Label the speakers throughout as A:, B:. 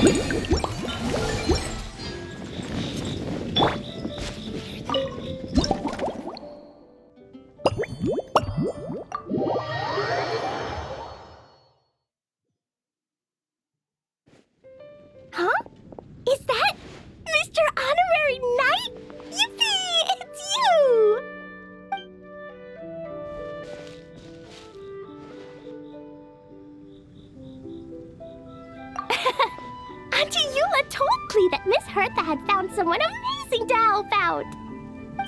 A: Huh? Is that Mr. Honorary Knight? Yippee! It's you! Auntie Eula told Klee that Miss Hertha had found someone amazing to help out.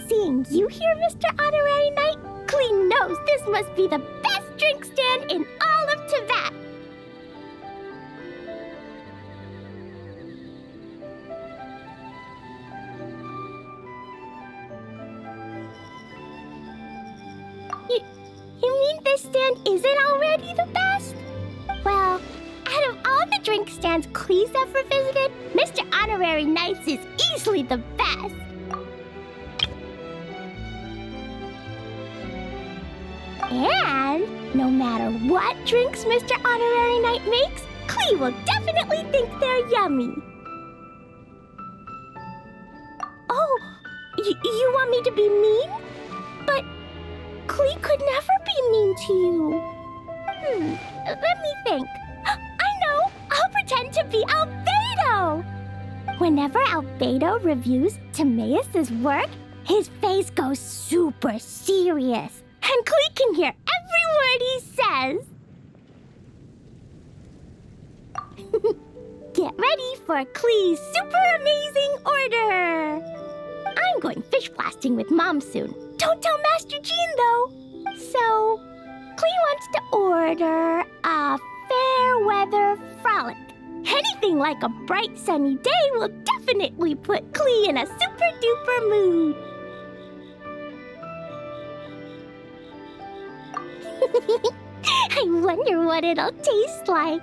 A: Seeing you here, Mr. Honorary Knight, Klee knows this must be the best drink stand in all of Tibet. You mean this stand isn't already the best? Well, out of all the drink stands Klee's ever visited, Mr. Honorary Knight's is easily the best. And no matter what drinks Mr. Honorary Knight makes, Klee will definitely think they're yummy. Oh, you want me to be mean? But Klee could never be mean to you. Let me think. I know! I'll pretend to be Albedo! Whenever Albedo reviews Timaeus' work, his face goes super serious, and Klee can hear every word he says. Get ready for Klee's super amazing order! I'm going fish blasting with Mom soon. Don't tell Master Jean, though. So, Klee wants to order a fair weather frolic. Anything like a bright sunny day will definitely put Klee in a super duper mood. I wonder what it'll taste like.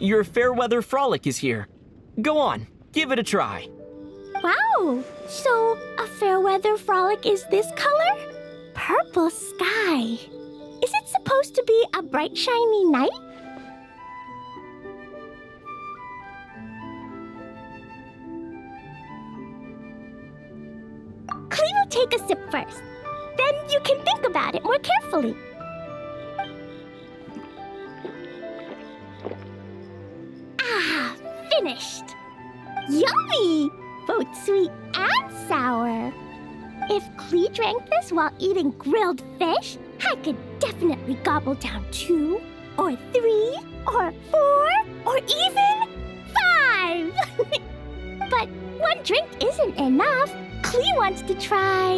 B: Your Fairweather Frolic is here. Go on, give it a try.
A: Wow! So, a fair weather frolic is this color? Purple sky. Is it supposed to be a bright, shiny night? Klee will take a sip first. Then you can think about it more carefully. Ah, finished! Yummy! Both sweet and sour. If Klee drank this while eating grilled fish, I could definitely gobble down 2, or 3, or 4, or even 5! But one drink isn't enough. Klee wants to try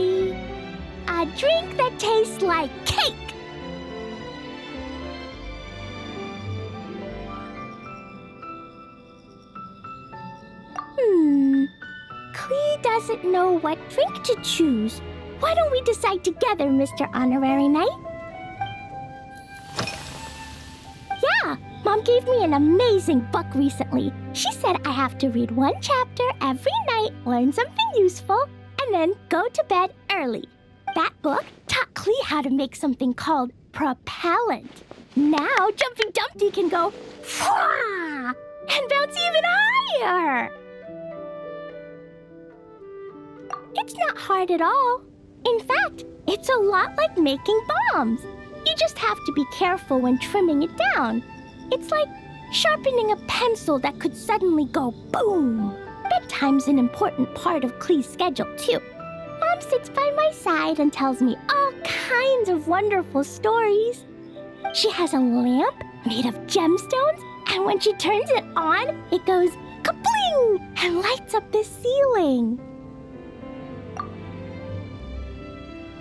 A: a drink that tastes like cake. Klee doesn't know what drink to choose. Why don't we decide together, Mr. Honorary Knight? Yeah, Mom gave me an amazing book recently. She said I have to read one chapter every night, learn something useful, and then go to bed early. That book taught Clee how to make something called propellant. Now Jumping Dumpty can go "Fwah!" and bounce even higher. It's not hard at all. In fact, it's a lot like making bombs. You just have to be careful when trimming it down. It's like sharpening a pencil that could suddenly go boom. Bedtime's an important part of Clee's schedule, too. Mom sits by my side and tells me all kinds of wonderful stories. She has a lamp made of gemstones, and when she turns it on, it goes kabling and lights up the ceiling.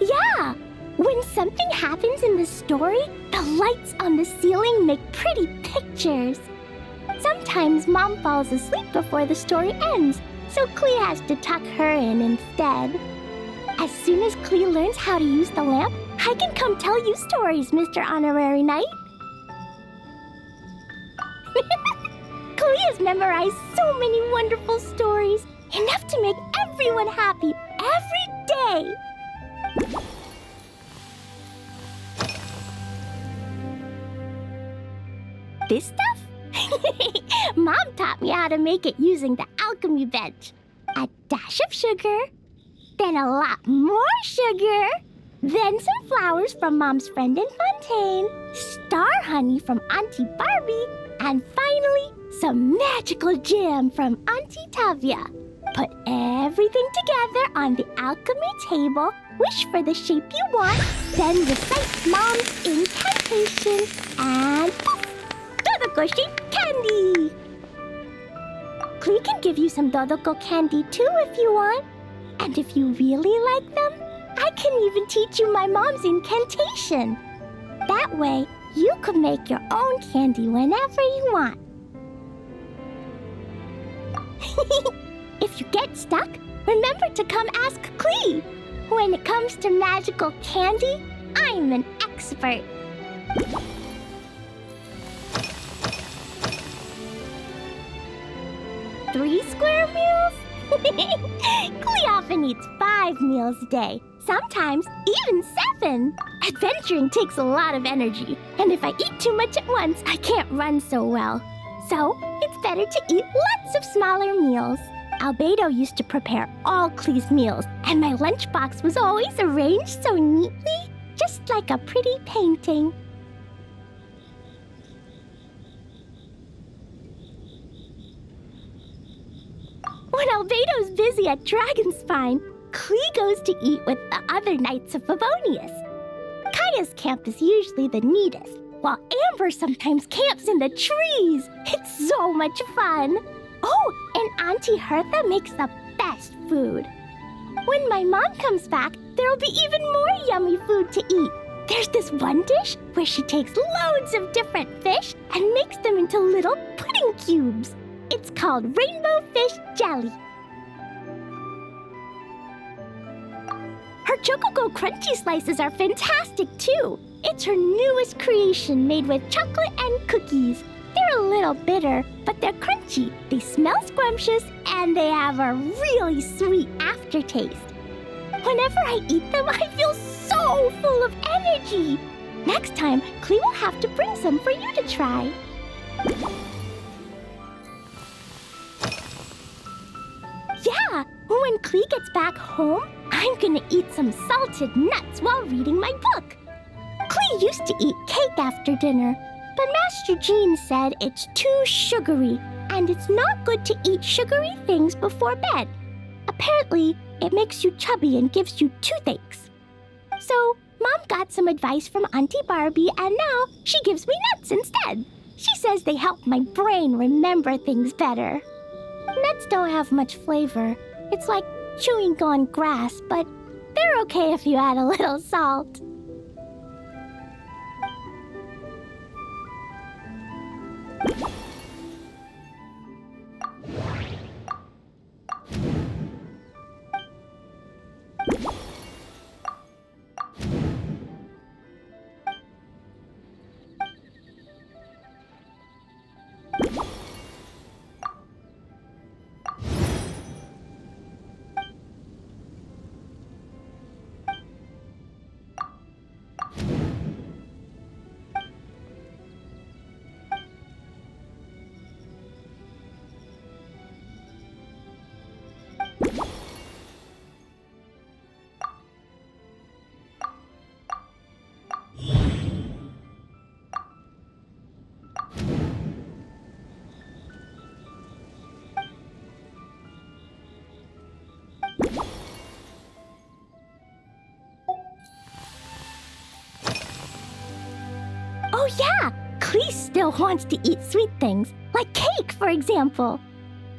A: Yeah, when something happens in the story, the lights on the ceiling make pretty pictures. Sometimes Mom falls asleep before the story ends, so Clee has to tuck her in instead. As soon as Clee learns how to use the lamp, I can come tell you stories, Mr. Honorary Knight. Clee has memorized so many wonderful stories, enough to make everyone happy every day. This stuff? Mom taught me how to make it using the alchemy bench. A dash of sugar, then a lot more sugar, then some flowers from Mom's friend in Fontaine, star honey from Auntie Barbie, and finally, some magical jam from Auntie Tavia. Put everything together on the alchemy table, wish for the shape you want, then recite Mom's incantation, and poof! Dodoko shaped candy! Clee can give you some Dodoko candy too if you want. And if you really like them, I can even teach you my mom's incantation. That way, you can make your own candy whenever you want. If you get stuck, remember to come ask Clee. When it comes to magical candy, I'm an expert. 3 square meals? Clee often eats 5 meals a day, sometimes even 7. Adventuring takes a lot of energy, and if I eat too much at once, I can't run so well. So, it's better to eat lots of smaller meals. Albedo used to prepare all Clee's meals, and my lunchbox was always arranged so neatly, just like a pretty painting. When Albedo's busy at Dragonspine, Clee goes to eat with the other Knights of Favonius. Kaya's camp is usually the neatest, while Amber sometimes camps in the trees. It's so much fun. Oh, and Auntie Hertha makes the best food. When my mom comes back, there'll be even more yummy food to eat. There's this one dish where she takes loads of different fish and makes them into little pudding cubes. It's called rainbow fish jelly. Her Chocogo Crunchy slices are fantastic too. It's her newest creation made with chocolate and cookies. They're a little bitter, but they're crunchy. They smell scrumptious, and they have a really sweet aftertaste. Whenever I eat them, I feel so full of energy. Next time, Clee will have to bring some for you to try. Yeah, when Clee gets back home, I'm gonna eat some salted nuts while reading my book. Clee used to eat cake after dinner, but Master Jean said it's too sugary, and it's not good to eat sugary things before bed. Apparently, it makes you chubby and gives you toothaches. So, Mom got some advice from Auntie Barbie, and now she gives me nuts instead. She says they help my brain remember things better. Nuts don't have much flavor. It's like chewing on grass, but they're okay if you add a little salt. yeah, Clee still wants to eat sweet things, like cake, for example.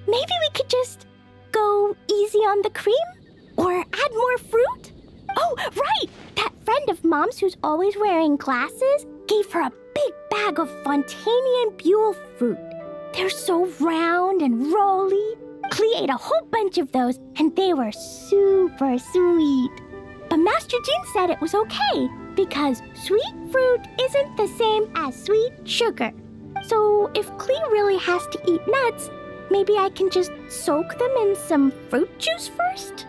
A: Maybe we could just go easy on the cream? Or add more fruit? Oh, right! That friend of Mom's who's always wearing glasses gave her a big bag of Fontanian Buell fruit. They're so round and rolly. Clee ate a whole bunch of those, and they were super sweet. But Master Jean said it was okay, because sweet fruit isn't the same as sweet sugar. So if Clee really has to eat nuts, maybe I can just soak them in some fruit juice first?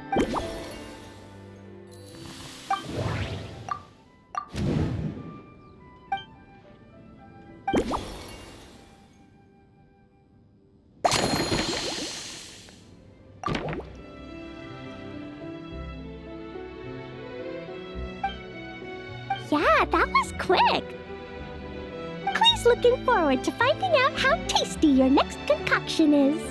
A: Yeah, that was quick. Clee's looking forward to finding out how tasty your next concoction is.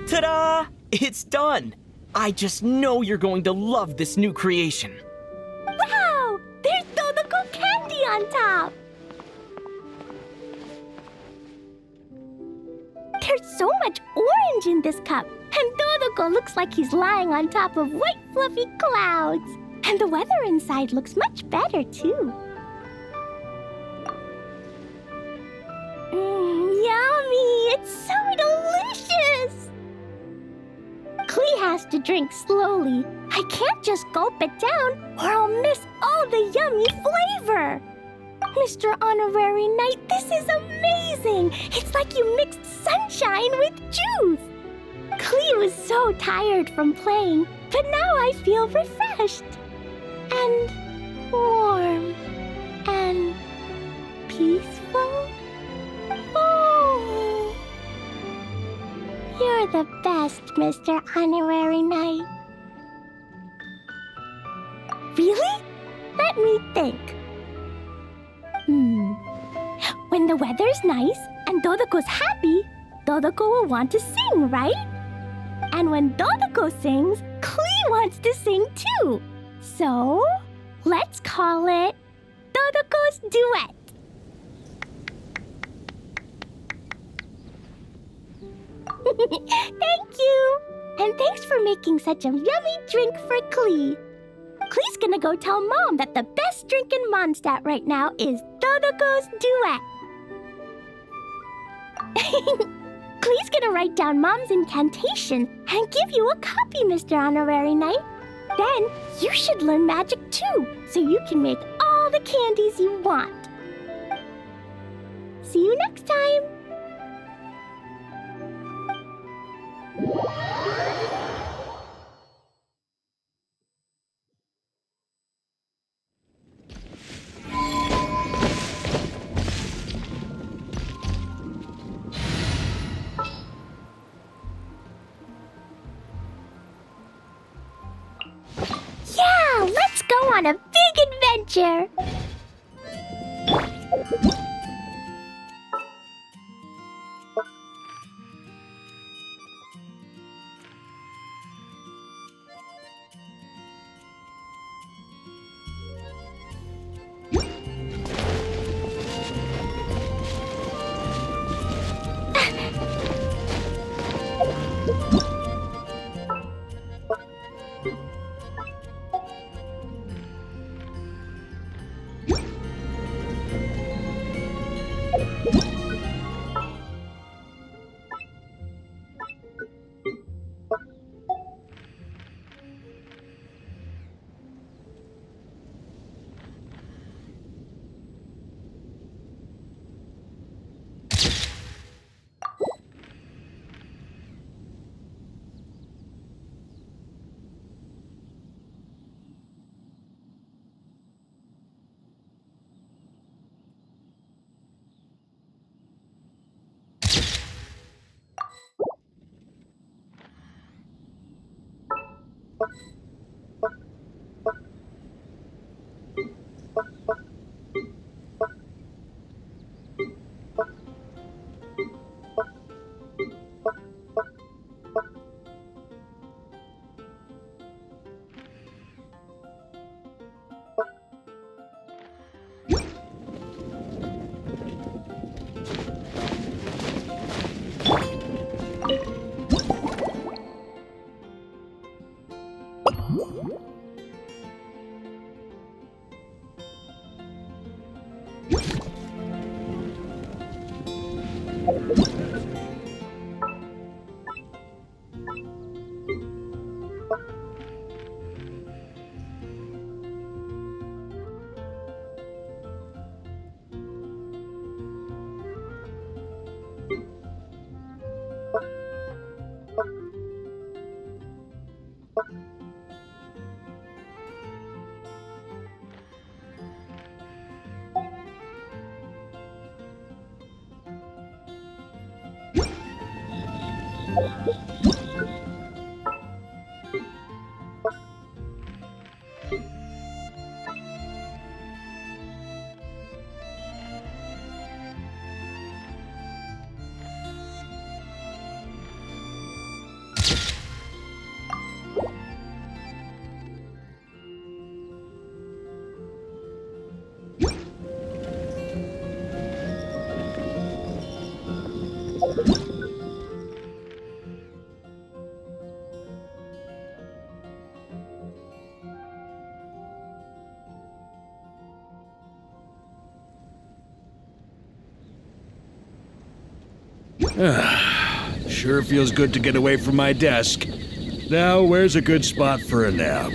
B: Ta-da! It's done! I just know you're going to love this new creation.
A: Wow! There's Dodoco candy on top! There's so much orange in this cup, and Dodoco looks like he's lying on top of white fluffy clouds. And the weather inside looks much better, too. Yummy! It's so delicious! Clee has to drink slowly. I can't just gulp it down, or I'll miss all the yummy flavor. Mr. Honorary Knight, this is amazing! It's like you mixed sunshine with juice! Clee was so tired from playing, but now I feel refreshed. And warm. And peaceful. Oh! You're the best, Mr. Honorary Knight. Really? Let me think. When the weather's nice and Dodoco's happy, Dodoco will want to sing, right? And when Dodoco sings, Clee wants to sing too. So, let's call it Dodoco's Duet. Thank you! And thanks for making such a yummy drink for Clee. Clee's gonna go tell Mom that the best drink in Mondstadt right now is Dodoco's Duet. Clee's gonna write down Mom's incantation and give you a copy, Mr. Honorary Knight. Then you should learn magic too, so you can make all the candies you want. See you next time! on a big adventure!
C: Sure feels good to get away from my desk. Now, where's a good spot for a nap?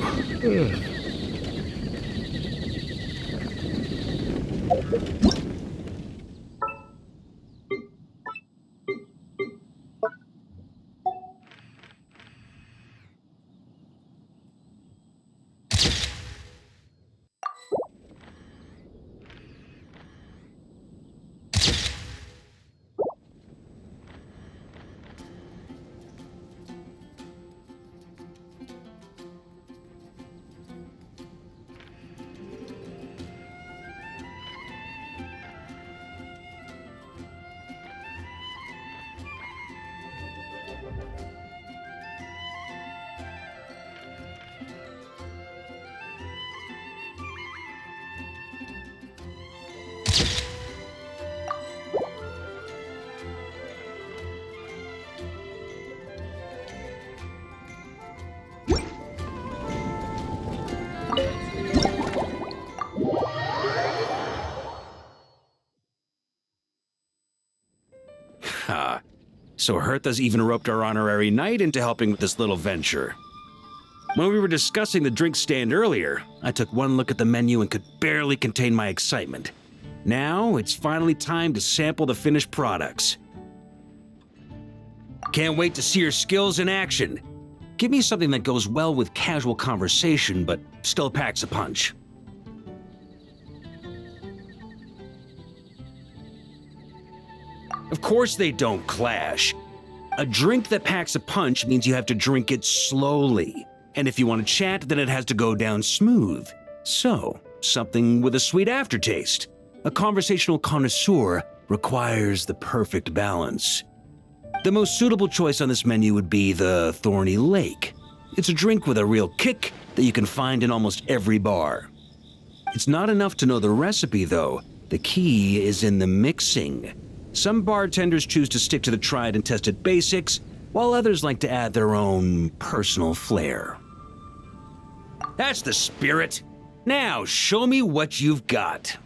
C: So Hertha's even roped our honorary knight into helping with this little venture. When we were discussing the drink stand earlier, I took one look at the menu and could barely contain my excitement. Now, it's finally time to sample the finished products. Can't wait to see your skills in action. Give me something that goes well with casual conversation, but still packs a punch. Of course they don't clash. A drink that packs a punch means you have to drink it slowly. And if you want to chat, then it has to go down smooth. So, something with a sweet aftertaste. A conversational connoisseur requires the perfect balance. The most suitable choice on this menu would be the Thorny Lake. It's a drink with a real kick that you can find in almost every bar. It's not enough to know the recipe, though. The key is in the mixing. Some bartenders choose to stick to the tried and tested basics, while others like to add their own personal flair. That's the spirit. Now, show me what you've got.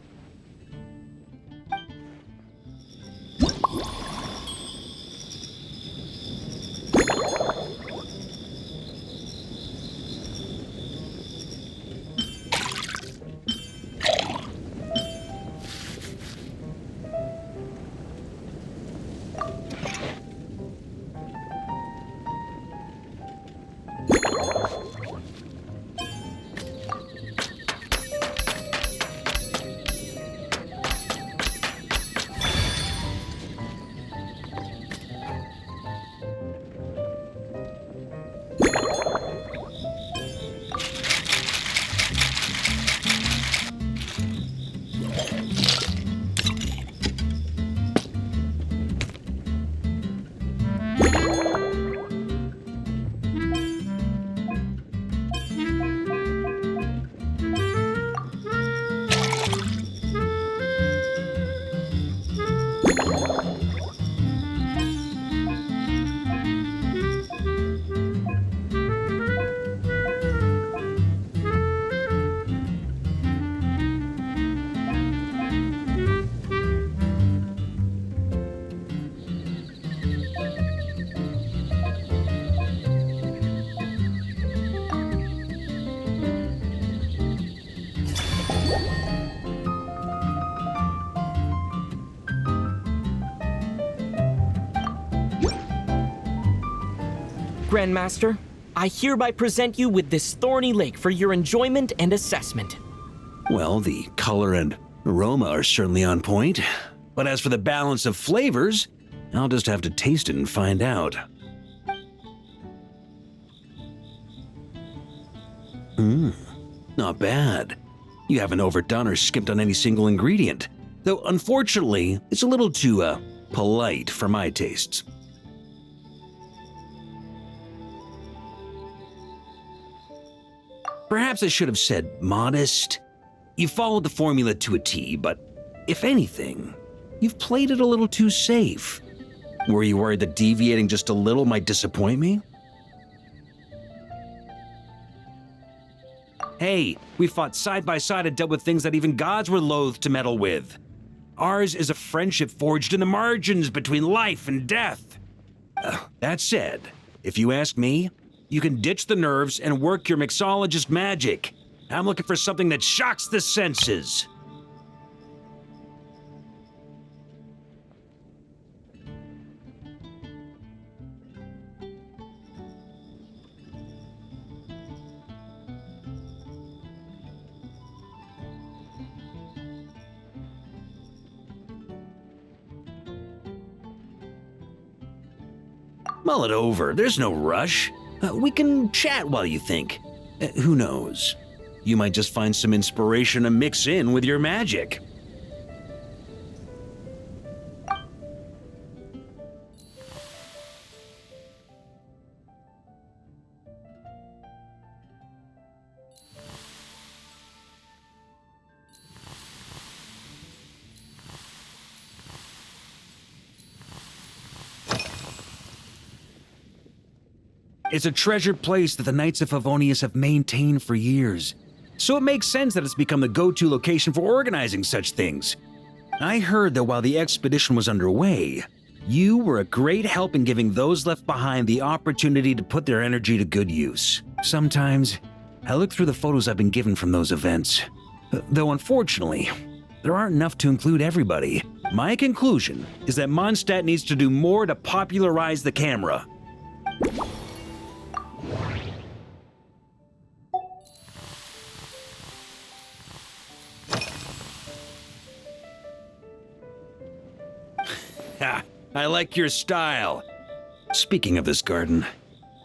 B: Grandmaster, I hereby present you with this Thorny Lake for your enjoyment and assessment.
C: Well, the color and aroma are certainly on point. But as for the balance of flavors, I'll just have to taste it and find out. Not bad. You haven't overdone or skimped on any single ingredient. Though, unfortunately, it's a little too, polite for my tastes. Perhaps I should have said modest. You followed the formula to a T, but if anything, you've played it a little too safe. Were you worried that deviating just a little might disappoint me? Hey, we fought side by side and dealt with things that even gods were loath to meddle with. Ours is a friendship forged in the margins between life and death. That said, if you ask me, you can ditch the nerves and work your mixologist magic. I'm looking for something that shocks the senses. Mull it over. There's no rush. We can chat while you think. Who knows? You might just find some inspiration to mix in with your magic. It's a treasured place that the Knights of Favonius have maintained for years. So it makes sense that it's become the go-to location for organizing such things. I heard that while the expedition was underway, you were a great help in giving those left behind the opportunity to put their energy to good use. Sometimes, I look through the photos I've been given from those events. Though unfortunately, there aren't enough to include everybody. My conclusion is that Mondstadt needs to do more to popularize the camera. Ha! I like your style. Speaking of this garden,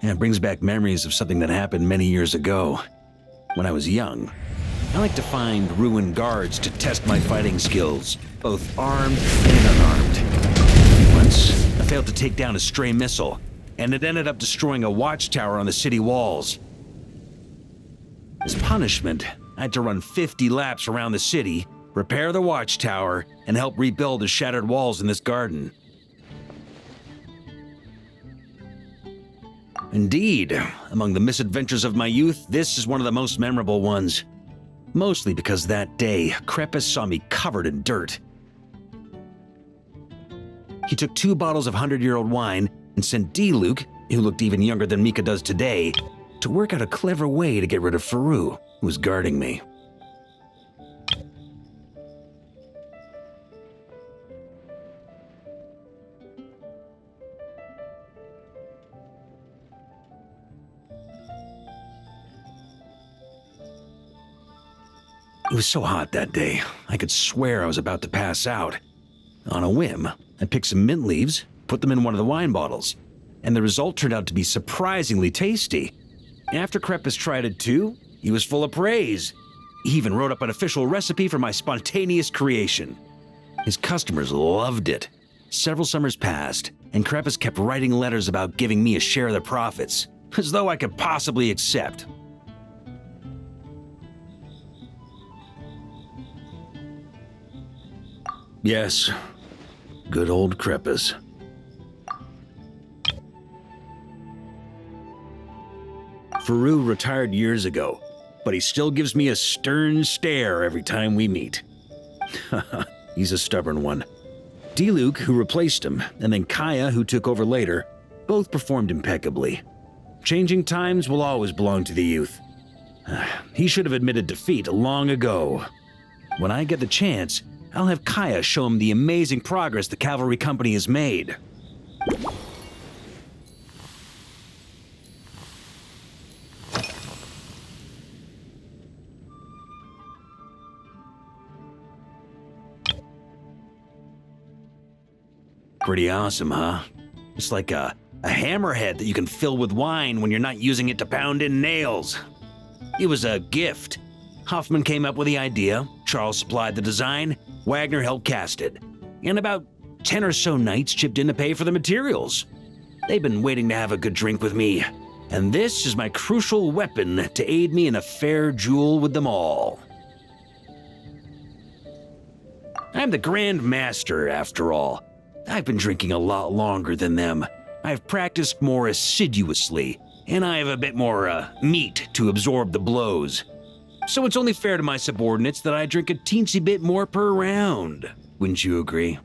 C: it brings back memories of something that happened many years ago, when I was young. I like to find ruined guards to test my fighting skills, both armed and unarmed. Once, I failed to take down a stray missile, and it ended up destroying a watchtower on the city walls. As punishment, I had to run 50 laps around the city, repair the watchtower, and help rebuild the shattered walls in this garden. Indeed, among the misadventures of my youth, this is one of the most memorable ones. Mostly because that day, Krepis saw me covered in dirt. He took 2 bottles of 100-year-old wine and sent D-Luke, who looked even younger than Mika does today, to work out a clever way to get rid of Faru, who was guarding me. It was so hot that day, I could swear I was about to pass out. On a whim, I picked some mint leaves, put them in one of the wine bottles, and the result turned out to be surprisingly tasty. After Krepis tried it too, he was full of praise. He even wrote up an official recipe for my spontaneous creation. His customers loved it. Several summers passed, and Krepis kept writing letters about giving me a share of the profits, as though I could possibly accept. Yes, good old Krepis. Faru retired years ago, but he still gives me a stern stare every time we meet. He's a stubborn one. D-Luke, who replaced him, and then Kaya, who took over later, both performed impeccably. Changing times will always belong to the youth. He should have admitted defeat long ago. When I get the chance, I'll have Kaya show him the amazing progress the cavalry company has made. Pretty awesome, huh? It's like a hammerhead that you can fill with wine when you're not using it to pound in nails. It was a gift. Hoffman came up with the idea, Charles supplied the design, Wagner helped cast it, and about 10 or so knights chipped in to pay for the materials. They've been waiting to have a good drink with me, and this is my crucial weapon to aid me in a fair duel with them all. I'm the Grand Master, after all. I've been drinking a lot longer than them. I've practiced more assiduously, and I have a bit more meat to absorb the blows. So it's only fair to my subordinates that I drink a teensy bit more per round. Wouldn't you agree?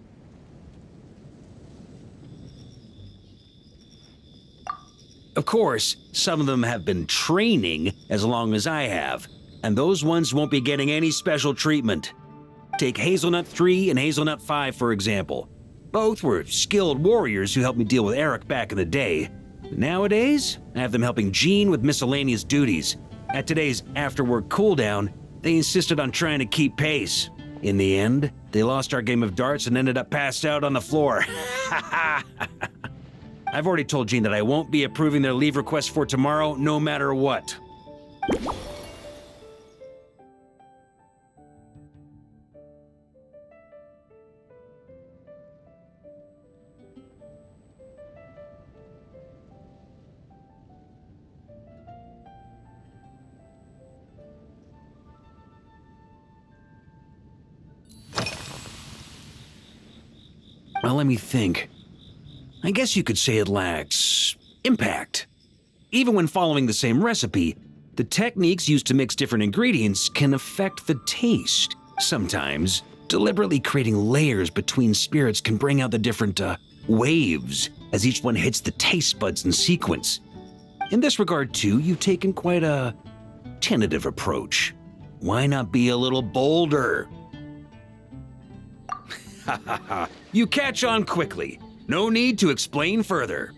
C: Of course, some of them have been training as long as I have, and those ones won't be getting any special treatment. Take Hazelnut 3 and Hazelnut 5, for example. Both were skilled warriors who helped me deal with Eric back in the day. Nowadays, I have them helping Jean with miscellaneous duties. At today's after-work cooldown, they insisted on trying to keep pace. In the end, they lost our game of darts and ended up passed out on the floor. I've already told Jean that I won't be approving their leave request for tomorrow, no matter what. Well, let me think. I guess you could say it lacks impact. Even when following the same recipe, the techniques used to mix different ingredients can affect the taste. Sometimes, deliberately creating layers between spirits can bring out the different waves as each one hits the taste buds in sequence. In this regard, too, you've taken quite a tentative approach. Why not be a little bolder? Ha ha ha. You catch on quickly. No need to explain further.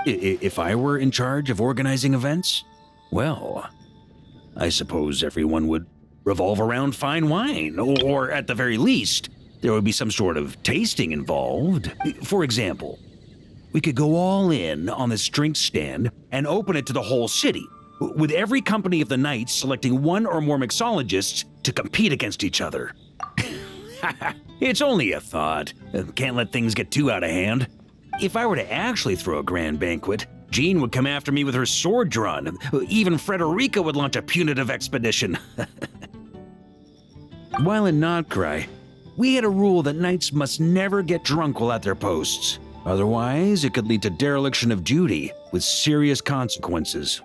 C: If I were in charge of organizing events, well, I suppose everyone would revolve around fine wine, or at the very least, there would be some sort of tasting involved. For example, we could go all in on this drink stand and open it to the whole city, with every company of the night selecting one or more mixologists to compete against each other. It's only a thought. Can't let things get too out of hand. If I were to actually throw a grand banquet, Jean would come after me with her sword drawn. Even Frederica would launch a punitive expedition. While in Notcry, we had a rule that knights must never get drunk while at their posts. Otherwise, it could lead to dereliction of duty with serious consequences.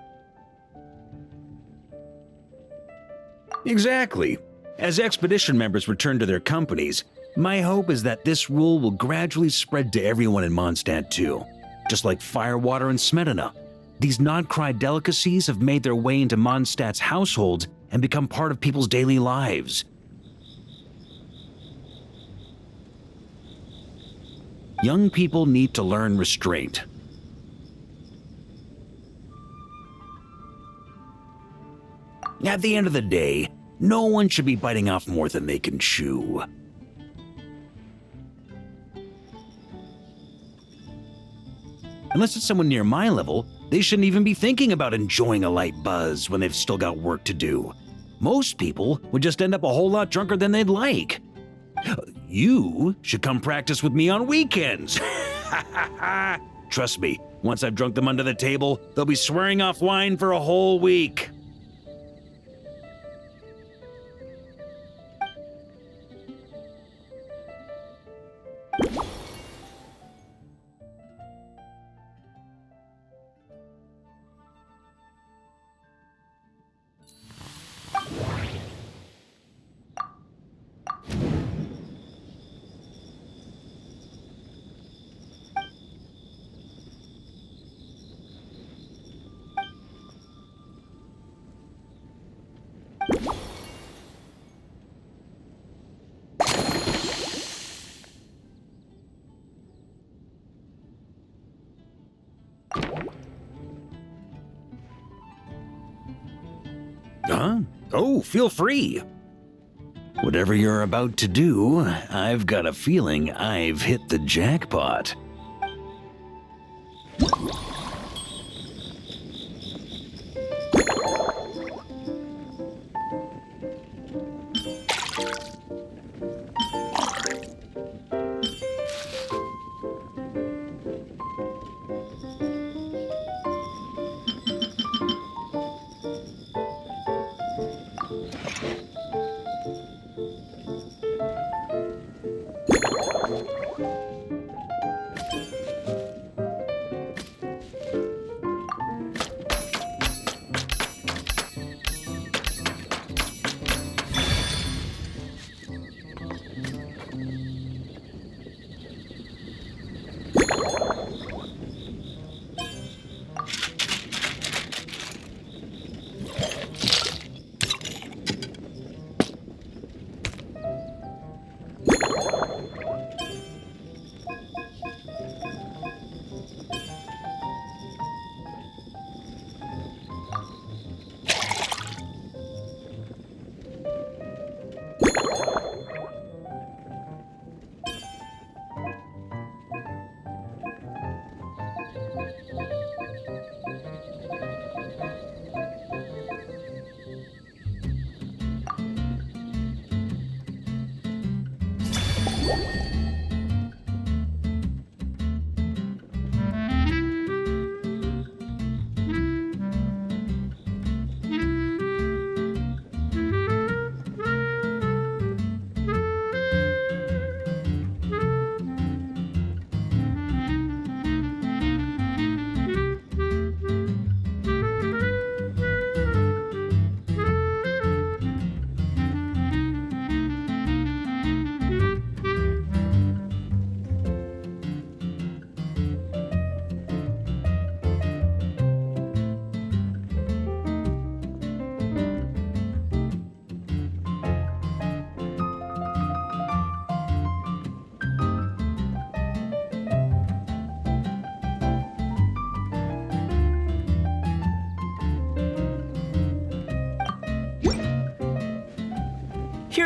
C: Exactly. As expedition members return to their companies, my hope is that this rule will gradually spread to everyone in Mondstadt too. Just like firewater and smetana, these Notcry delicacies have made their way into Mondstadt's households and become part of people's daily lives. Young people need to learn restraint. At the end of the day, no one should be biting off more than they can chew. Unless it's someone near my level, they shouldn't even be thinking about enjoying a light buzz when they've still got work to do. Most people would just end up a whole lot drunker than they'd like. You should come practice with me on weekends. Trust me, once I've drunk them under the table, they'll be swearing off wine for a whole week. Huh? Oh, feel free. Whatever you're about to do, I've got a feeling I've hit the jackpot.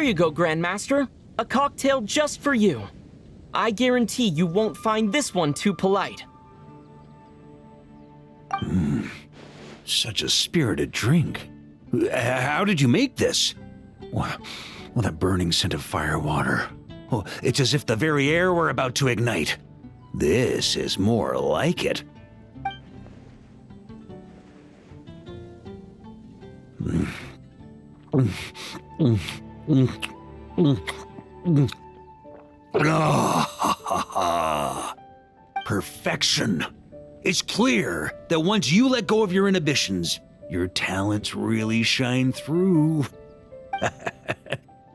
B: Here you go, Grandmaster. A cocktail just for you. I guarantee you won't find this one too polite.
C: Such a spirited drink. How did you make this? Well, that burning scent of firewater. Oh, it's as if the very air were about to ignite. This is more like it. Perfection. It's clear that once you let go of your inhibitions, your talents really shine through.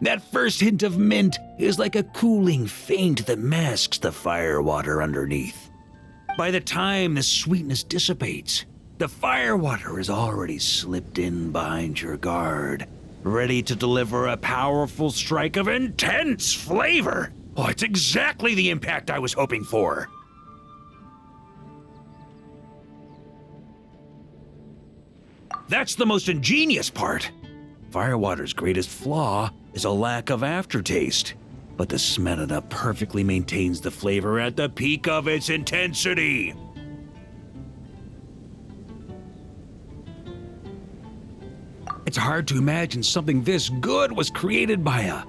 C: That first hint of mint is like a cooling feint that masks the firewater underneath. By the time the sweetness dissipates, the firewater has already slipped in behind your guard, ready to deliver a powerful strike of intense flavor. Oh, it's exactly the impact I was hoping for. That's the most ingenious part. Firewater's greatest flaw is a lack of aftertaste, but the Smetana perfectly maintains the flavor at the peak of its intensity. It's hard to imagine something this good was created by a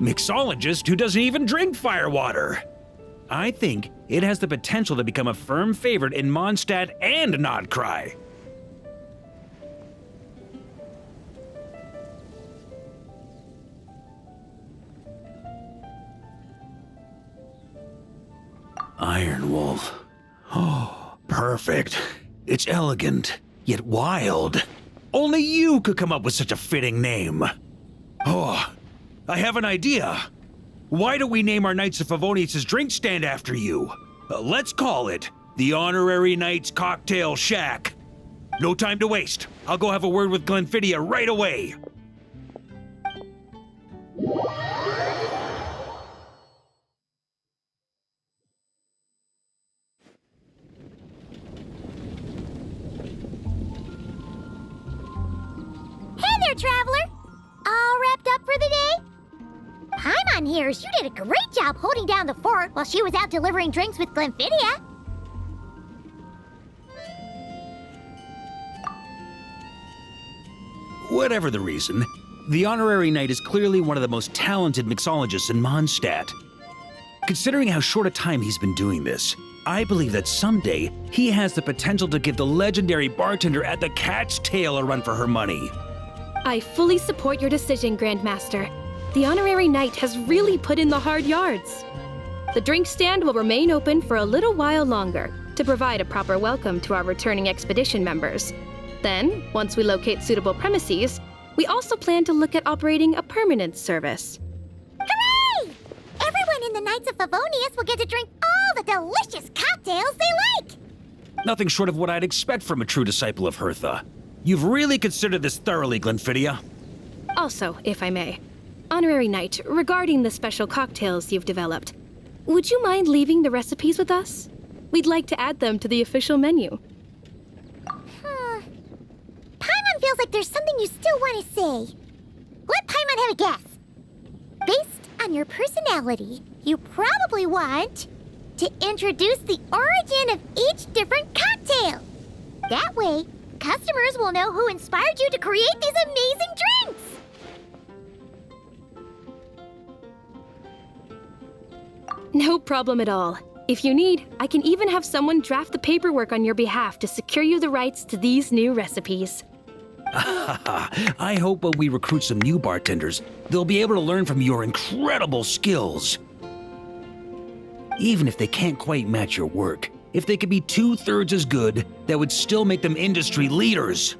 C: mixologist who doesn't even drink firewater. I think it has the potential to become a firm favorite in Mondstadt and Nodcry. Iron Wolf. Oh, perfect. It's elegant, yet wild. Only you could come up with such a fitting name. Oh, I have an idea. Why don't we name our Knights of Favonius' drink stand after you? Let's call it the Honorary Knights Cocktail Shack. No time to waste. I'll go have a word with Glenfiddia right away.
A: Traveler, all wrapped up for the day? Paimon hears you did a great job holding down the fort while she was out delivering drinks with Glenfiddia.
C: Whatever the reason, the Honorary Knight is clearly one of the most talented mixologists in Mondstadt. Considering how short a time he's been doing this, I believe that someday he has the potential to give the legendary bartender at the Cat's Tail a run for her money.
D: I fully support your decision, Grandmaster. The Honorary Knight has really put in the hard yards. The drink stand will remain open for a little while longer to provide a proper welcome to our returning expedition members. Then, once we locate suitable premises, we also plan to look at operating a permanent service.
A: Hooray! Everyone in the Knights of Favonius will get to drink all the delicious cocktails they like!
C: Nothing short of what I'd expect from a true disciple of Hertha. You've really considered this thoroughly, Glenfiddia.
D: Also, if I may, Honorary Knight, regarding the special cocktails you've developed, would you mind leaving the recipes with us? We'd like to add them to the official menu.
A: Paimon feels like there's something you still want to say. Let Paimon have a guess. Based on your personality, you probably want to introduce the origin of each different cocktail. That way, customers will know who inspired you to create these amazing drinks!
D: No problem at all. If you need, I can even have someone draft the paperwork on your behalf to secure you the rights to these new recipes.
C: I hope when we recruit some new bartenders, they'll be able to learn from your incredible skills. Even if they can't quite match your work, if they could be 2/3 as good, that would still make them industry leaders.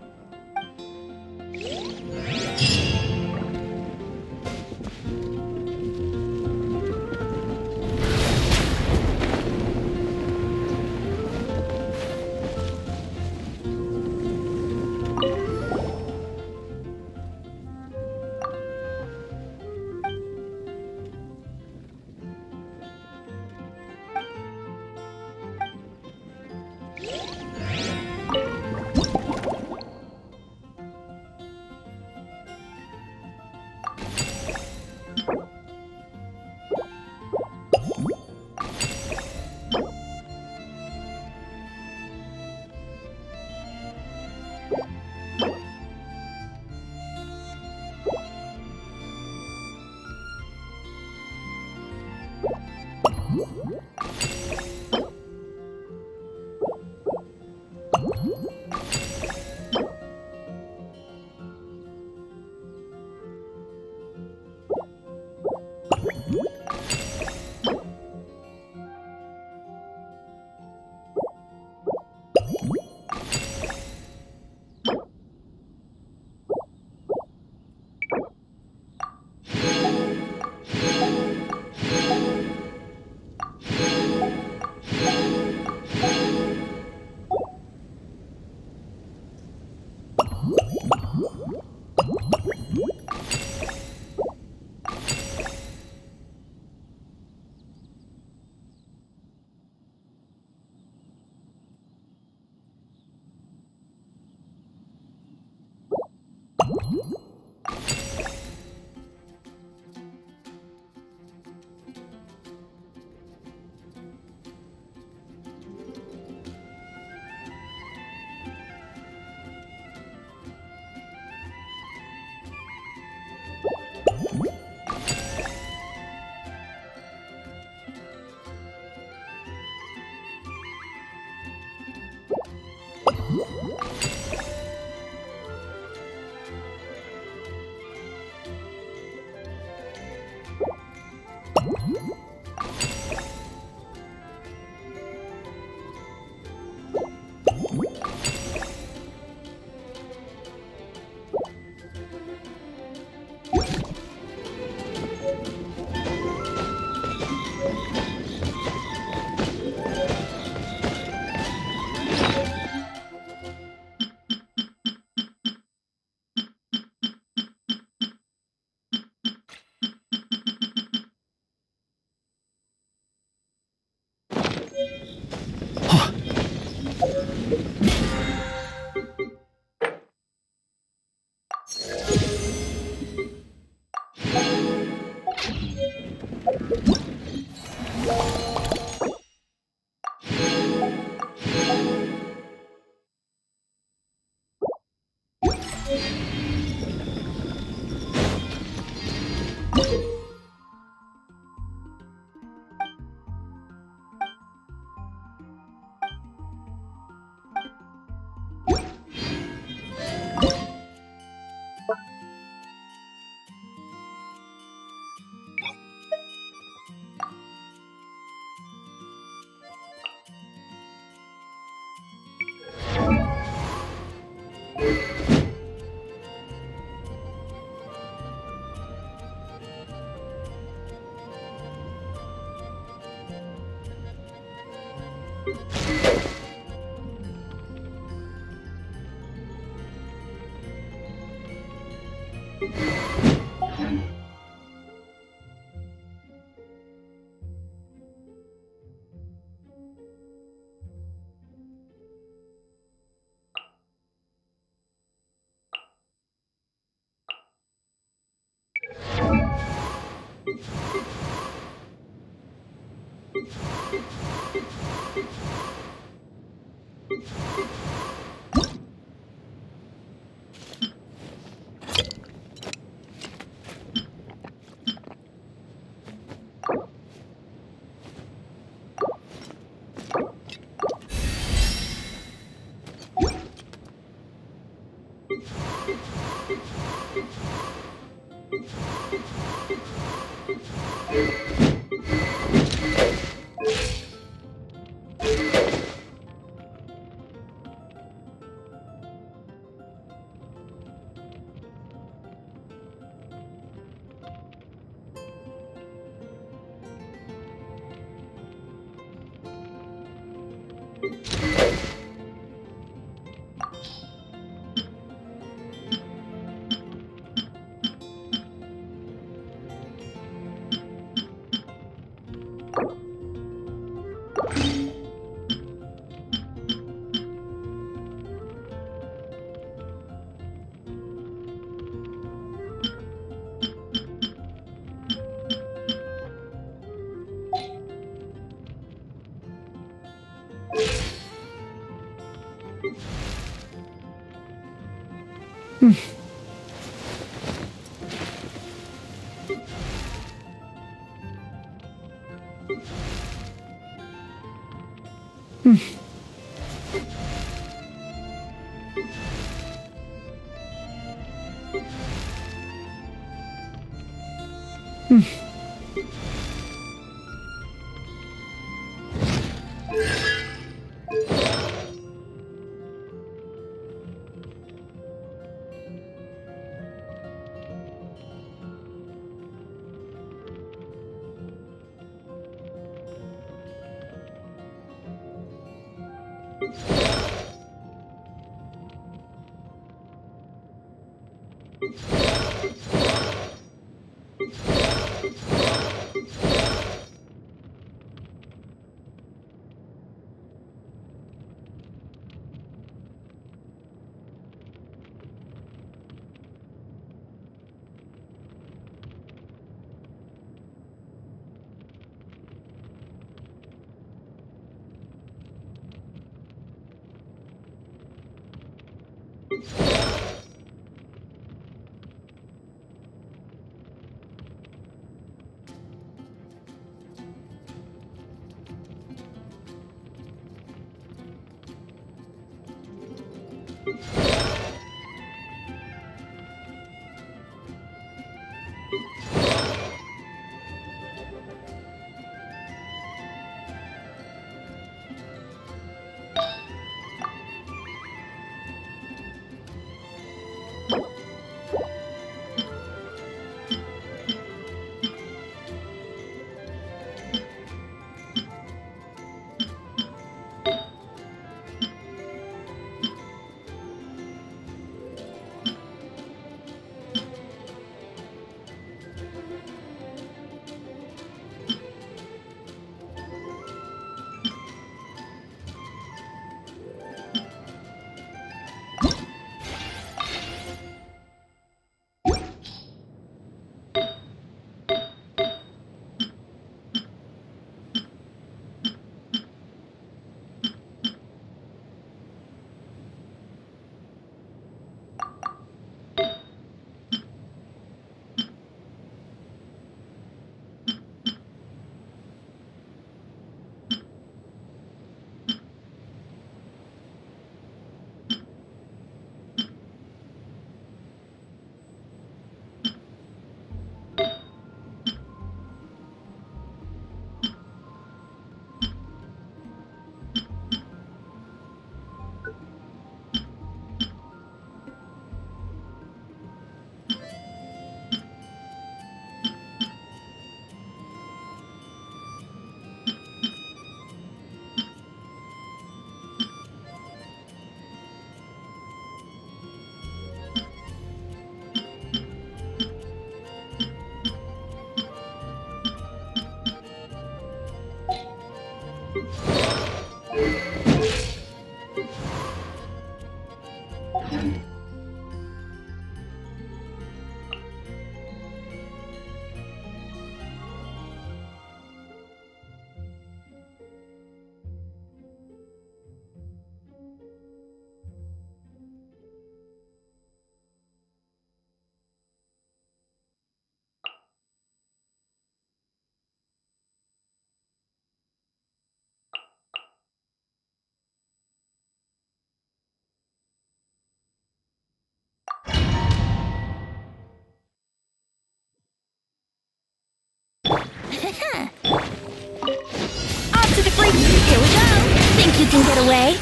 A: Off to the freak! Here we go! Think you can get away?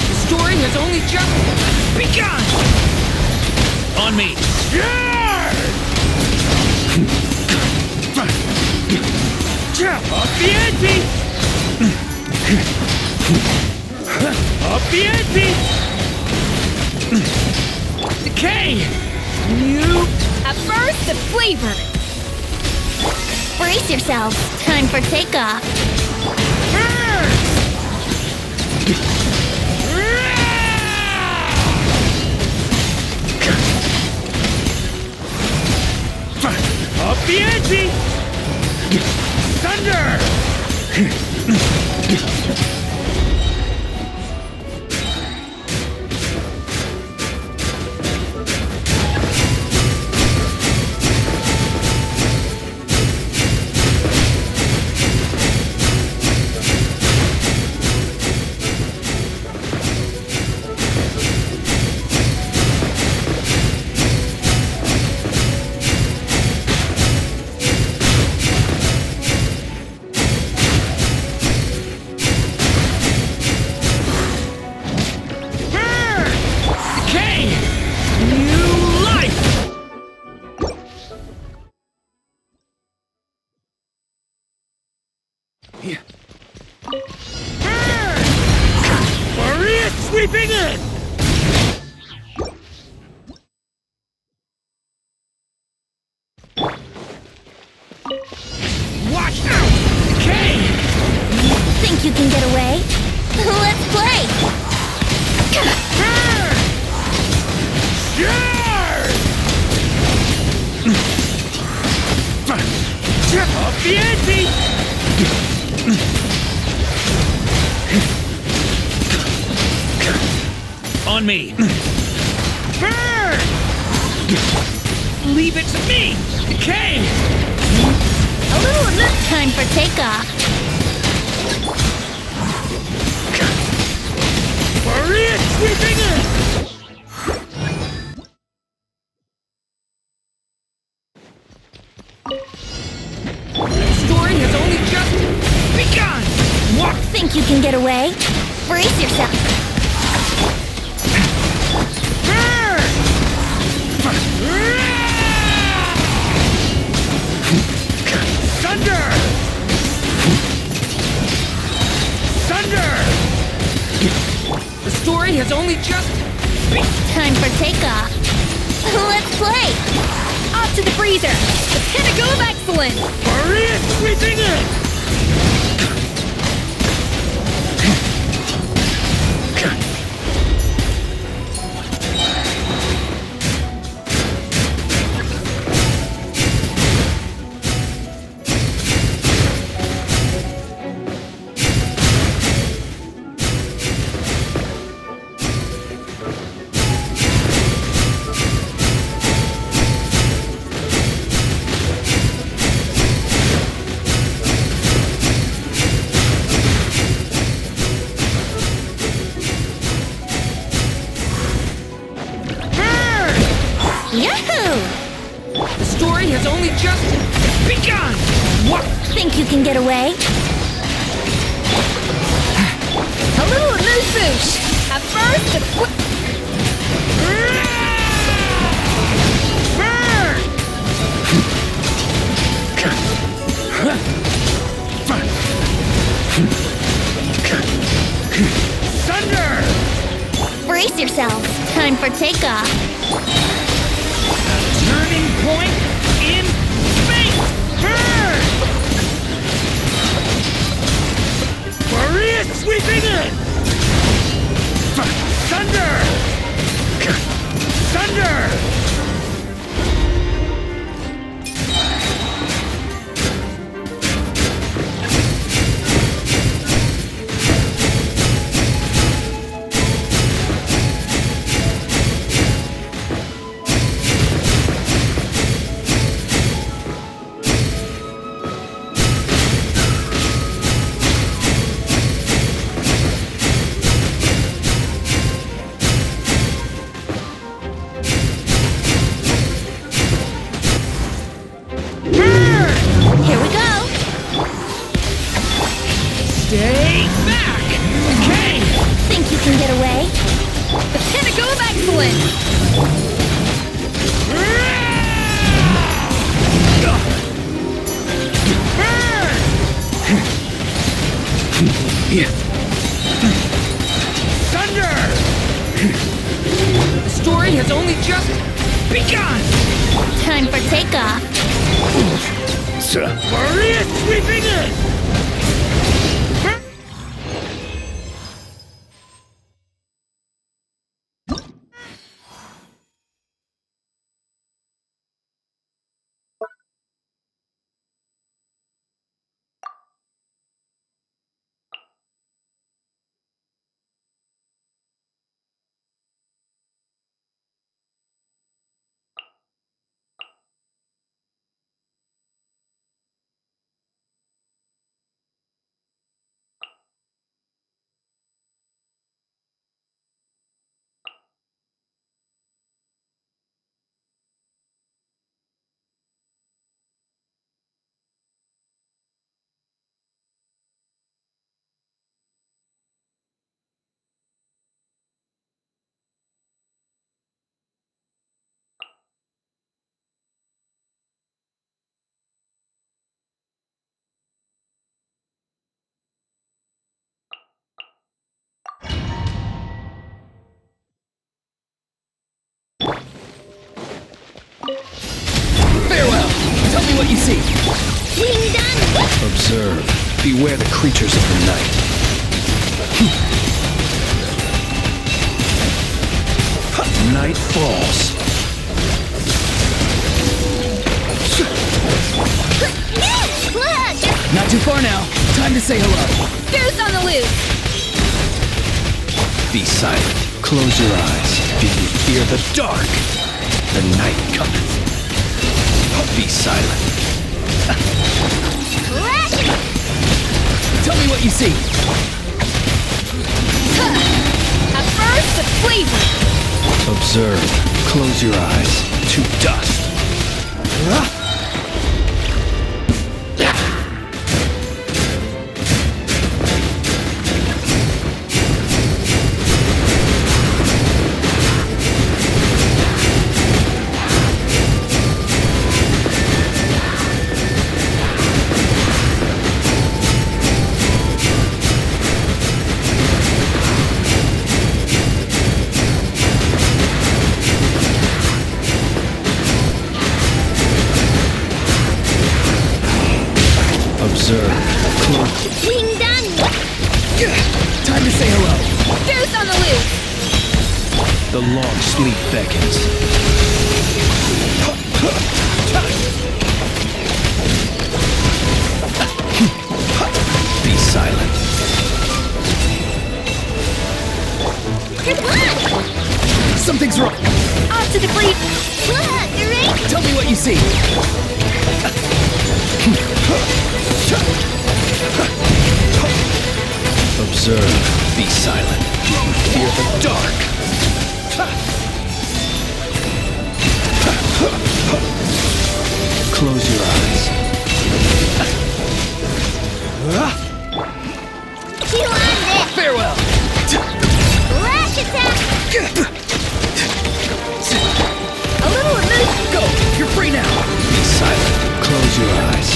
E: The story has only just begun! On me! Up the ante! Up the ante! Decay! You...
A: A burst of flavor! Brace yourselves. Time for takeoff.
E: Up the ante! Thunder! Maria sweeping in! Watch out! Kane!
A: Think you can get away? Let's play!
E: Up the ante! On me! Burn! Leave it to me! Kane!
A: A little of this time for takeoff.
E: Maria sweeping in! The story has only just begun! What?
A: Think you can get away? Brace yourself.
E: Burn! Thunder! Thunder! The story has only just
A: Time for takeoff. Let's play!
D: Off to the freezer! The pinnacle of excellence!
E: Maria sweeping in!
A: Yahoo!
E: The story has only just begun! What?
A: Think you can get away?
D: A little moose boosh! At first, a quick...
E: Thunder!
A: Brace yourself. Time for takeoff.
E: Turning point in space! Burn! Maria sweeping in! Thunder! Thunder!
A: Here we go.
E: Stay back! Okay!
A: Think you can get away?
D: The pinnacle of excellence!
E: Thunder! The story has only just begun!
A: Time for takeoff.
E: Maria sweeping in! me what you see.
A: Wing done!
C: Observe. Beware the creatures of the night. Night falls.
E: Not too far now. Time to say hello.
D: Goose on the loose!
C: Be silent. Close your eyes. Do you fear the dark? The night cometh. Be silent.
E: Tell me what you see.
D: A burst of flavor!
C: Observe. Close your eyes. To dust. Observe. Close.
A: Wing done!
E: Time to say hello.
D: Goose on the loose!
C: The long sleep beckons. Be silent.
A: Good luck!
E: Something's wrong.
D: Off to the breeze!
A: Look, right?
E: Tell me what you see.
C: Observe. Be silent. Fear the dark. Close your eyes.
A: Chew on this!
E: Farewell.
A: Lash attack!
D: A little amazing!
E: Go. You're free now.
C: Be silent. Close your eyes.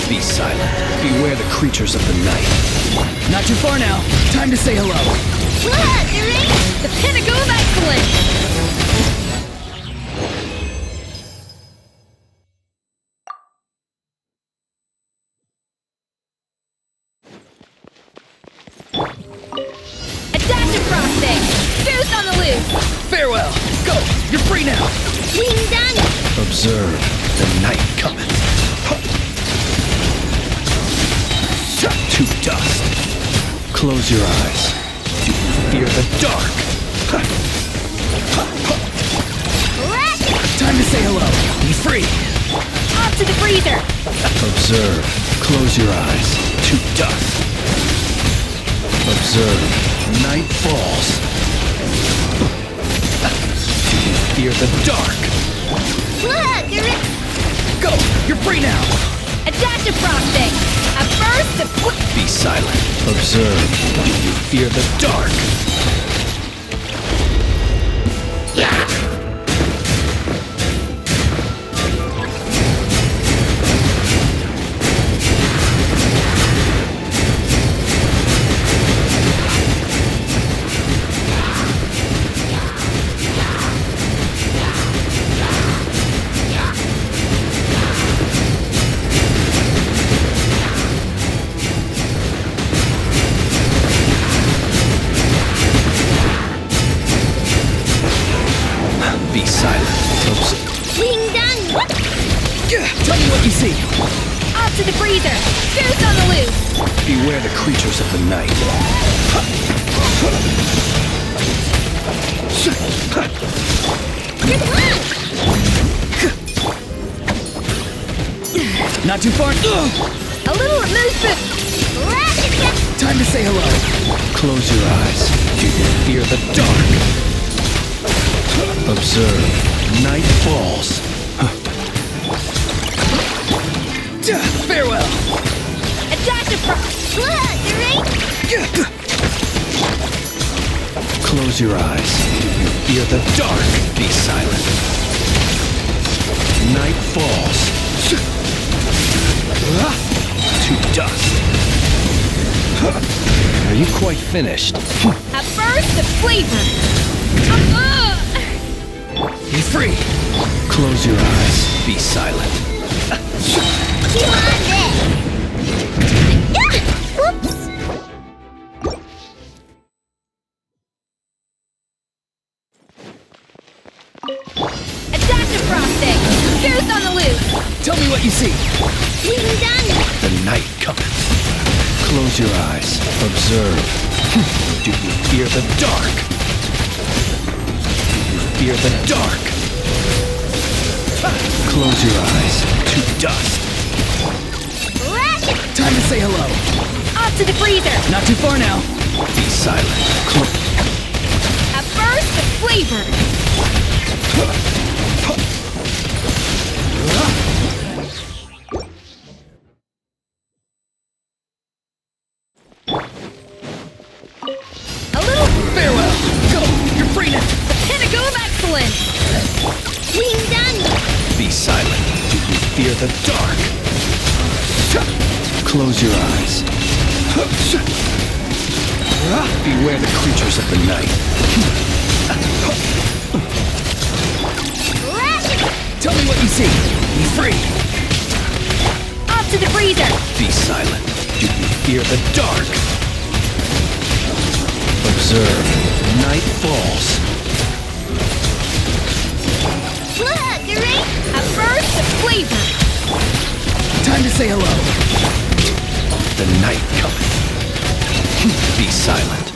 C: Be silent. Beware the creatures of the night.
E: Not too far now. Time to say hello.
A: Look, right?
D: The pinnacle of excellence! A dash of frosting! Goose on the loose!
E: Farewell. Go. You're free now.
A: Wing done!
C: Observe. The night cometh. To dust. Close your eyes. Do you fear the dark?
A: Lash!
E: Time to say hello. Be free.
D: Off to the freezer!
C: Observe. Close your eyes. To dust. Observe. Night falls. Do you fear the dark?
A: Look, right?
E: Go. You're free now.
D: A dash of frosting! A burst of
C: Be silent. Observe. Do you fear the dark? Be silent.
A: Wing done!
E: Tell me what you see.
D: Off to the freezer! Goose on the loose!
C: Beware the creatures of the night.
A: Good luck!
E: Not too far.
D: A little movement!
A: Lash attack!
E: Time to say hello.
C: Close your eyes. Do you fear the dark? Observe. Night falls.
E: Farewell!
A: A dash of frost! Look, right?
C: Close your eyes. You fear the dark. Be silent. Night falls. To dust. Are you quite finished?
D: A burst of flavor!
E: Be free!
C: Close your eyes. Be silent.
A: You on this! Whoops!
D: A dash of frosting! Goose on the loose!
E: Tell me what you see!
A: We're done!
C: The night cometh. Close your eyes. Observe. Do you fear the dark? Do you fear the dark? Close your eyes. To dust.
A: Ration!
E: Time to say hello!
D: Off to the freezer!
E: Not too far now!
C: Be silent.
D: A burst of flavor! A little
E: Farewell! Go! You're free now!
D: pinnacle of excellence!
A: We're done!
C: Be silent. Do you fear the dark? Close your eyes. Beware the creatures of the night.
A: Ration!
E: Tell me what you see! Be free!
D: Off to the freezer!
C: Be silent. Do you fear the dark? Observe. Night falls.
A: Look, right?
D: A burst of flavor!
E: Time to say hello!
C: The night cometh. Be silent.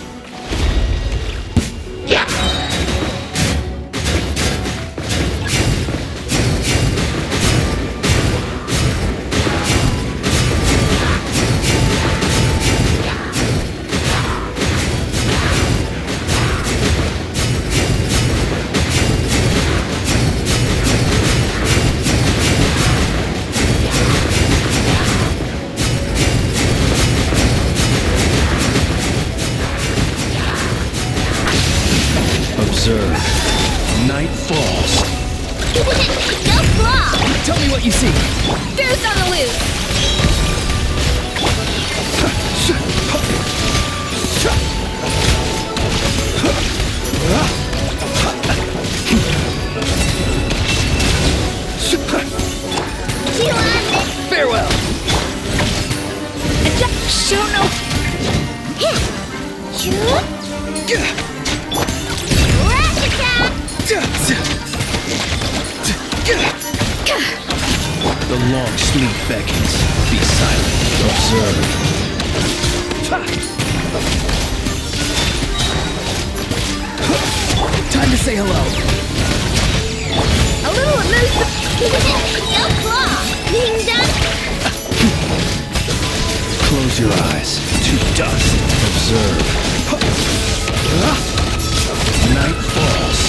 C: Observe. Night falls.
A: No flaw!
E: Tell me what you see!
D: Goose on the loose!
A: You on this?
E: Farewell!
D: Show no...
A: Shoot! Rush attack!
C: The long sleep beckons. Be silent. Observe.
E: Time to say hello!
A: A little elusive. No claw. Being done.
C: Close your eyes. To dust. Observe. Night falls.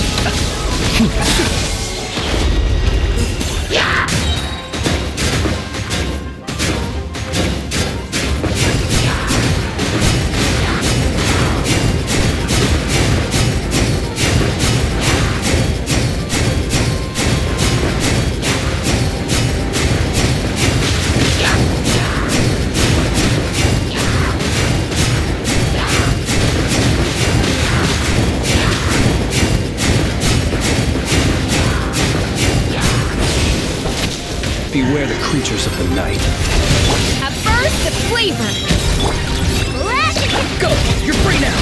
C: Beware the creatures of the night.
D: A burst of flavor!
A: Rush attack.
E: Go! You're free now!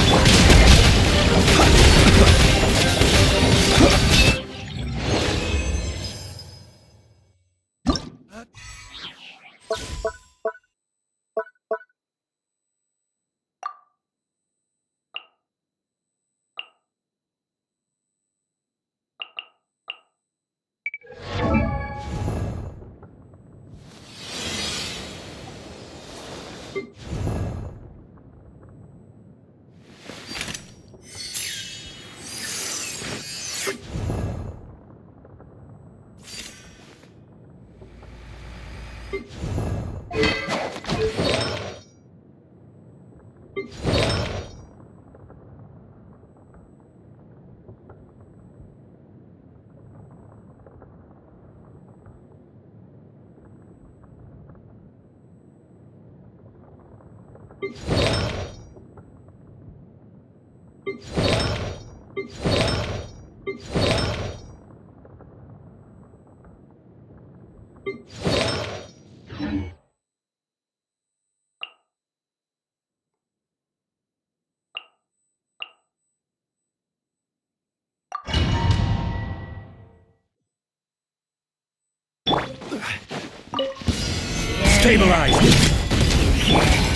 E: Stabilize!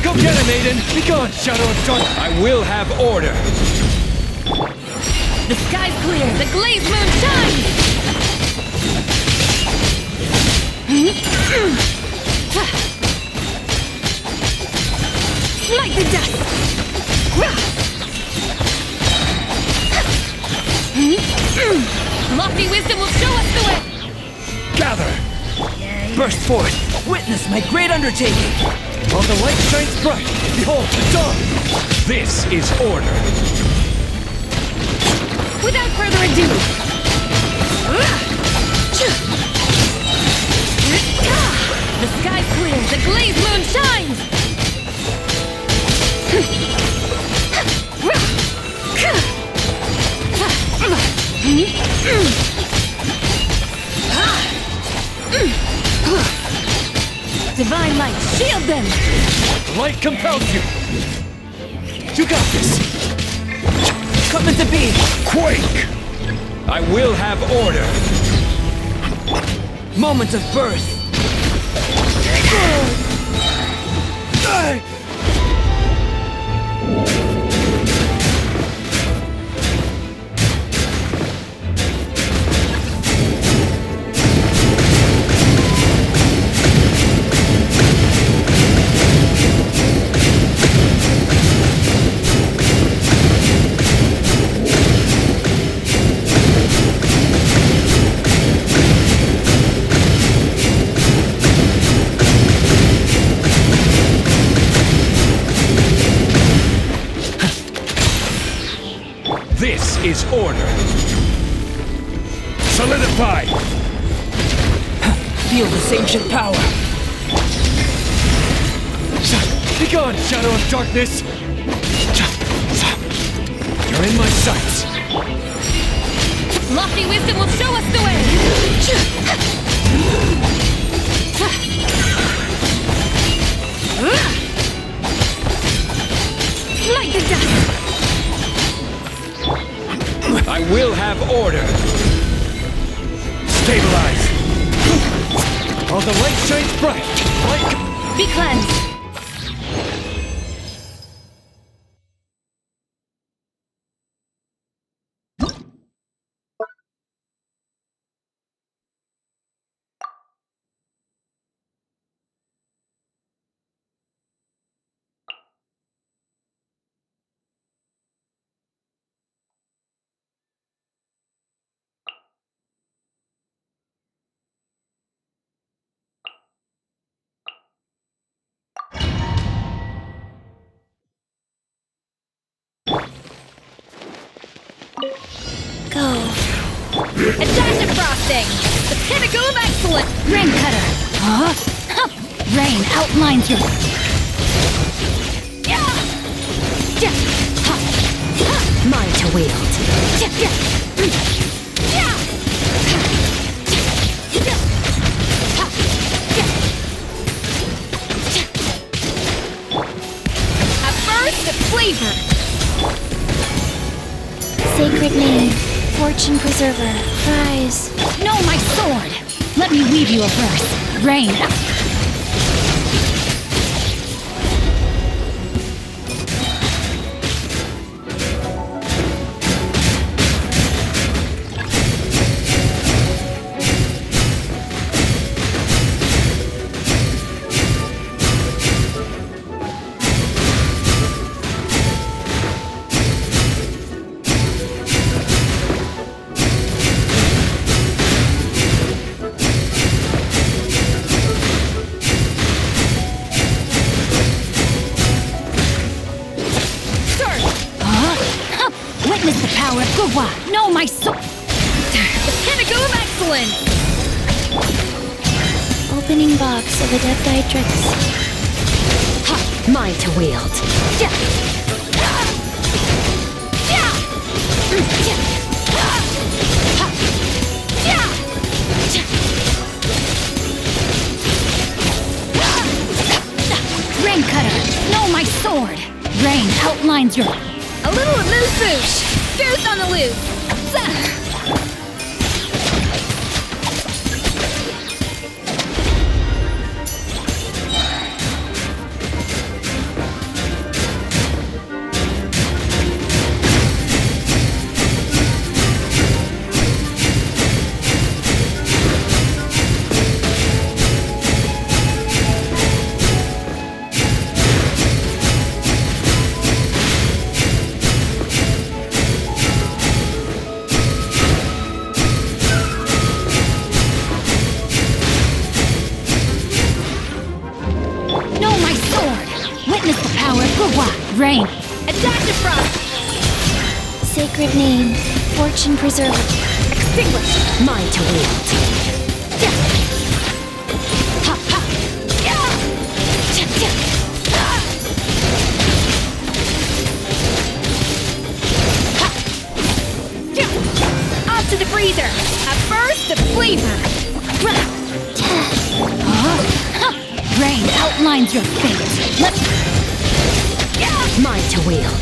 E: Go get him, Aiden! Be gone, Shadow of Dark! I will have order!
D: The sky's clear! The glazed moon shines! Like the dust! Lofty wisdom will show us the way!
E: Gather! Burst forth! Witness my great undertaking! While the light shines bright, behold the dawn! This is order!
D: Without further ado! The sky's clear! The glazed moon shines! Divine light, shield them!
E: The light compels you! You got this! Come into being! Quake! I will have order! Moment of birth! This is order! Solidify! Feel this ancient power! Be gone, Shadow of Darkness! You're in my sights!
D: Lofty wisdom will show us the way! Like the dust!
E: I will have order! Stabilize! While the light shines bright,
D: Be cleansed!
A: Go.
D: A dash of frosting! The pinnacle of excellence!
A: Rain cutter. Huh? Rain outlines your... Mine to wield.
D: A burst of flavor!
A: Sacred name. Fortune preserver. Prize. No, my sword! Let me weave you a verse. Rain. Witness the power of Gugwa! No, my sword!
D: The pinnacle of excellence!
A: Opening box of Adepti Mine to wield. outlines your...
D: A little amuse-bouche! Goose on the loose!
A: Rain.
D: Attack the front!
A: Sacred name, fortune preserver.
D: Extinguish!
A: Mine to wield. Ha ha!
D: Off to the freezer! A burst of flavor!
A: Rain outlines your fate. Let's... Mine to wield.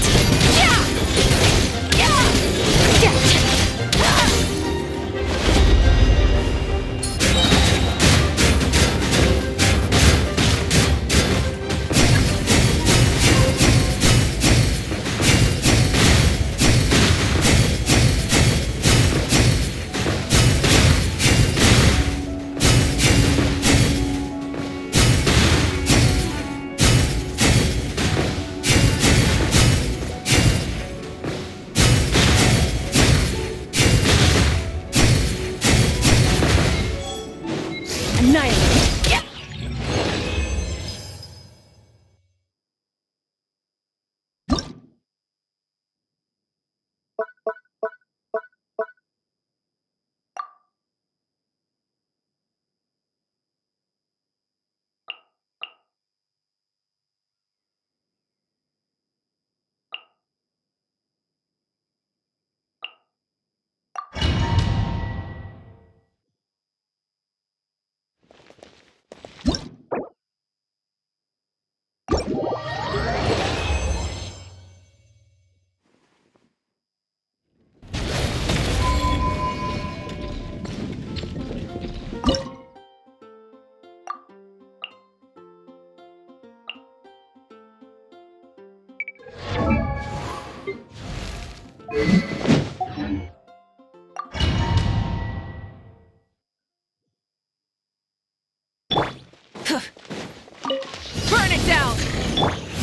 D: Burn it down!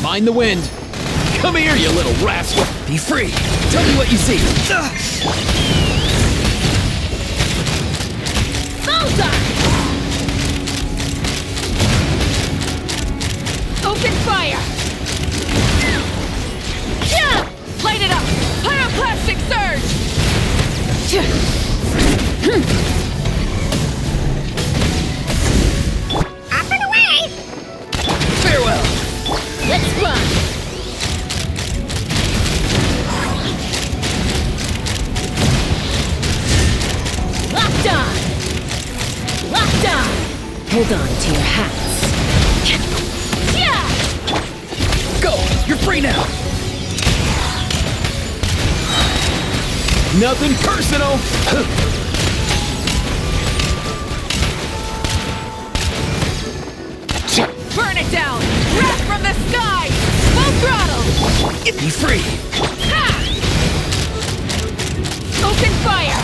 E: Mind the wind. Come here, you little rascal. Be free. Tell me what you see.
D: Bullseye! Open fire! Light it up! Pyroclastic surge!
A: Up and away!
E: Farewell.
D: Let's run! Locked on! Locked on!
A: Hold on to your hats.
E: Go. You're free now. Nothing personal.
D: Burn it down! Wrath from the sky! Full throttle!
E: Get me free.
D: Ha! Open fire!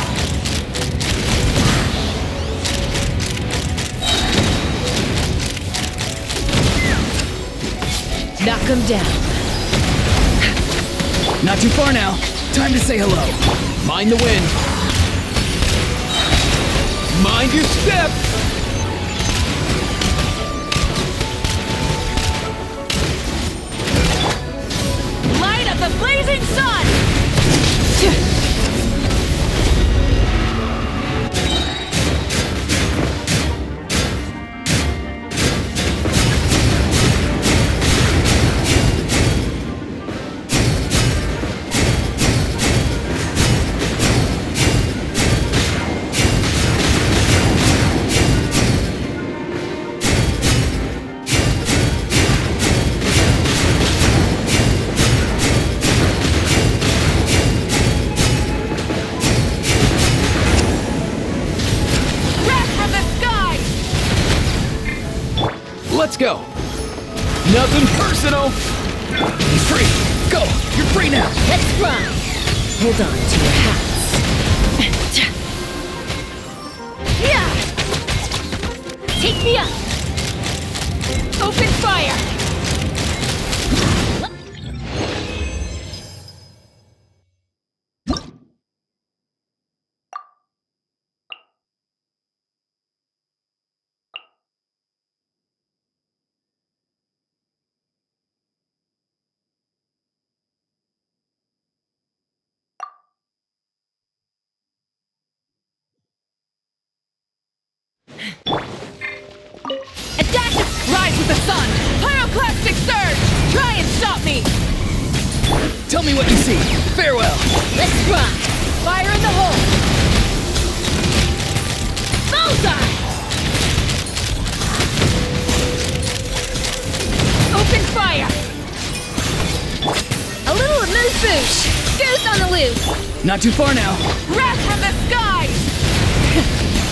D: Knock him down.
E: Not too far now. Time to say hello. Mind the wind. Mind your step.
D: Light up the blazing sun!
E: Let's go. Nothing personal. He's free. Go. You're free now.
F: Let's run! Hold on to your hats. Yeah! Take me up! Open fire!
D: A dash of rise with the sun! Pyroclastic surge! Try and stop me!
E: Tell me what you see. Farewell.
F: Let's run!
D: Fire in the hole!
F: Bullseye!
D: Open fire!
F: A little amuse-bouche! Goose on the loose!
E: Not too far now.
D: Wrath from the skies!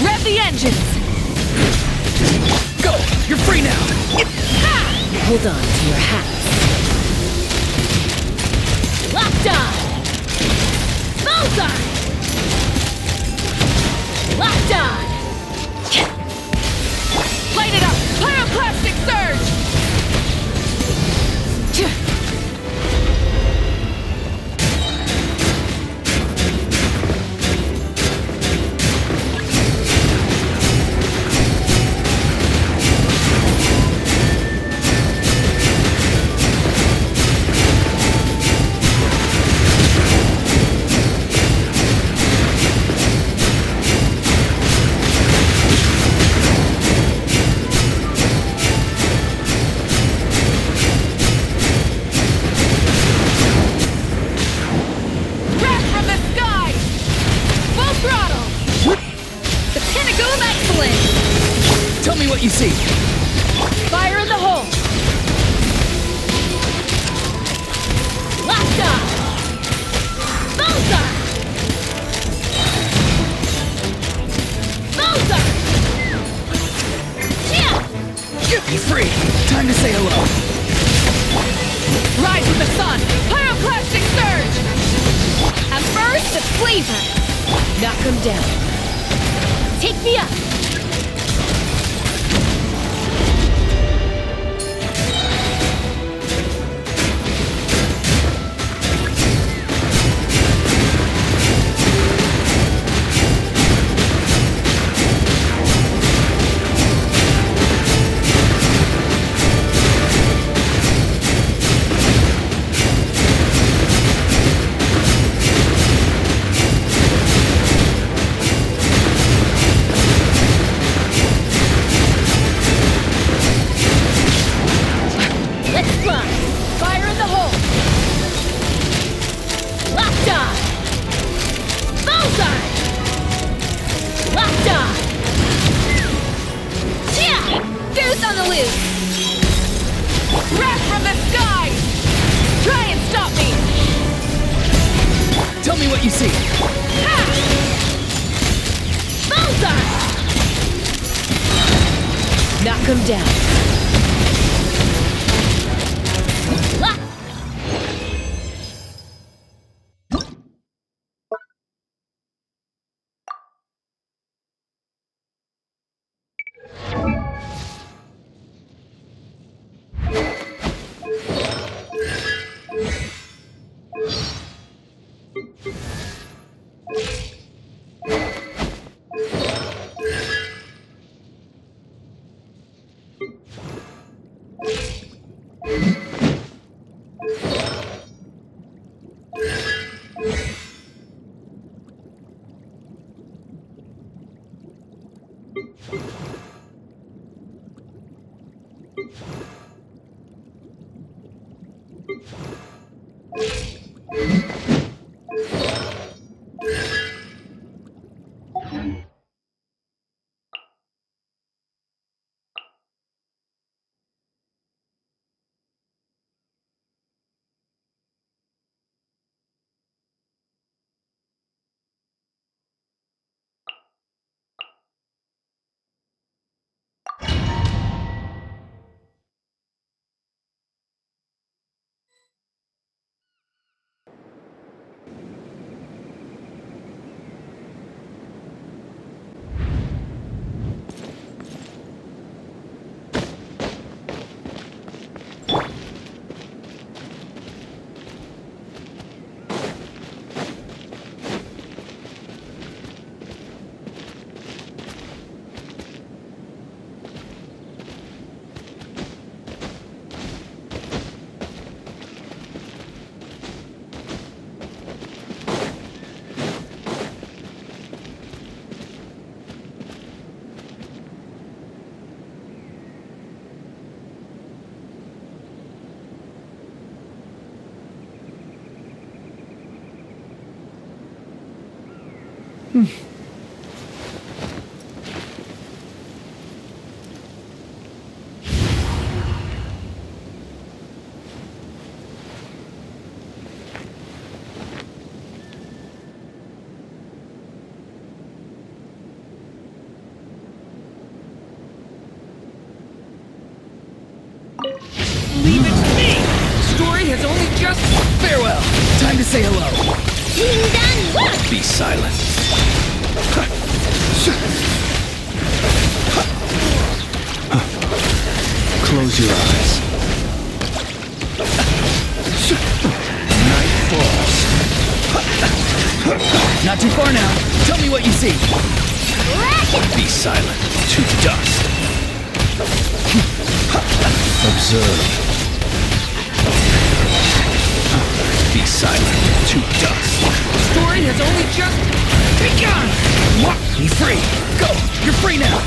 D: Rev the engines!
E: Go. You're free now.
F: Hold on to your hats. Locked on! Bullseye! Locked on!
D: Light it up! Pyroclastic surge! Wrath from the skies! Full throttle!
F: The pinnacle of excellence!
E: Tell me what you see.
D: Fire in the hole!
F: Locked on! Bullseye! Bullseye! Yeah!
E: He's free. Time to say hello.
D: Rise with the sun! Pyroclastic surge!
F: A burst of flavor! Knock him down. Take me up! Let's run!
D: Fire in the hole!
F: Locked on! Bullseye! Locked on! Yeah! Goose on the loose!
D: Wrath from the skies! Try and stop me!
E: Tell me what you see.
F: Ha! Bullseye! Knock him down. Lock!
E: Leave it to me! Story has only just... Farewell! Time to say hello.
C: Be silent. Close your eyes. Night falls.
E: Not too far now. Tell me what you see.
C: Be silent. To dust. Observe. Be silent. To dust.
E: Story has only just begun! What? Be free! Go! You're free now!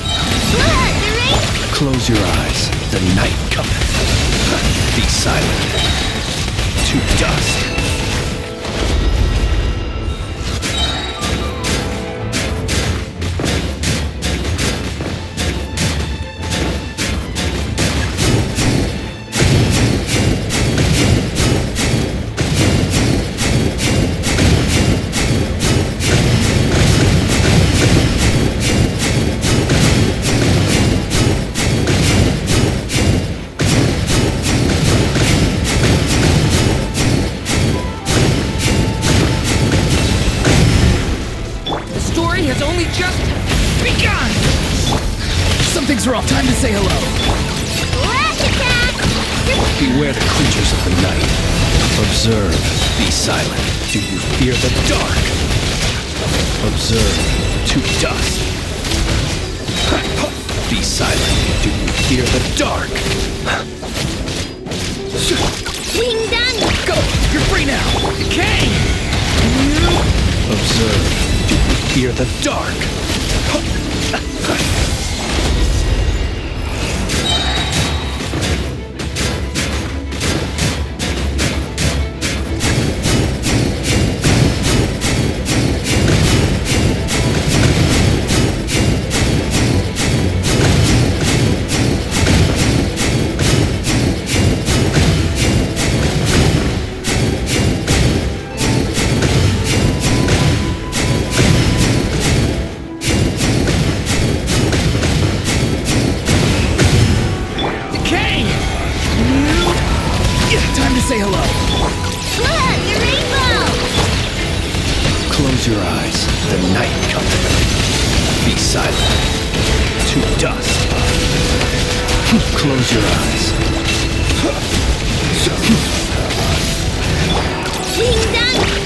C: Close your eyes. The night cometh. Be silent. To dust.
E: Has only just begun! Something's wrong. Time to say hello.
C: Beware the creatures of the night. Observe. Be silent. Do you fear the dark? Observe. To dust. Be silent. Do you fear the dark?
E: Go! You're free now! Decay!
C: Observe. Do you fear the dark?
E: Say hello.
A: Look, the rainbow!
C: Close your eyes. The night cometh. Be silent. To dust. Close your eyes.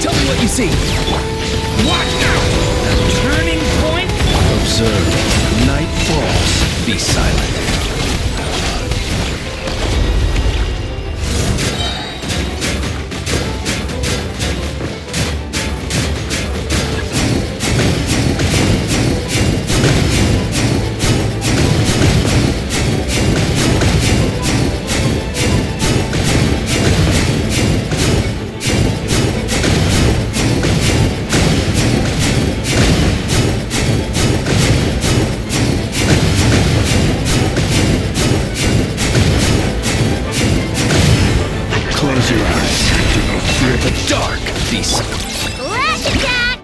E: Tell me what you see. Watch out! Turning point.
C: Observe. Night falls. Be silent. Close your eyes. Do you fear the dark? Be silent.
A: Flash attack!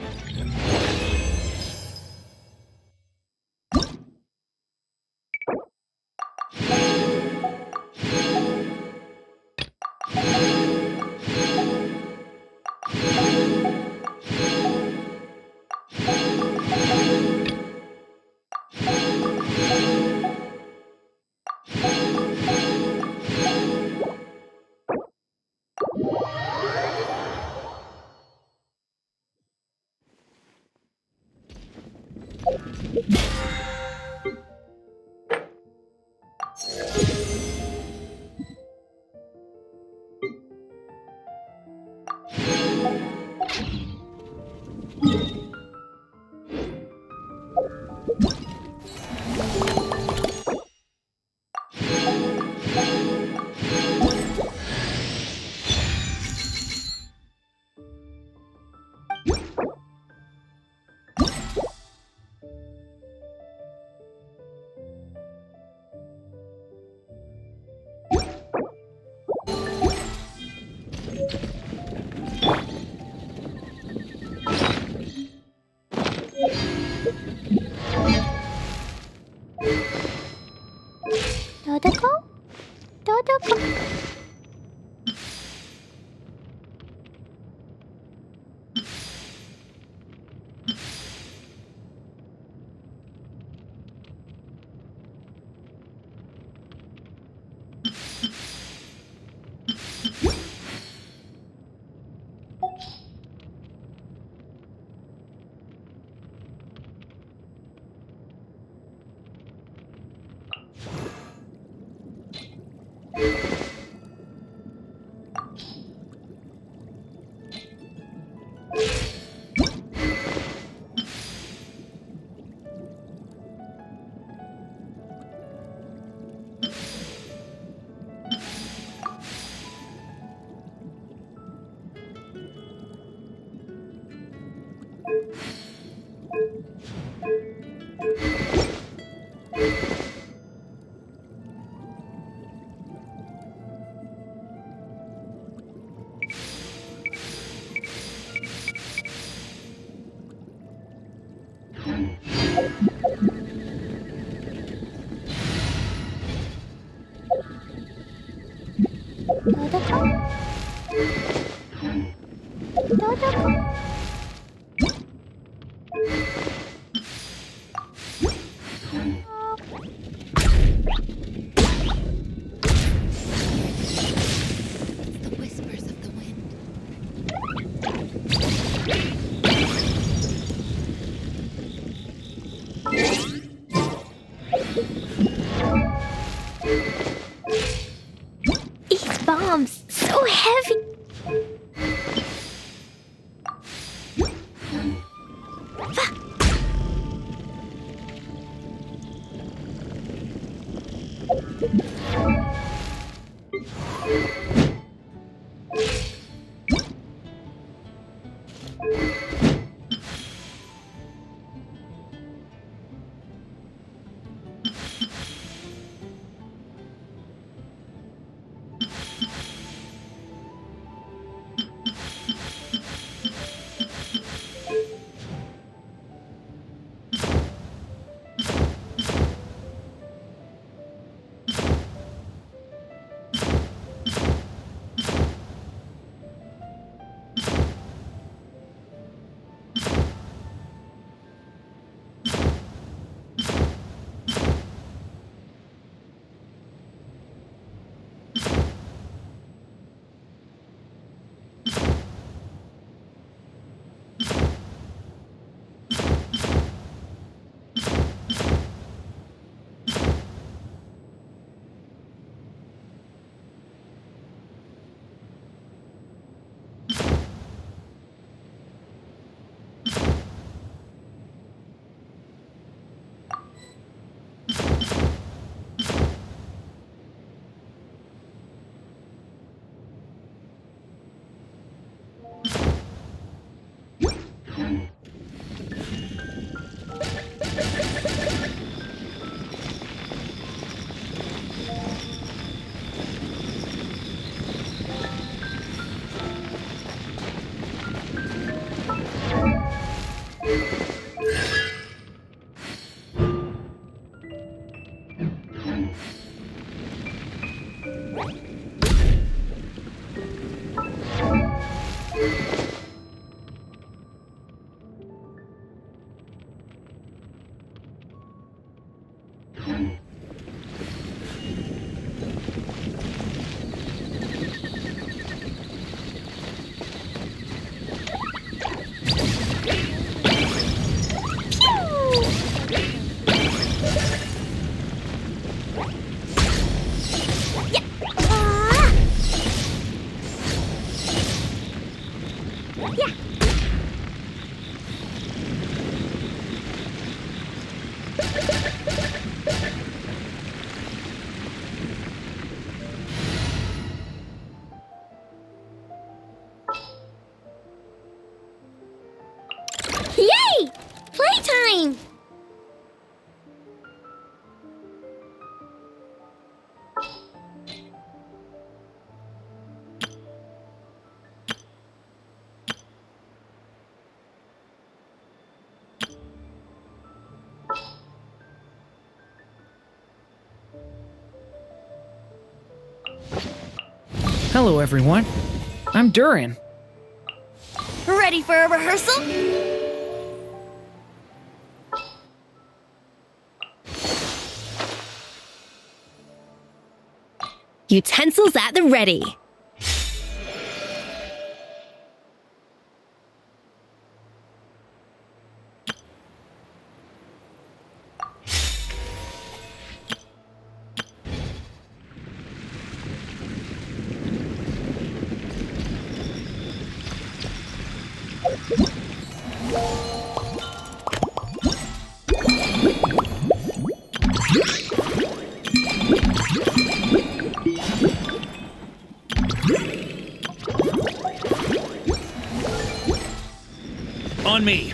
F: The whispers of the wind.
A: These bombs, so heavy.
G: Hello, everyone. I'm Durin.
F: Ready for a rehearsal? Utensils at the ready.
C: On me.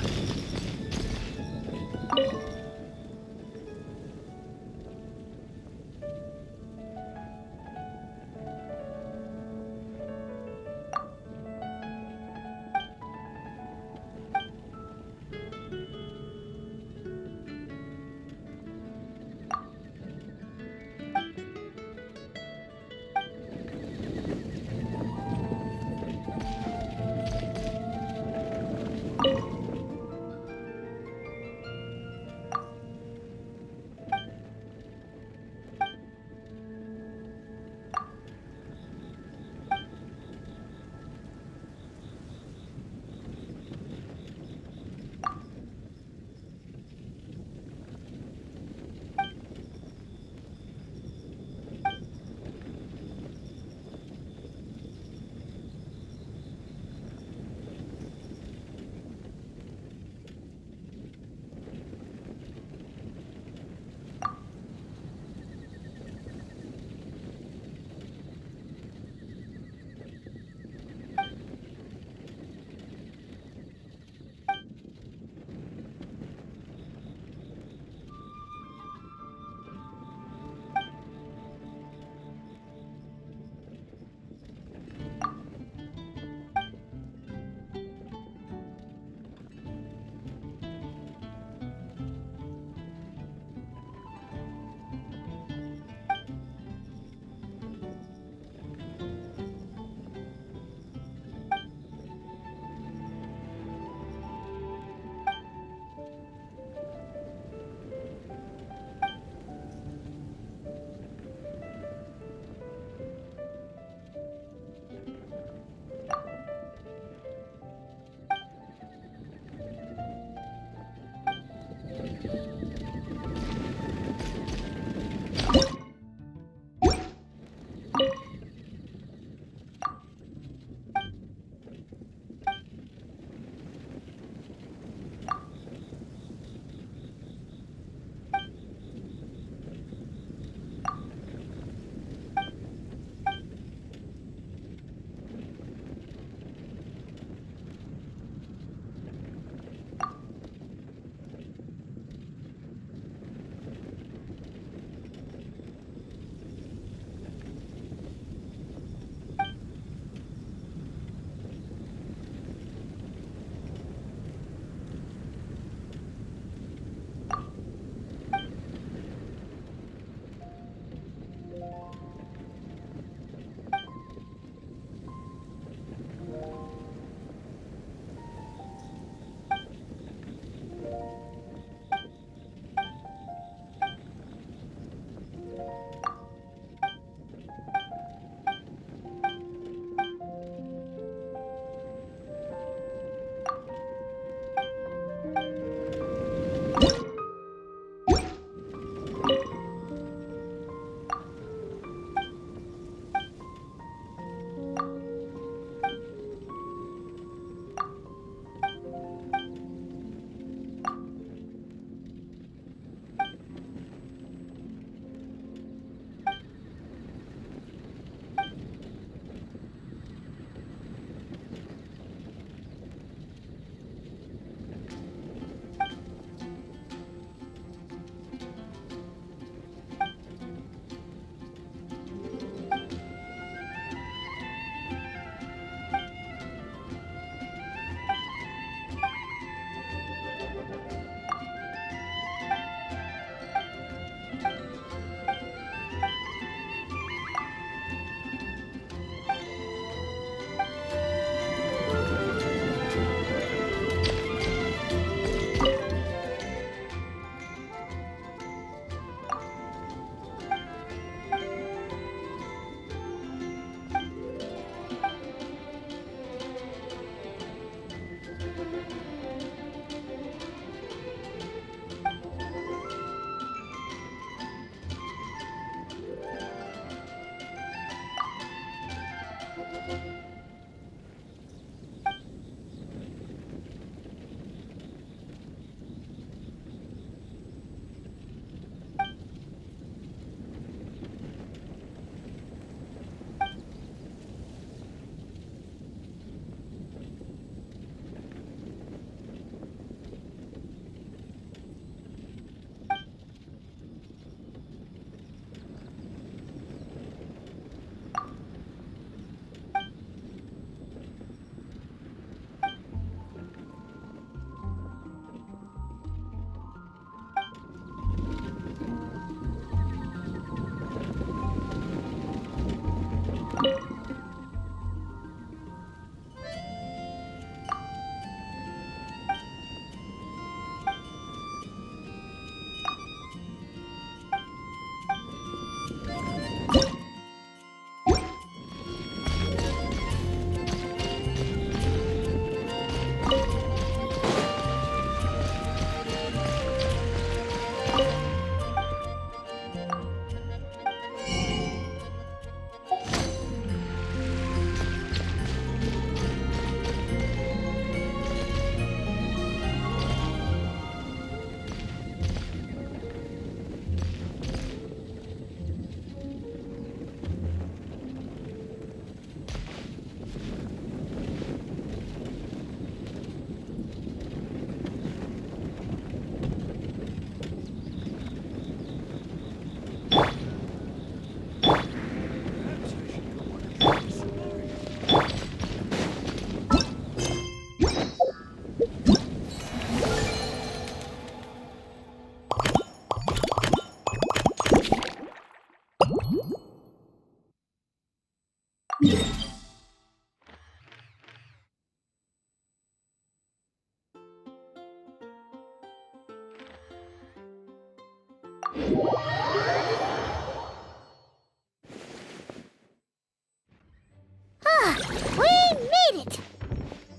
A: We made it!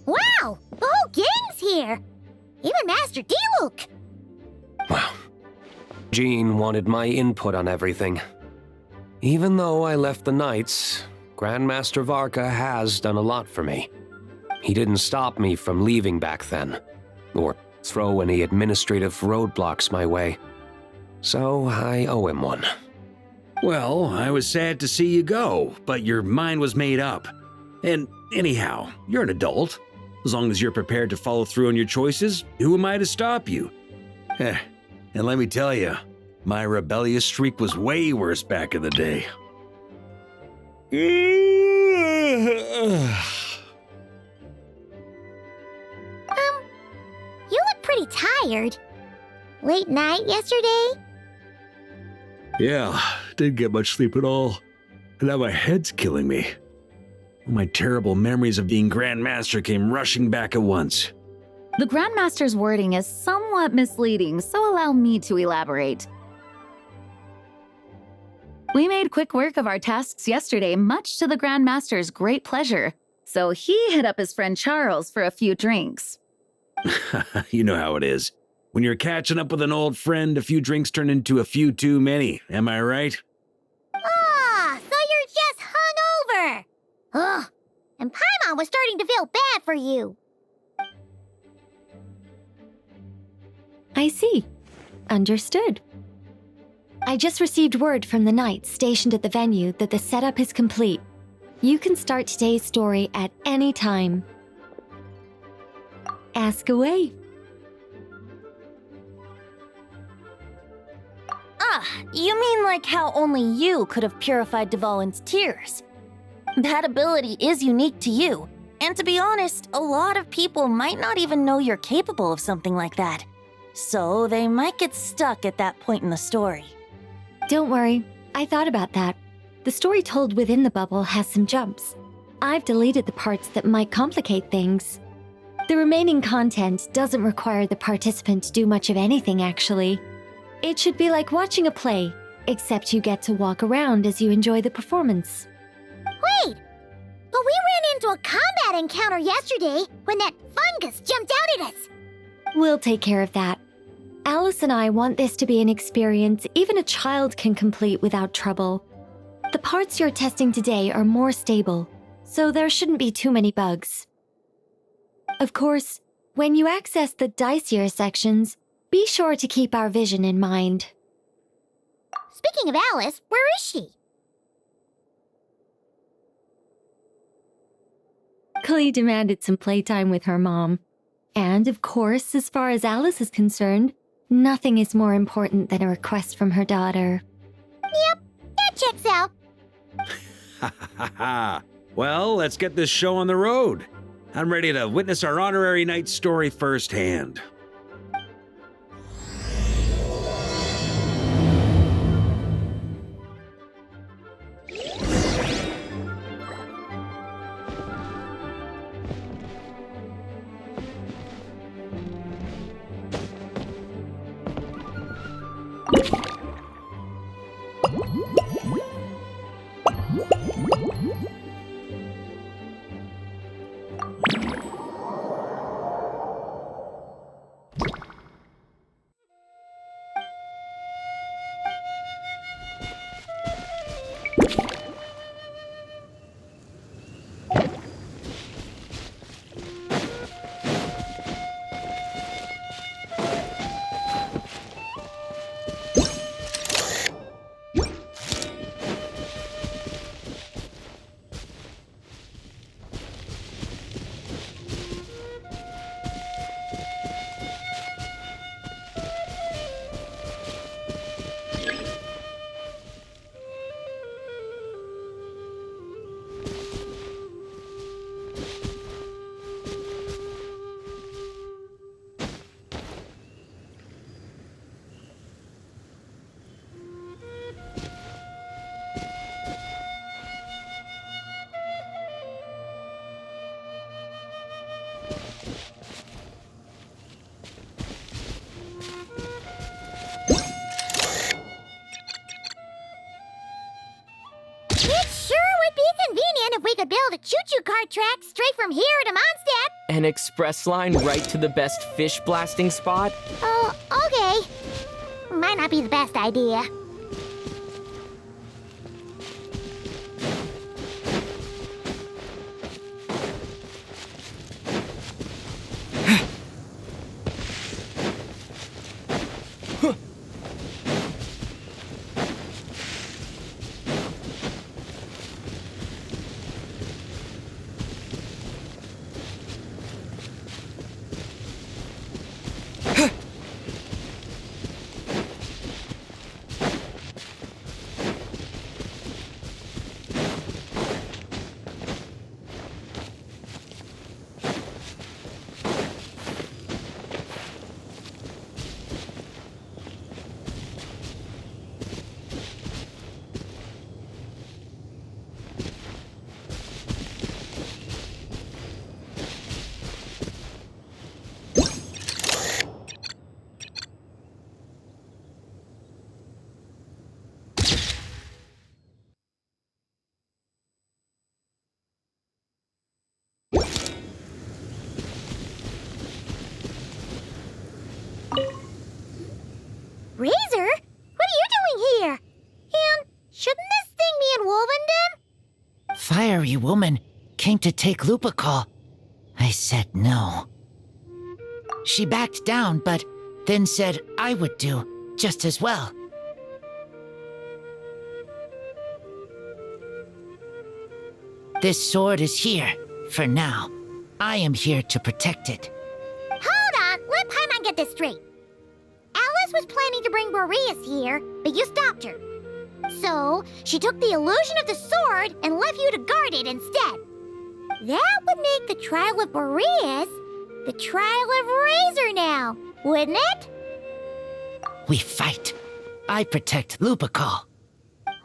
A: Wow! The whole gang's here! Even Master D-Luke!
H: Well, Jean wanted my input on everything. Even though I left the Knights, Grandmaster Varka has done a lot for me. He didn't stop me from leaving back then, or throw any administrative roadblocks my way. So I owe him one.
C: Well, I was sad to see you go, but your mind was made up. And anyhow, you're an adult. As long as you're prepared to follow through on your choices, who am I to stop you? And let me tell you, my rebellious streak was way worse back in the day.
A: You look pretty tired. Late night yesterday?
C: Yeah, didn't get much sleep at all. And now my head's killing me. My terrible memories of being Grandmaster came rushing back at once.
I: The Grandmaster's wording is somewhat misleading, so allow me to elaborate. We made quick work of our tasks yesterday, much to the Grandmaster's great pleasure, so he hit up his friend Charles for a few drinks.
C: You know how it is. When you're catching up with an old friend, a few drinks turn into a few too many, am I right?
A: Ah, so you're just hungover! Ugh, and Paimon was starting to feel bad for you.
J: I see. Understood. I just received word from the Knights stationed at the venue that the setup is complete. You can start today's story at any time. Ask away.
K: You mean like how only you could have purified Dvalin's tears? That ability is unique to you, and to be honest, a lot of people might not even know you're capable of something like that. So they might get stuck at that point in the story.
J: Don't worry, I thought about that. The story told within the bubble has some jumps. I've deleted the parts that might complicate things. The remaining content doesn't require the participant to do much of anything, actually. It should be like watching a play, except you get to walk around as you enjoy the performance.
A: Wait! But we ran into a combat encounter yesterday when that fungus jumped out at us!
J: We'll take care of that. Alice and I want this to be an experience even a child can complete without trouble. The parts you're testing today are more stable, so there shouldn't be too many bugs. Of course, when you access the dicier sections, be sure to keep our vision in mind.
A: Speaking of Alice, where is she?
J: Klee demanded some playtime with her mom. And of course, as far as Alice is concerned, nothing is more important than a request from her daughter.
A: Yep, that checks out.
C: Ha ha ha! Well, let's get this show on the road. I'm ready to witness our honorary knight story firsthand.
A: could build a choo-choo cart track straight from here to Mondstadt.
B: An express line right to the best fish blasting spot?
A: Oh, okay. Might not be the best idea. Razor? What are you doing here? And shouldn't this thing be in Wolvenden?
L: Fiery woman came to take Lupical. I said no. She backed down, but then said I would do just as well. This sword is here, for now. I am here to protect it.
A: Hold on, let Paimon get this straight. Alice was planning to bring Boreas here, but you stopped her. So, she took the illusion of the sword and left you to guard it instead. That would make the trial of Boreas the trial of Razor now, wouldn't it?
L: We fight. I protect Lupical.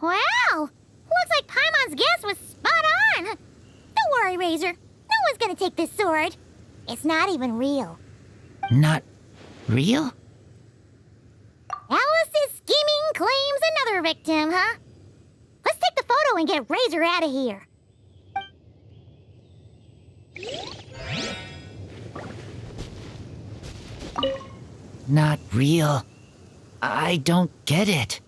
A: Wow! Looks like Paimon's guess was spot on. Don't worry, Razor. No one's gonna take this sword. It's not even real.
L: Not real?
A: Alice's scheming claims another victim, huh? Let's take the photo and get Razor out of here.
L: Not real. I don't get it.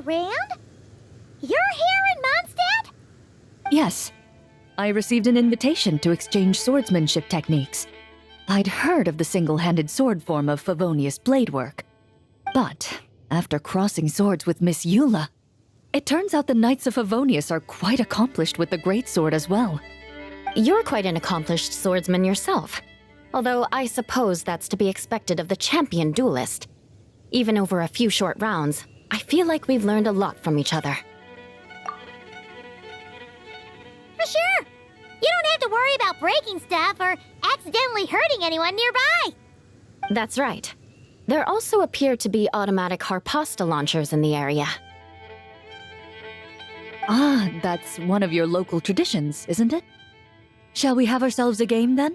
A: Rand? You're here in Mondstadt?
M: Yes. I received an invitation to exchange swordsmanship techniques. I'd heard of the single-handed sword form of Favonius blade work. But after crossing swords with Miss Eula, it turns out the Knights of Favonius are quite accomplished with the greatsword as well.
N: You're quite an accomplished swordsman yourself. Although I suppose that's to be expected of the champion duelist. Even over a few short rounds, I feel like we've learned a lot from each other.
A: For sure! You don't have to worry about breaking stuff or accidentally hurting anyone nearby!
N: That's right. There also appear to be automatic harpasta launchers in the area.
M: Ah, that's one of your local traditions, isn't it? Shall we have ourselves a game, then?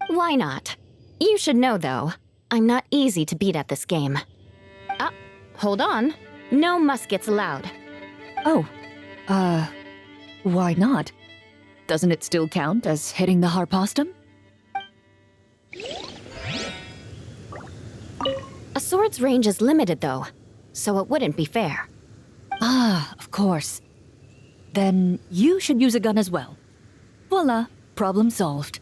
N: Why not? You should know, though, I'm not easy to beat at this game. Hold on. No muskets allowed.
M: Oh. Why not? Doesn't it still count as hitting the harpastum?
N: A sword's range is limited, though. so it wouldn't be fair.
M: Ah, of course. Then you should use a gun as well. Voila, problem solved.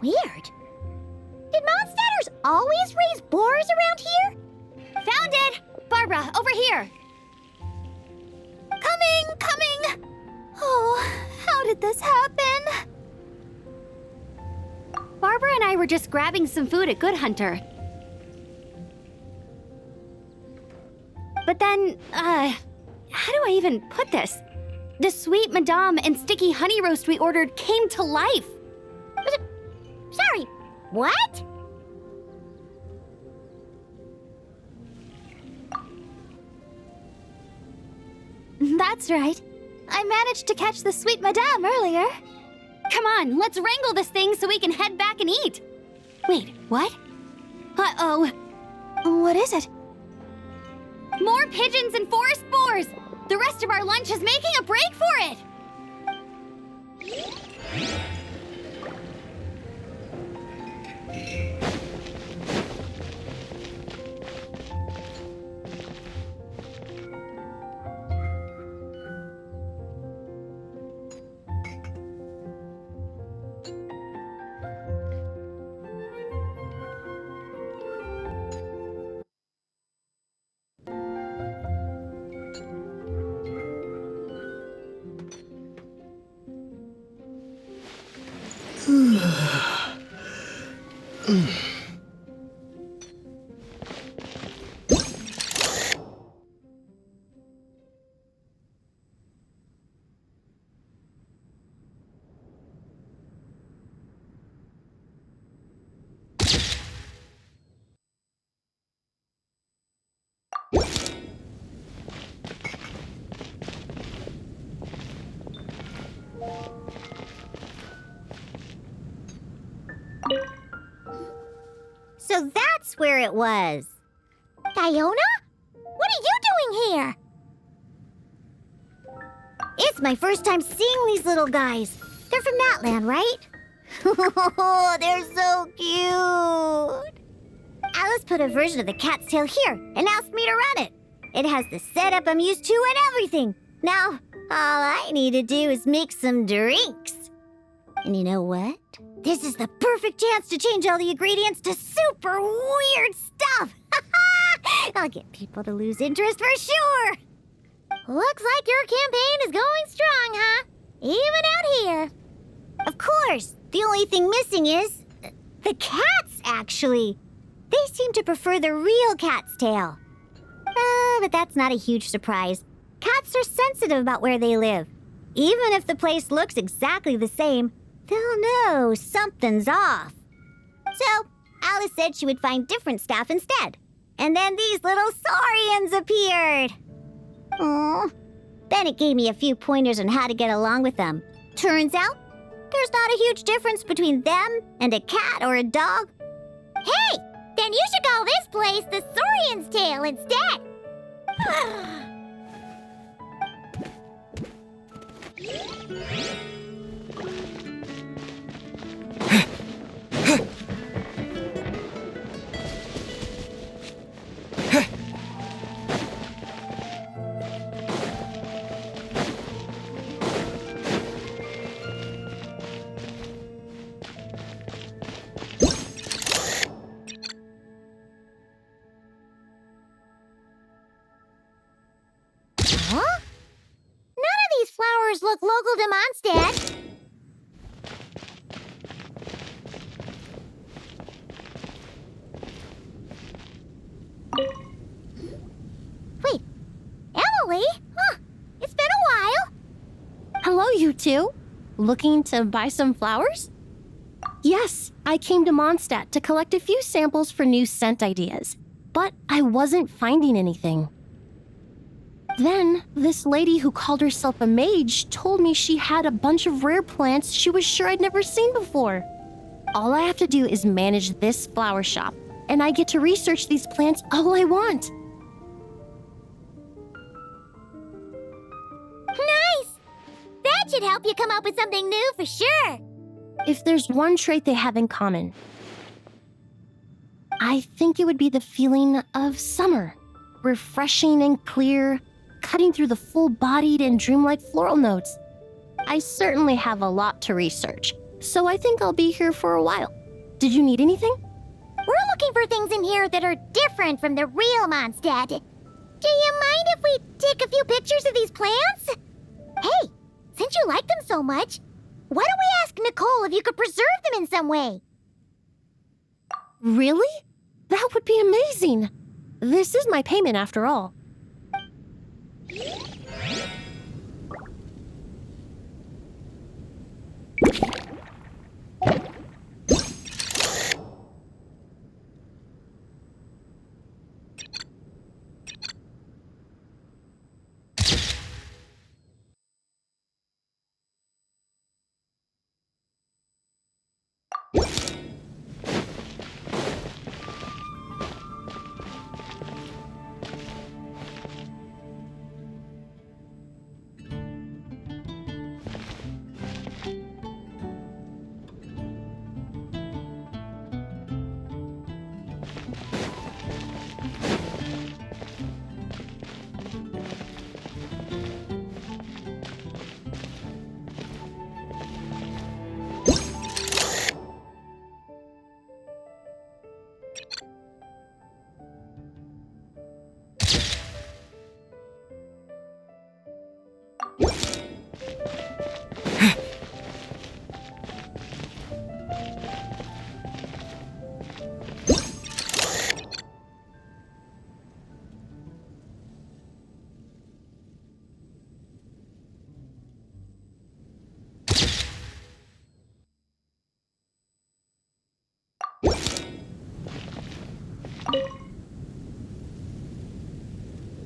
A: Weird. Did Mondstadters always raise boars around here?
J: Found it! Barbara, over here!
A: Coming! Oh, how did this happen?
J: Barbara and I were just grabbing some food at Good Hunter. But then, how do I even put this? The sweet madame and sticky honey roast we ordered came to life.
A: Sorry, what? That's right. I managed to catch the sweet madame earlier.
J: Come on, let's wrangle this thing so we can head back and eat.
A: Wait, what?
J: Uh-oh.
A: What is it?
J: More pigeons and forest boars! The rest of our lunch is making a break for it!
A: So that's where it was. Diona? What are you doing here? It's my first time seeing these little guys. They're from Natland, right? Oh, they're so cute. Alice put a version of the cat's tail here and asked me to run it. It has the setup I'm used to and everything. Now, all I need to do is make some drinks. And you know what? This is the perfect chance to change all the ingredients to super weird stuff. I'll get people to lose interest for sure. Looks like your campaign is going strong, huh? Even out here. Of course, the only thing missing is the cats, actually. They seem to prefer the real cat's tail. But that's not a huge surprise. Cats are sensitive about where they live. Even if the place looks exactly the same, they'll know something's off. So, Alice said she would find different staff instead. And then these little saurians appeared. Aww. Bennett gave me a few pointers on how to get along with them. Turns out, there's not a huge difference between them and a cat or a dog. Hey, then you should call this place the Saurian's Tail instead. Huh? None of these flowers look local to Mondstadt. Wait, Emily? Huh, it's been a while.
K: Hello, you two. Looking to buy some flowers? Yes, I came to Mondstadt to collect a few samples for new scent ideas, but I wasn't finding anything. Then, this lady who called herself a mage told me she had a bunch of rare plants she was sure I'd never seen before. All I have to do is manage this flower shop, and I get to research these plants all I want.
A: Nice! That should help you come up with something new for sure.
K: If there's one trait they have in common, I think it would be the feeling of summer. Refreshing and clear, cutting through the full-bodied and dreamlike floral notes. I certainly have a lot to research,
A: so I think I'll be here for a while. Did you need anything?
O: We're looking for things in here that are different from the real Mondstadt. Do you mind if we take a few pictures of these plants? Hey, since you like them so much, why don't we ask Nicole if you could preserve them in some way?
A: Really? That would be amazing. This is my payment after all.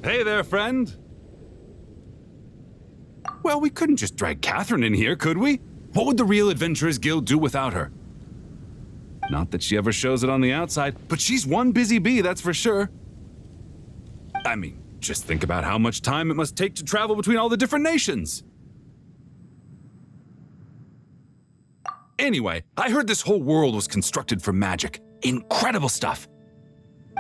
P: Hey there, friend. Well, we couldn't just drag Catherine in here, could we? What would the Real Adventurers Guild do without her? Not that she ever shows it on the outside, but she's one busy bee, that's for sure. I mean, just think about how much time it must take to travel between all the different nations. Anyway, I heard this whole world was constructed for magic. Incredible stuff.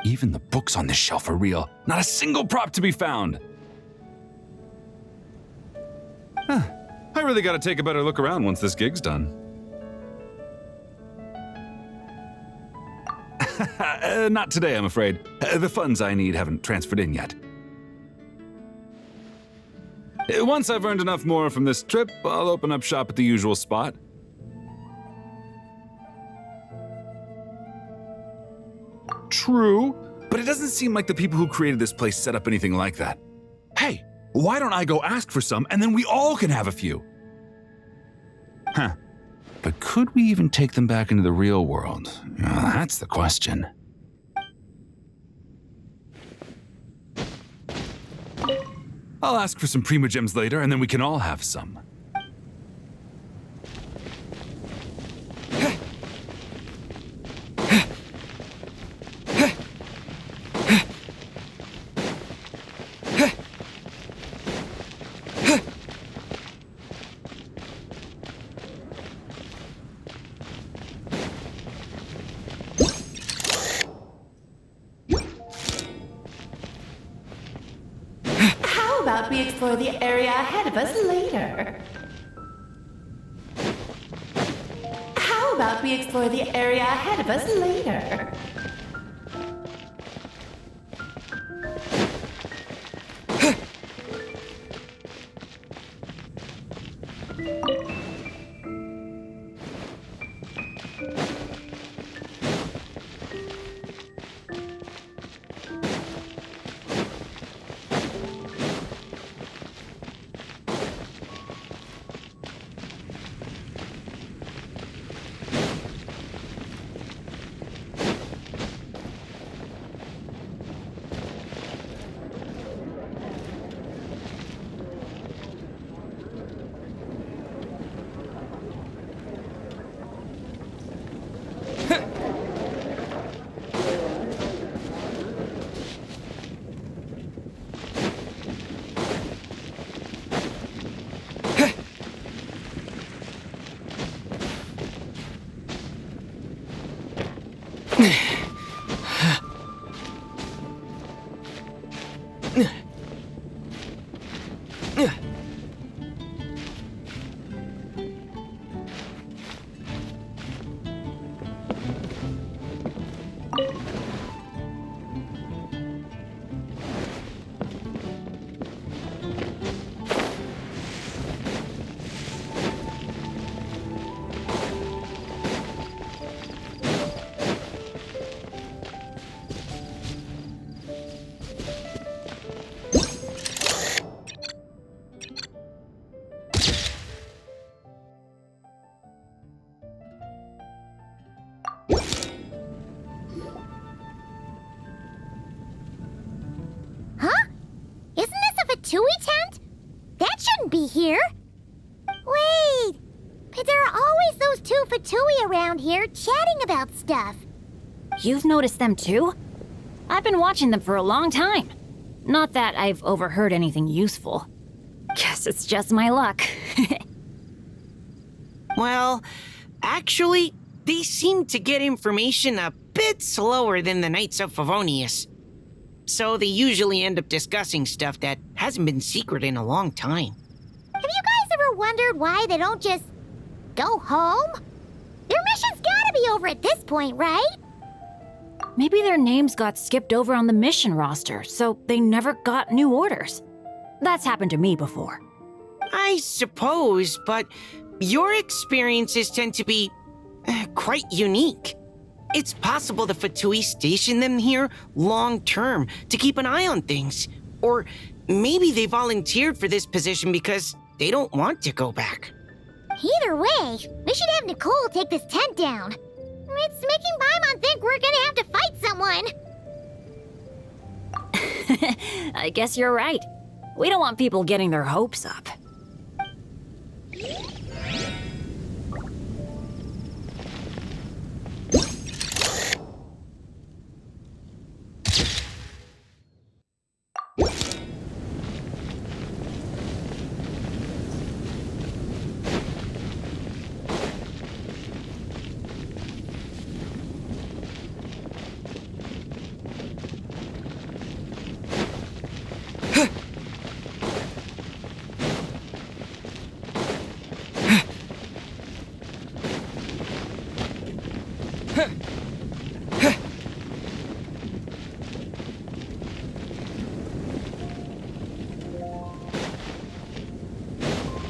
P: Even the books on this shelf are real. Not a single prop to be found. I really gotta take a better look around once this gig's done. Not today, I'm afraid. The funds I need haven't transferred in yet. Once I've earned enough more from this trip, I'll open up shop at the usual spot. True, but it doesn't seem like the people who created this place set up anything like that. Hey, why don't I go ask for some and then we all can have a few? Huh. But could we even take them back into the real world? Well, that's the question. I'll ask for some Primogems later and then we can all have some.
Q: How about we explore the area ahead of us later? How about we explore the area ahead of us later?
O: Fatui here. Wait! But there are always those two Fatui around here chatting about stuff.
R: You've noticed them too? I've been watching them for a long time. Not that I've overheard anything useful. Guess it's just my luck.
S: Well, actually, they seem to get information a bit slower than the Knights of Favonius. So they usually end up discussing stuff that hasn't been secret in a long time.
O: Have you guys ever wondered why they don't just go home? Their mission's gotta be over at this point, right?
R: Maybe their names got skipped over on the mission roster, so they never got new orders. That's happened to me before.
S: I suppose, but your experiences tend to be quite unique. It's possible the Fatui stationed them here long-term to keep an eye on things. Or maybe they volunteered for this position because they don't want to go back.
O: Either way, we should have Nicole take this tent down. It's making Paimon think we're gonna have to fight someone.
R: I guess you're right. We don't want people getting their hopes up.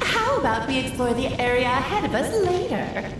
Q: How about we explore the area ahead of us later?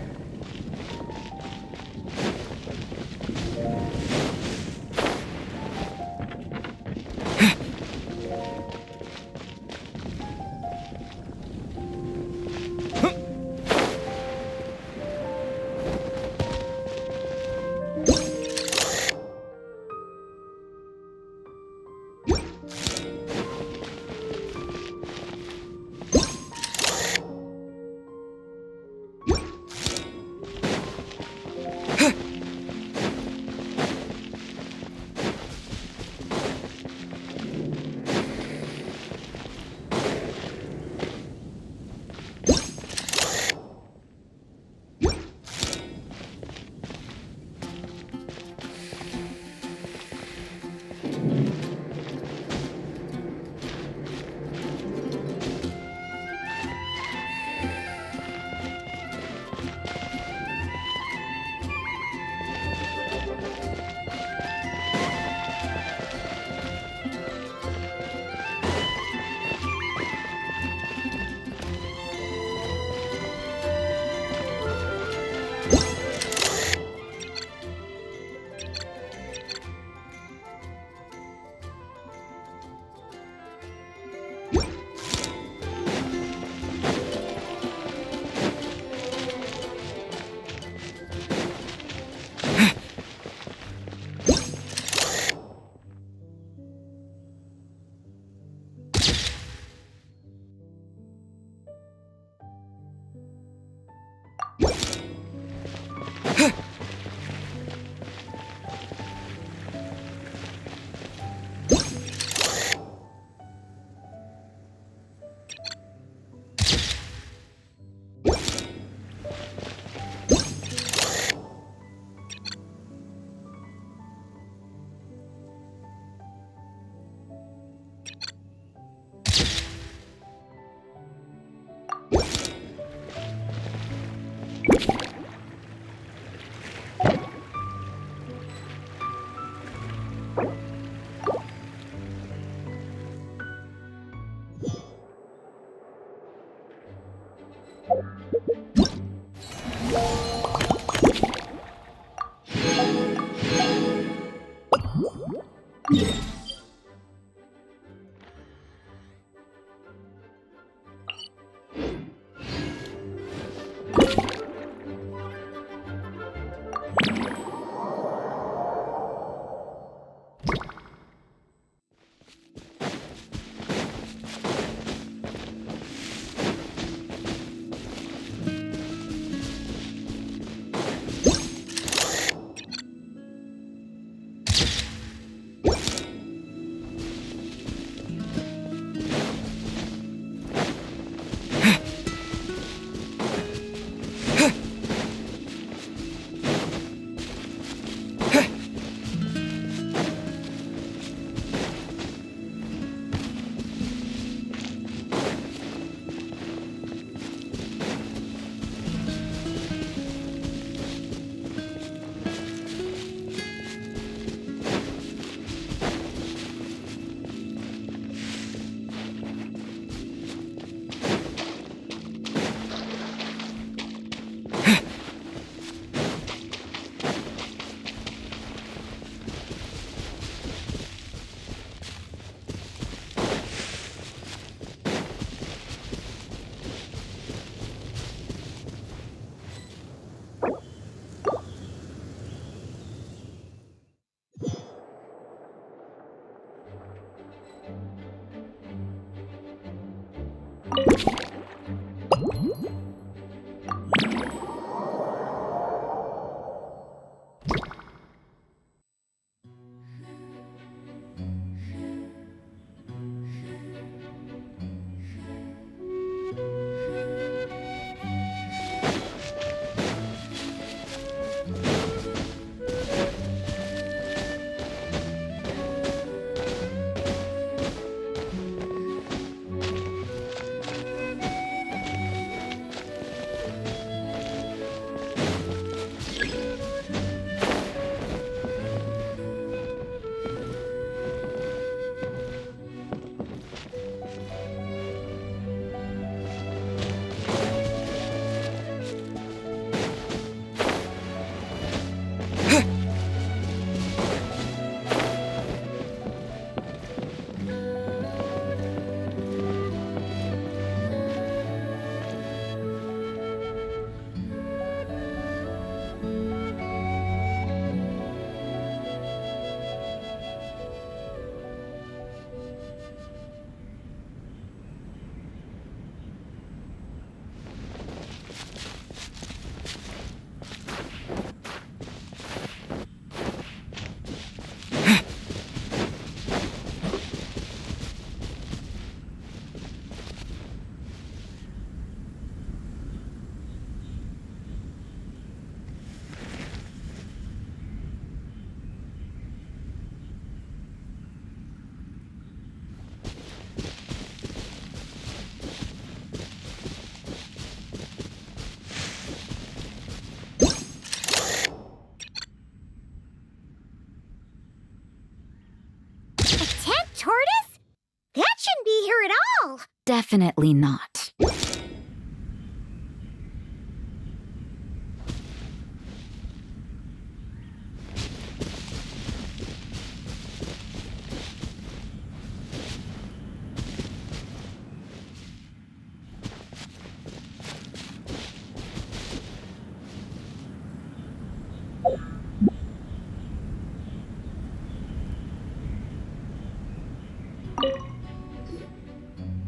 I: Definitely not.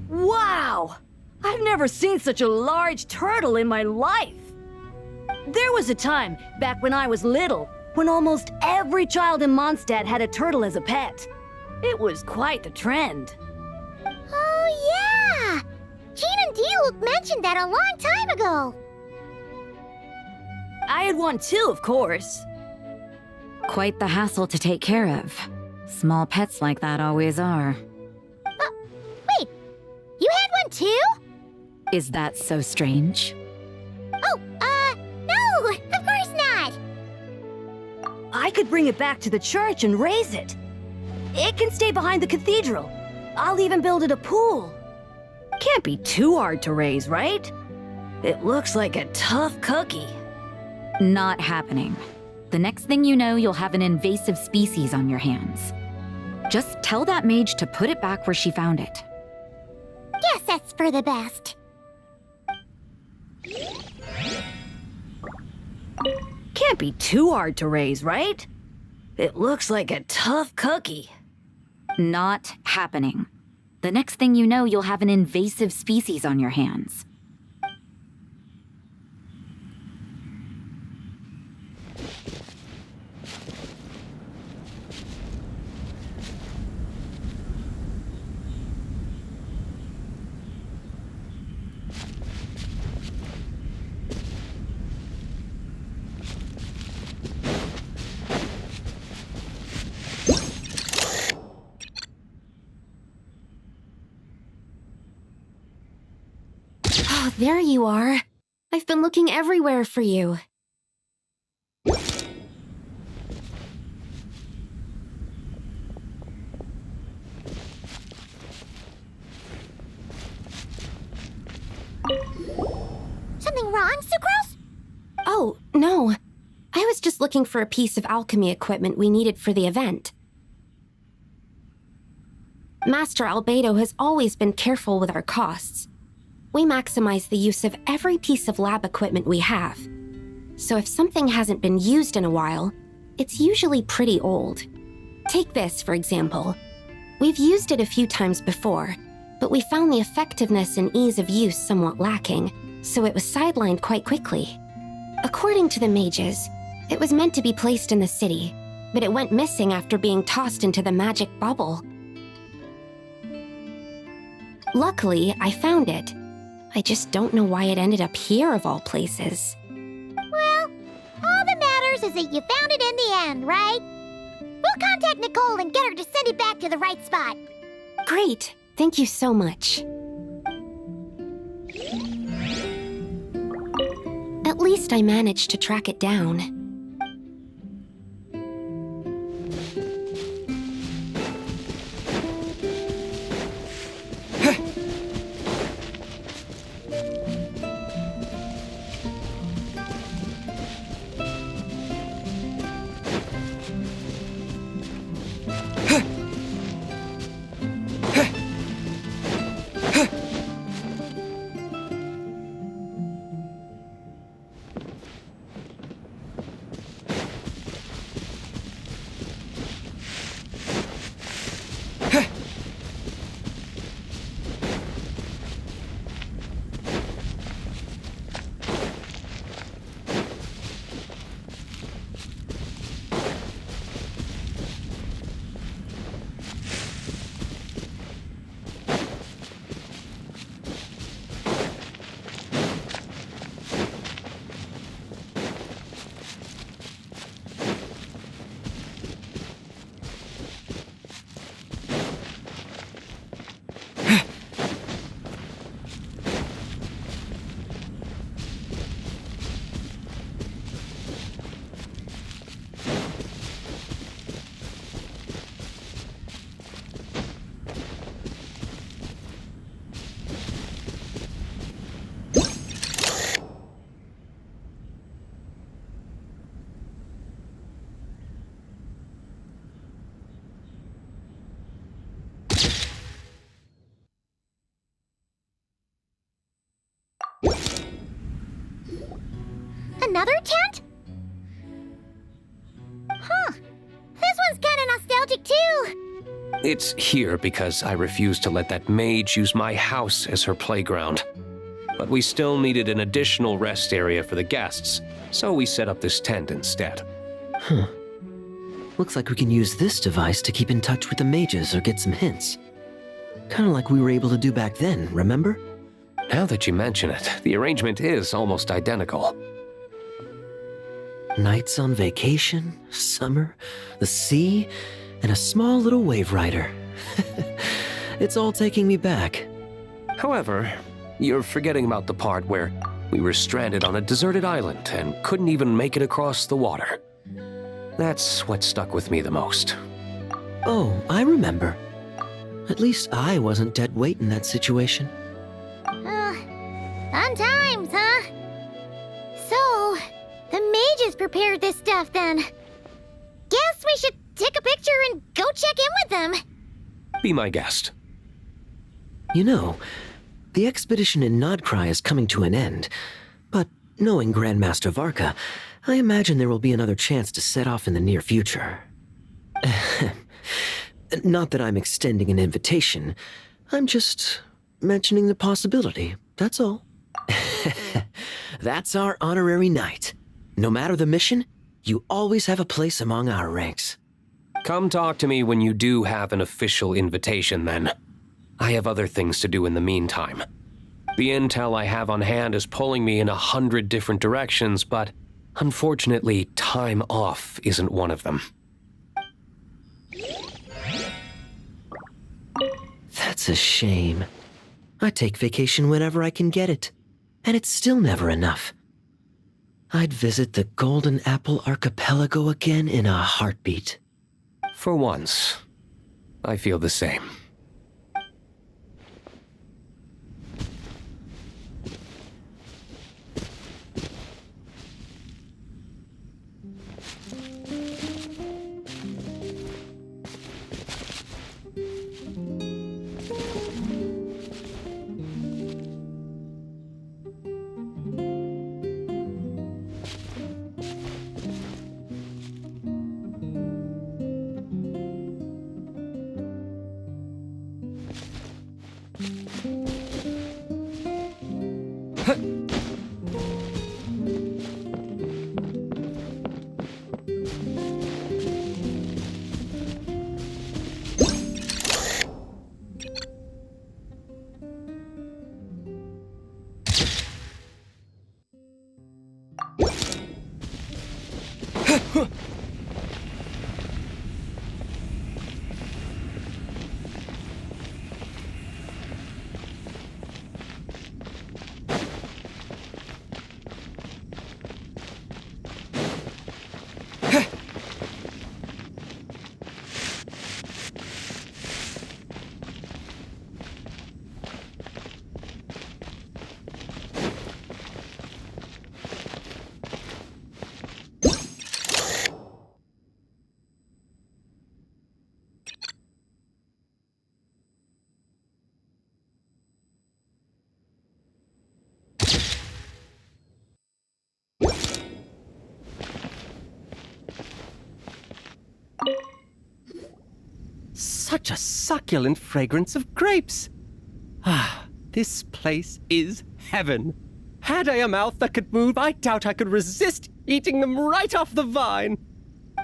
T: Wow! I've never seen such a large turtle in my life! There was a time, back when I was little, when almost every child in Mondstadt had a turtle as a pet. It was quite the trend.
O: Oh, yeah! Jean and D-Luke mentioned that a long time ago.
T: I had one too, of course.
I: Quite the hassle to take care of. Small pets like that always are.
O: Wait, you had one too?
I: Is that so strange?
O: Oh, no, of course not.
T: I could bring it back to the church and raise it. It can stay behind the cathedral. I'll even build it a pool. Can't be too hard to raise, right? It looks like a tough cookie.
I: Not happening. The next thing you know, you'll have an invasive species on your hands. Just tell that mage to put it back where she found it.
O: Guess that's for the best.
T: Can't be too hard to raise, right? It looks like a tough cookie.
I: Not happening. The next thing you know, you'll have an invasive species on your hands.
N: Oh, there you are. I've been looking everywhere for you.
O: Something wrong, Sucrose?
N: Oh, no. I was just looking for a piece of alchemy equipment we needed for the event. Master Albedo has always been careful with our costs. We maximize the use of every piece of lab equipment we have. So if something hasn't been used in a while, it's usually pretty old. Take this, for example. We've used it a few times before, but we found the effectiveness and ease of use somewhat lacking, so it was sidelined quite quickly. According to the mages, it was meant to be placed in the city, but it went missing after being tossed into the magic bubble. Luckily, I found it. I just don't know why it ended up here of all places.
O: Well, all that matters is that you found it in the end, right? We'll contact Nicole and get her to send it back to the right spot.
N: Great. Thank you so much. At least I managed to track it down.
O: Another tent? Huh. This one's kinda nostalgic too.
H: It's here because I refused to let that mage use my house as her playground. But we still needed an additional rest area for the guests, so we set up this tent instead.
U: Huh. Looks like we can use this device to keep in touch with the mages or get some hints. Kinda like we were able to do back then, remember?
H: Now that you mention it, the arrangement is almost identical.
U: Nights on vacation, summer, the sea, and a small little wave rider. It's all taking me back.
H: However, you're forgetting about the part where we were stranded on a deserted island and couldn't even make it across the water. That's what stuck with me the most.
U: Oh, I remember. At least I wasn't dead weight in that situation.
O: Fun times, huh? So, the mages prepared this stuff then. Guess we should take a picture and go check in with them.
H: Be my guest.
U: You know, the expedition in Nodcry is coming to an end, but knowing Grandmaster Varka, I imagine there will be another chance to set off in the near future. Not that I'm extending an invitation, I'm just mentioning the possibility, that's all. That's our honorary knight. No matter the mission, you always have a place among our ranks.
H: Come talk to me when you do have an official invitation, then. I have other things to do in the meantime. The intel I have on hand is pulling me in 100 different directions, but unfortunately, time off isn't one of them.
U: That's a shame. I take vacation whenever I can get it, and it's still never enough. I'd visit the Golden Apple Archipelago again in a heartbeat.
H: For once, I feel the same.
V: Such a succulent fragrance of grapes. Ah, this place is heaven. Had I a mouth that could move, I doubt I could resist eating them right off the vine.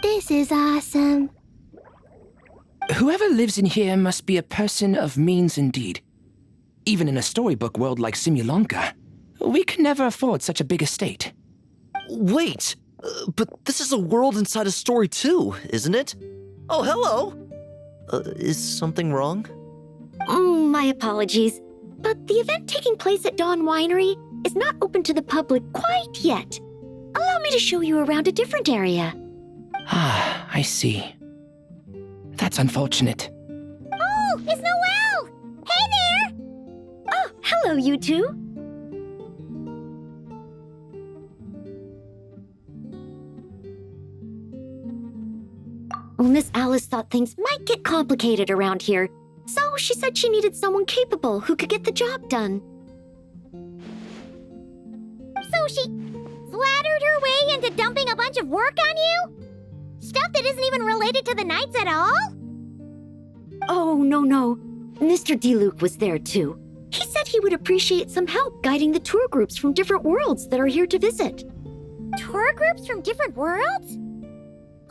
A: This is awesome.
W: Whoever lives in here must be a person of means indeed. Even in a storybook world like Simulonka, we could never afford such a big estate.
X: Wait, but this is a world inside a story too, isn't it? Oh, hello! Is something wrong?
J: My apologies, but the event taking place at Dawn Winery is not open to the public quite yet. Allow me to show you around a different area.
W: Ah, I see. That's unfortunate.
O: Oh, it's Noelle! Hey there!
J: Oh, hello, you two. Well, Miss Alice thought things might get complicated around here, so she said she needed someone capable who could get the job done.
O: So flattered her way into dumping a bunch of work on you? Stuff that isn't even related to the Knights at all?
D: Oh, no. Mr. Diluc was there too. He said he would appreciate some help guiding the tour groups from different worlds that are here to visit.
O: Tour groups from different worlds?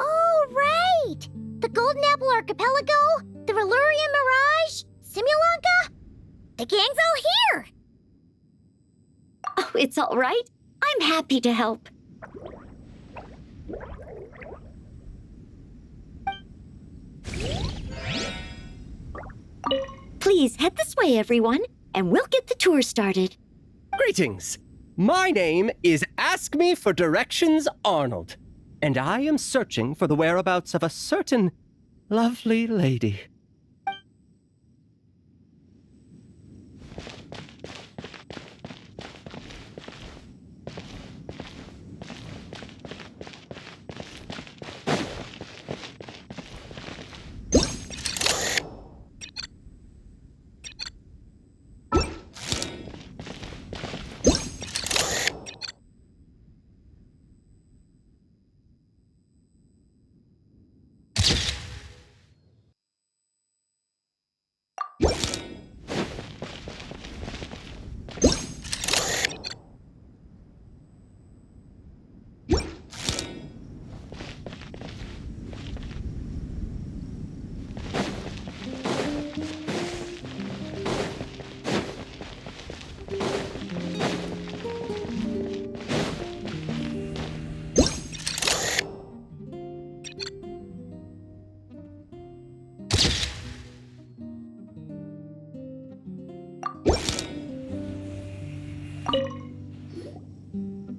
O: Oh, right! The Golden Apple Archipelago, the Relurian Mirage, Simulanka? The gang's all here!
D: Oh, it's all right. I'm happy to help. Please head this way, everyone, and we'll get the tour started.
V: Greetings. My name is Ask Me for Directions Arnold, and I am searching for the whereabouts of a certain lovely lady.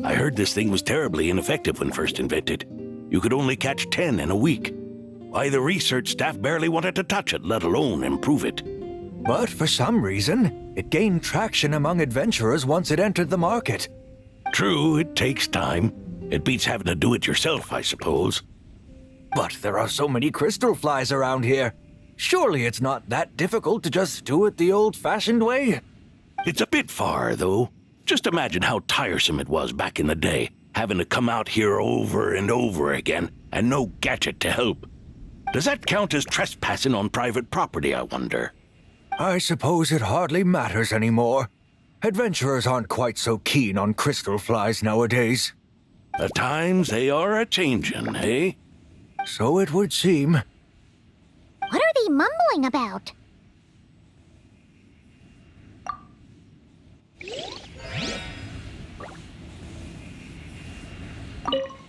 E: I heard this thing was terribly ineffective when first invented. You could only catch 10 in a week. Why, the research staff barely wanted to touch it, let alone improve it.
F: But for some reason, it gained traction among adventurers once it entered the market.
E: True, it takes time. It beats having to do it yourself, I suppose.
F: But there are so many crystal flies around here. Surely it's not that difficult to just do it the old-fashioned way?
E: It's a bit far, though. Just imagine how tiresome it was back in the day, having to come out here over and over again, and no gadget to help. Does that count as trespassing on private property, I wonder?
F: I suppose it hardly matters anymore. Adventurers aren't quite so keen on crystal flies nowadays.
E: The times they are a-changin', eh?
F: So it would seem.
O: What are they mumbling about?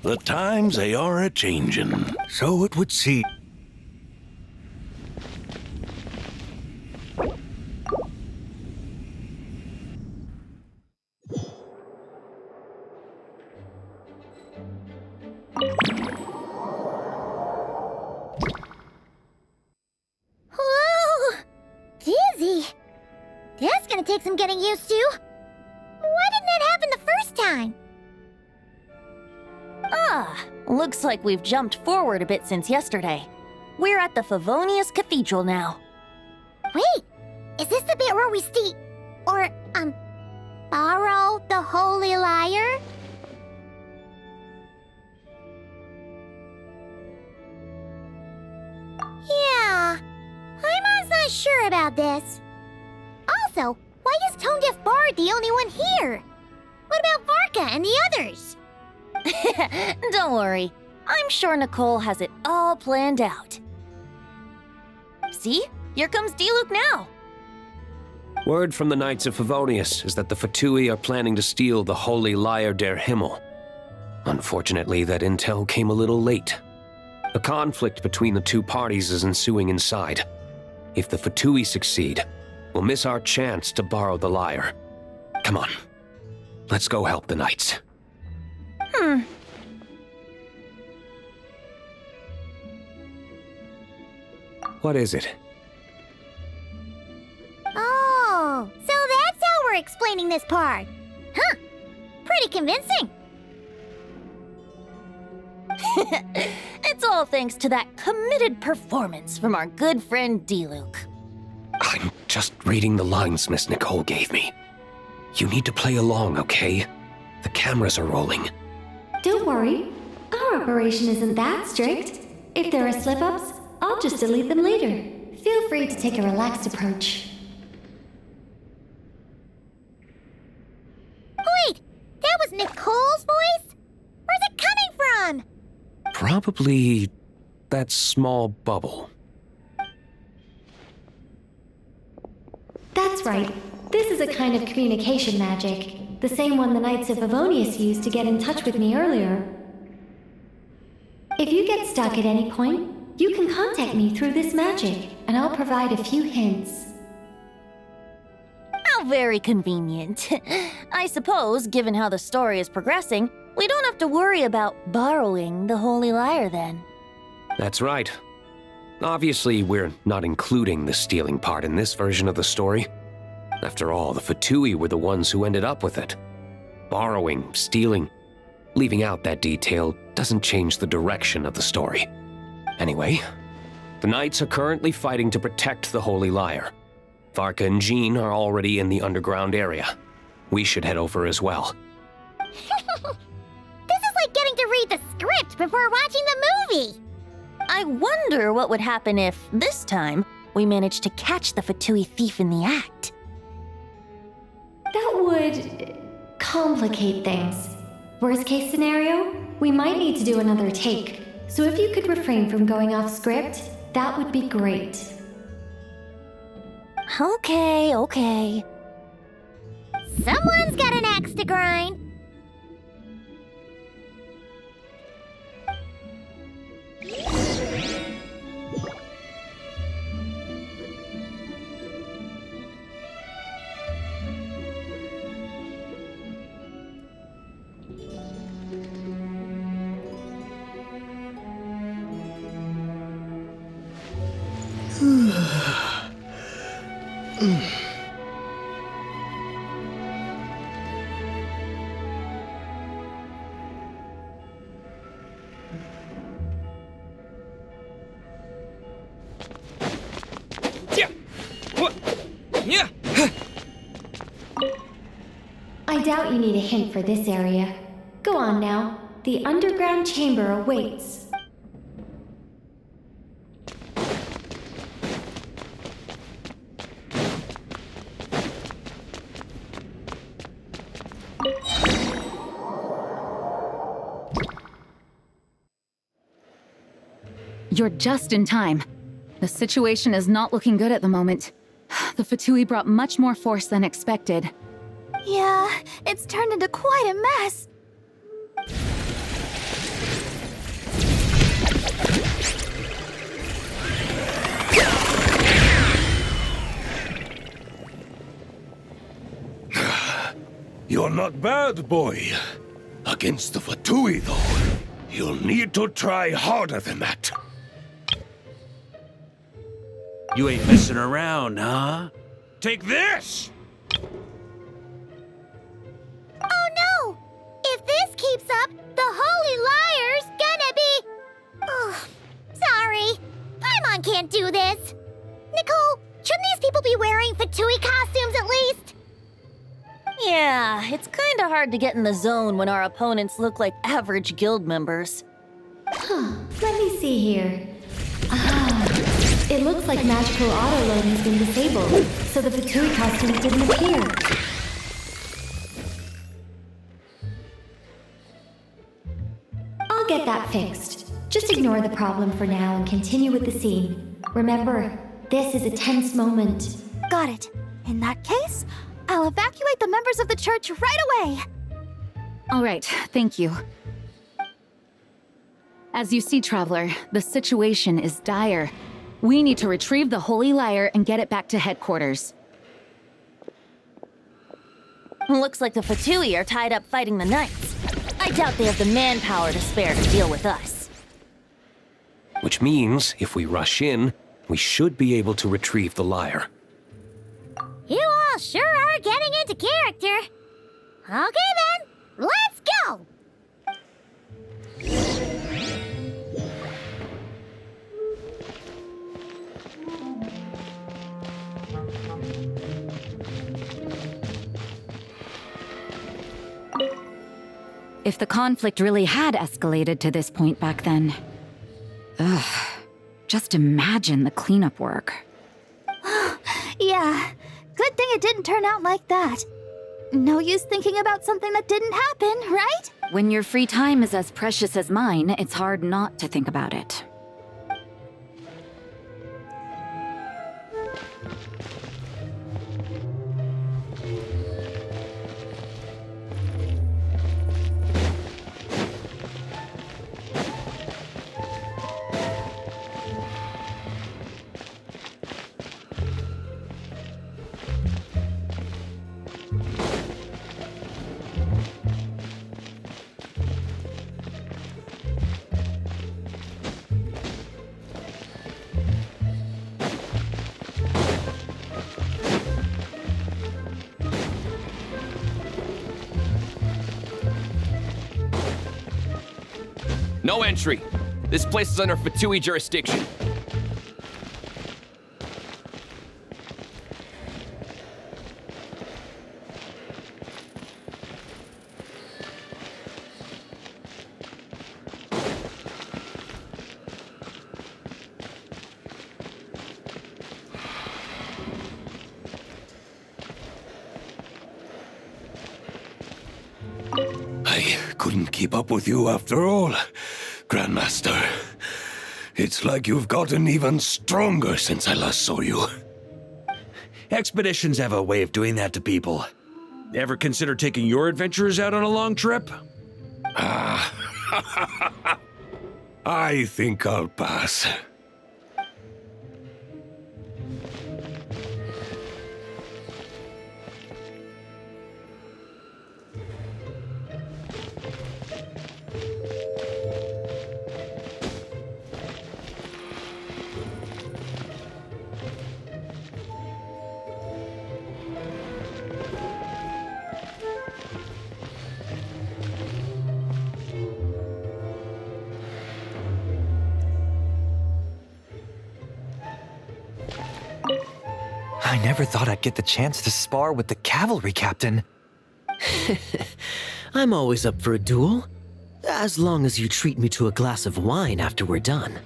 E: The times they are a-changin'.
F: So it would seem.
O: Whoa! Dizzy. That's gonna take some getting used to. Why didn't that happen the first time?
K: Looks like we've jumped forward a bit since yesterday. We're at the Favonius Cathedral now.
O: Wait, is this the bit where we borrow the Holy Lyre? Yeah, Paimon's not sure about this. Also, why is Tone Deaf Bard the only one here? What about Varka and the others?
K: Don't worry. I'm sure Nicole has it all planned out. See? Here comes Diluc now.
H: Word from the Knights of Favonius is that the Fatui are planning to steal the Holy Lyre der Himmel. Unfortunately, that intel came a little late. A conflict between the two parties is ensuing inside. If the Fatui succeed, we'll miss our chance to borrow the lyre. Come on, let's go help the Knights. What is it?
O: Oh, so that's how we're explaining this part. Huh, pretty convincing.
K: It's all thanks to that committed performance from our good friend Diluc.
H: I'm just reading the lines Miss Nicole gave me. You need to play along, okay? The cameras are rolling.
J: Don't worry. Our operation isn't that strict. If there are slip-ups, I'll just delete them later. Feel free to take a relaxed approach.
O: Wait! That was Nicole's voice? Where's it coming from?
H: Probably that small bubble.
J: That's right. This is a kind of communication magic. The same one the Knights of Favonius used to get in touch with me earlier. If you get stuck at any point, you can contact me through this magic, and I'll provide a few hints.
K: How very convenient. I suppose, given how the story is progressing, we don't have to worry about borrowing the Holy Lyre then.
H: That's right. Obviously, we're not including the stealing part in this version of the story. After all, the Fatui were the ones who ended up with it. Borrowing, stealing, leaving out that detail doesn't change the direction of the story. Anyway, the Knights are currently fighting to protect the Holy Lyre. Varka and Jean are already in the underground area. We should head over as well.
O: This is like getting to read the script before watching the movie!
K: I wonder what would happen if, this time, we managed to catch the Fatui thief in the act.
J: That would complicate things. Worst case scenario, we might need to do another take. So if you could refrain from going off script, that would be great.
K: Okay.
O: Someone's got an axe to grind.
J: I doubt you need a hint for this area. Go on now. The underground chamber awaits.
I: You're just in time. The situation is not looking good at the moment. The Fatui brought much more force than expected.
A: Yeah, it's turned into quite a mess.
E: You're not bad, boy. Against the Fatui, though, you'll need to try harder than that. You ain't messing around, huh? Take this!
O: Oh no! If this keeps up, the Holy Lyre's gonna be... Oh, sorry. Paimon can't do this. Nicole, shouldn't these people be wearing Fatui costumes at least?
K: Yeah, it's kinda hard to get in the zone when our opponents look like average guild members.
J: Let me see here. It looks like magical auto-load has been disabled, so the Fatui costumes didn't appear. I'll get that fixed. Just ignore the problem for now and continue with the scene. Remember, this is a tense moment.
A: Got it. In that case, I'll evacuate the members of the church right away.
I: All right, thank you. As you see, Traveler, the situation is dire. We need to retrieve the Holy Lyre and get it back to headquarters.
K: Looks like the Fatui are tied up fighting the Knights. I doubt they have the manpower to spare to deal with us.
H: Which means, if we rush in, we should be able to retrieve the lyre.
O: You all sure are getting into character. Okay then, let's go!
I: If the conflict really had escalated to this point back then. Ugh. Just imagine the cleanup work.
A: Yeah, good thing it didn't turn out like that. No use thinking about something that didn't happen, right?
I: When your free time is as precious as mine, it's hard not to think about it.
B: No entry. This place is under Fatui jurisdiction.
E: I couldn't keep up with you after all, Grandmaster. It's like you've gotten even stronger since I last saw you.
C: Expeditions have a way of doing that to people. Ever consider taking your adventurers out on a long trip?
E: I think I'll pass.
F: I never thought I'd get the chance to spar with the cavalry captain.
U: I'm always up for a duel, as long as you treat me to a glass of wine after we're done.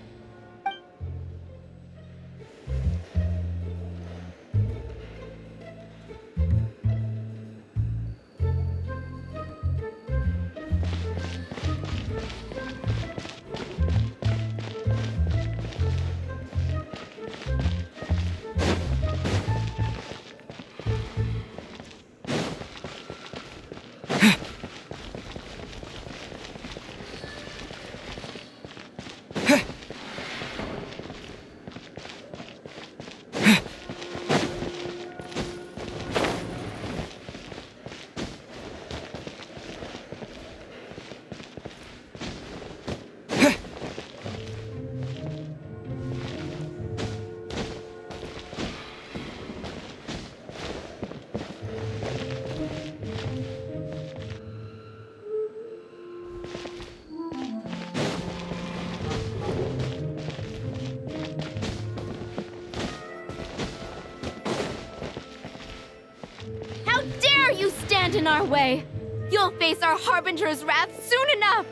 G: How dare you stand in our way! You'll face our Harbinger's wrath soon enough!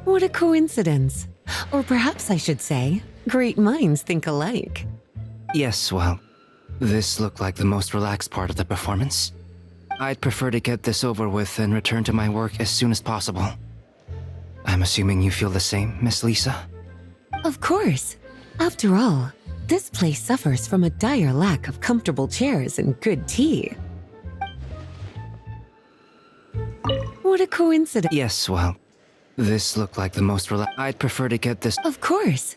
L: What a coincidence. Or perhaps I should say, great minds think alike.
W: Yes, well, this looked like the most relaxed part of the performance. I'd prefer to get this over with and return to my work as soon as possible. I'm assuming you feel the same, Miss Lisa?
L: Of course. After all, this place suffers from a dire lack of comfortable chairs and good tea. What a coincidence.
W: Yes, well, this looked like the most relaxed. I'd prefer to get this.
L: Of course.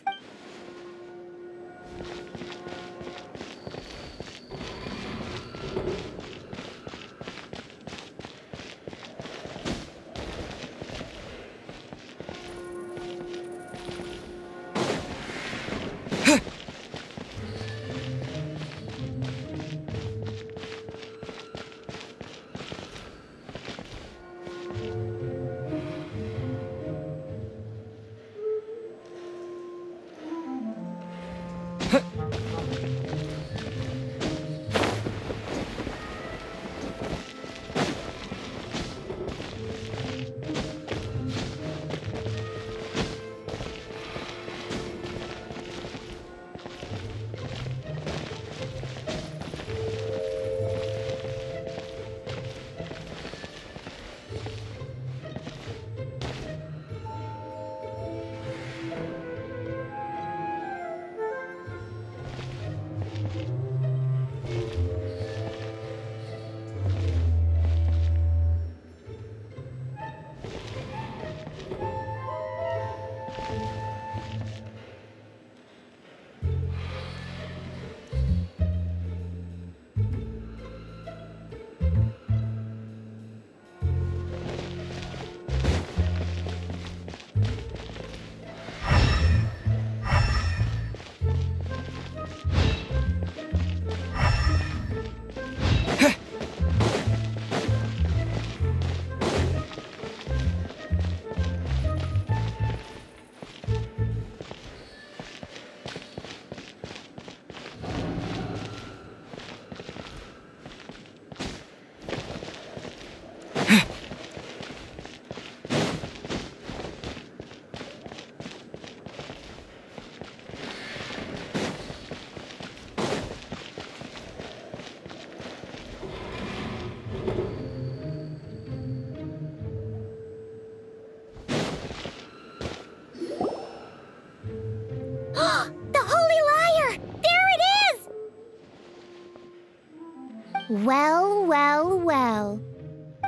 O: Well, well, well.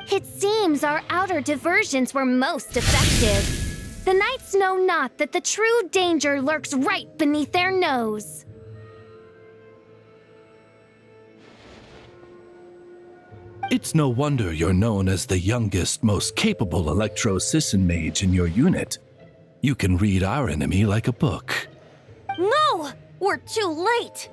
A: It seems our outer diversions were most effective. The knights know not that the true danger lurks right beneath their nose.
M: It's no wonder you're known as the youngest, most capable Electro-Sisson mage in your unit. You can read our enemy like a book.
K: No! We're too late!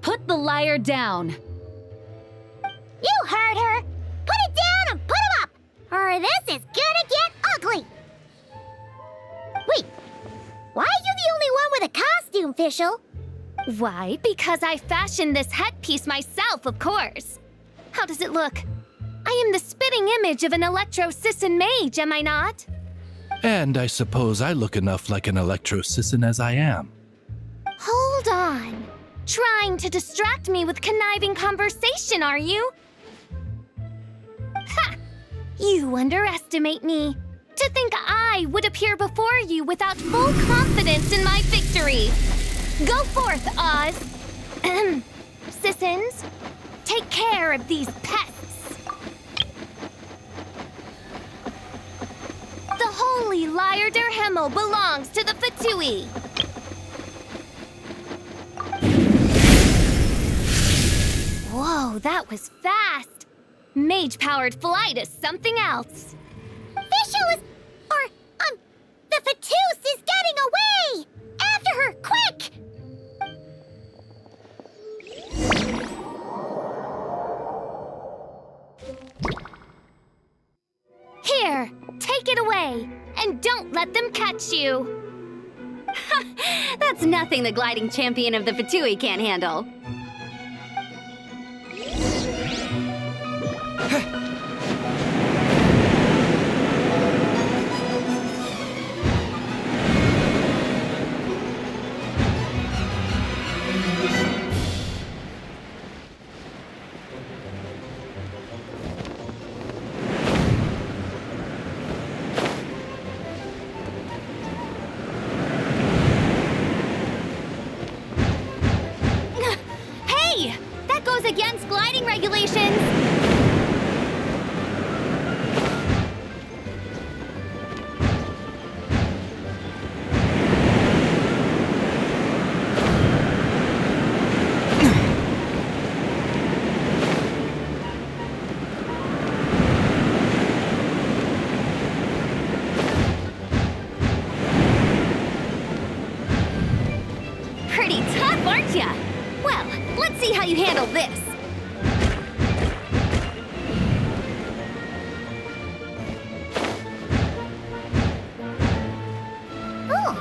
I: Put the liar down.
O: You heard her! Put it down and put him up! Or this is gonna get ugly! Wait, why are you the only one with a costume, Fischl?
A: Why? Because I fashioned this headpiece myself, of course. How does it look? I am the spitting image of an Electro-Sisson mage, am I not?
M: And I suppose I look enough like an Electro-Sisson as I am.
A: Hold on. Trying to distract me with conniving conversation, are you? Ha! You underestimate me. To think I would appear before you without full confidence in my victory. Go forth, Oz. Sissons, take care of these pests. The holy Liar der Himmel belongs to the Fatui. Whoa, that was fast. Mage-powered flight is something else.
O: Fischl is... the Fatus is getting away! After her, quick!
A: Here, take it away, and don't let them catch you.
P: That's nothing the gliding champion of the Fatui can't handle.
A: Hey! That goes against gliding regulations!
P: Pretty tough, aren't ya? Well, let's see how you handle this.
O: Oh.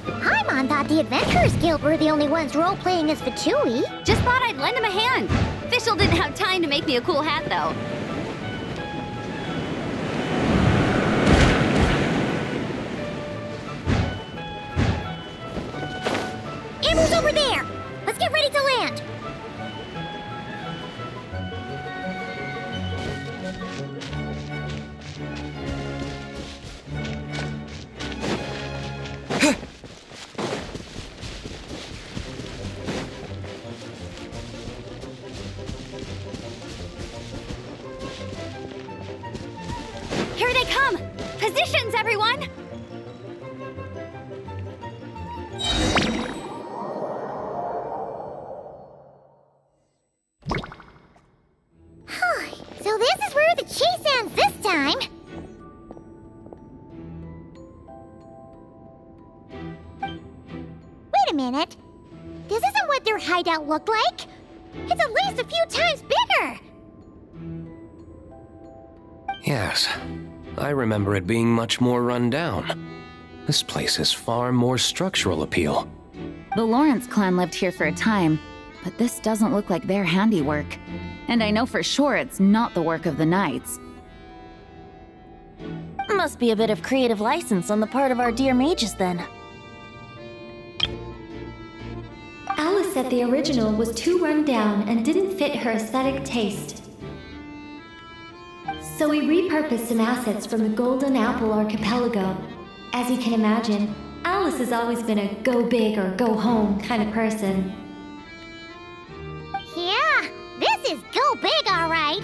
O: Paimon thought the Adventurers Guild were the only ones role-playing as Fatui.
P: Just thought I'd lend him a hand. Fischl didn't have time to make me a cool hat, though.
O: Amber's over there! Let's get ready to land!
P: Here they come! Positions, everyone!
O: So this is where the chase ends this time! Wait a minute. This isn't what their hideout looked like! It's at least a few times bigger!
H: Yes, I remember it being much more run down. This place has far more structural appeal.
I: The Lawrence clan lived here for a time, but this doesn't look like their handiwork. And I know for sure it's not the work of the knights.
K: Must be a bit of creative license on the part of our dear mages, then.
J: Alice said the original was too run down and didn't fit her aesthetic taste. So we repurposed some assets from the Golden Apple Archipelago. As you can imagine, Alice Alice has always been a go big or go home kind of person.
O: Yeah, this is go big, all right.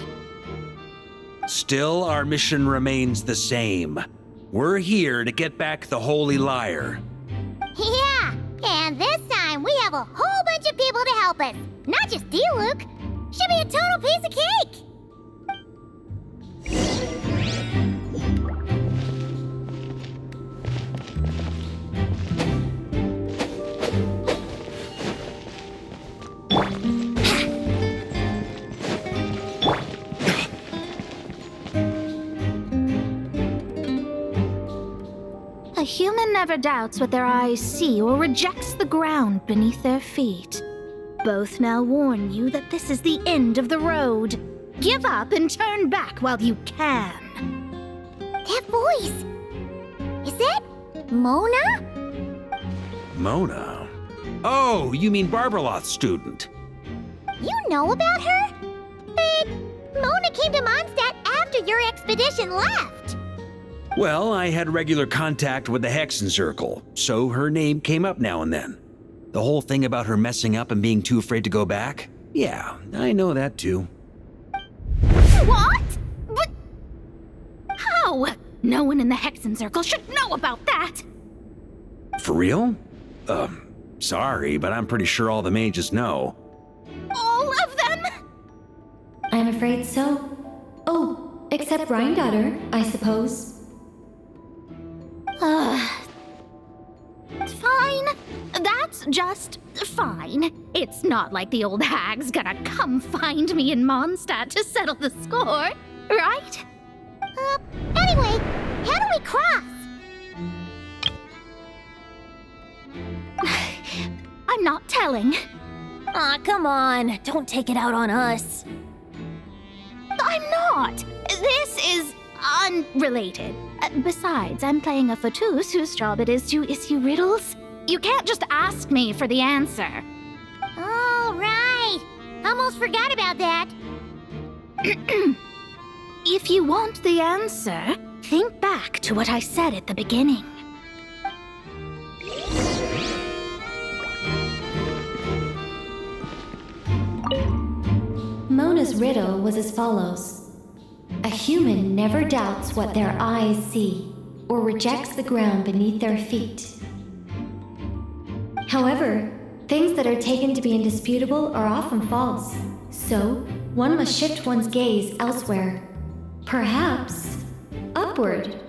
C: Still, our mission remains the same. We're here to get back the Holy Lyre.
O: Yeah, and this time we have a whole bunch of people to help us. Not just D-Luke. Should be a total piece of cake.
A: A human never doubts what their eyes see or rejects the ground beneath their feet. Both now warn you that this is the end of the road. Give up and turn back while you can.
O: That voice! Is that Mona?
C: Mona? Oh, you mean Barbarloth's student.
O: You know about her? But Mona came to Mondstadt after your expedition left.
C: Well, I had regular contact with the Hexen Circle, so her name came up now and then. The whole thing about her messing up and being too afraid to go back? Yeah, I know that too.
A: What? But how? No one in the Hexen Circle should know about that.
C: For real? Sorry, but I'm pretty sure all the mages know.
A: All of them?
J: I'm afraid so. Oh, except Rheindotter, I suppose.
A: Fine. That's just fine. It's not like the old hag's gonna come find me in Mondstadt to settle the score, right?
O: Anyway, how do we cross?
A: I'm not telling.
K: Aw, come on. Don't take it out on us.
A: I'm not. This is unrelated. Besides, I'm playing a fauteuil whose job it is to issue riddles. You can't just ask me for the answer.
O: Oh, right. Almost forgot about that.
A: If you want the answer, think back to what I said at the beginning.
J: Mona's riddle was as follows. A human never doubts what their eyes see, or rejects the ground beneath their feet. However, things that are taken to be indisputable are often false, so one must shift one's gaze elsewhere. Perhaps upward.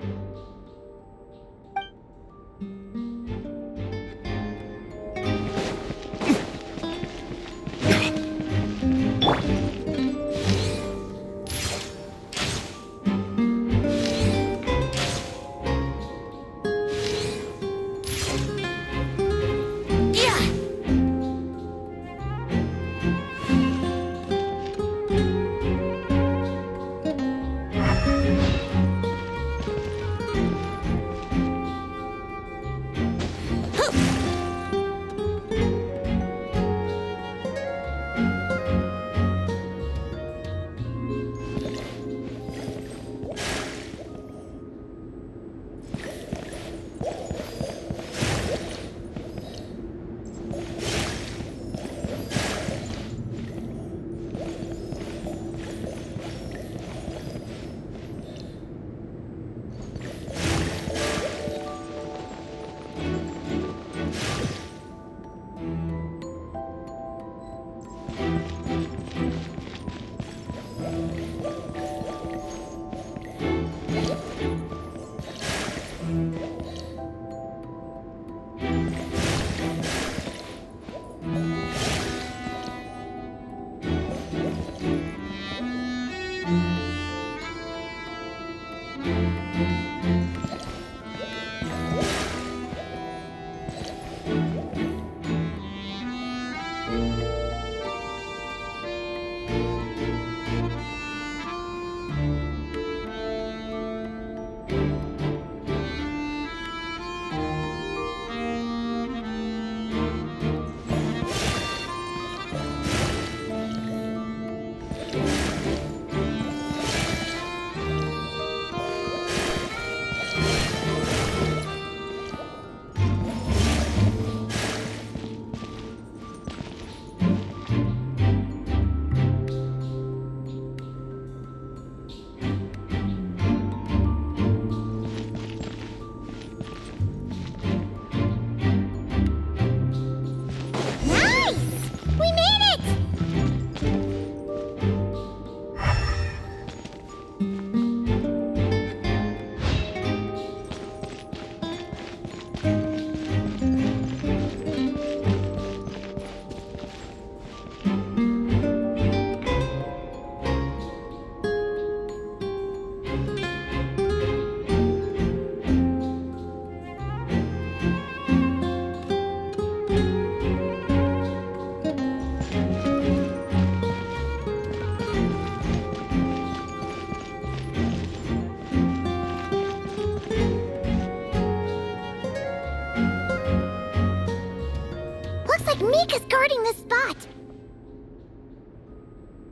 O: like Mika's guarding this spot.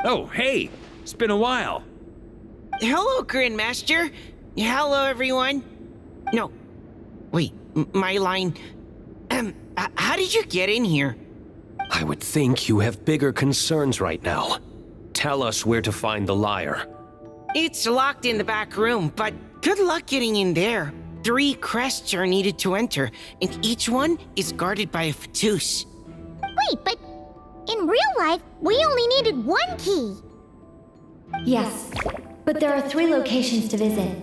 C: Oh, hey! It's been a while.
Q: Hello, Grandmaster. Hello, everyone. No. Wait, my line... how did you get in here?
H: I would think you have bigger concerns right now. Tell us where to find the lyre.
Q: It's locked in the back room, but good luck getting in there. 3 crests are needed to enter, and each one is guarded by a Fatus.
O: Wait, but in real life, we only needed 1 key.
J: Yes, but there are 3 locations to visit.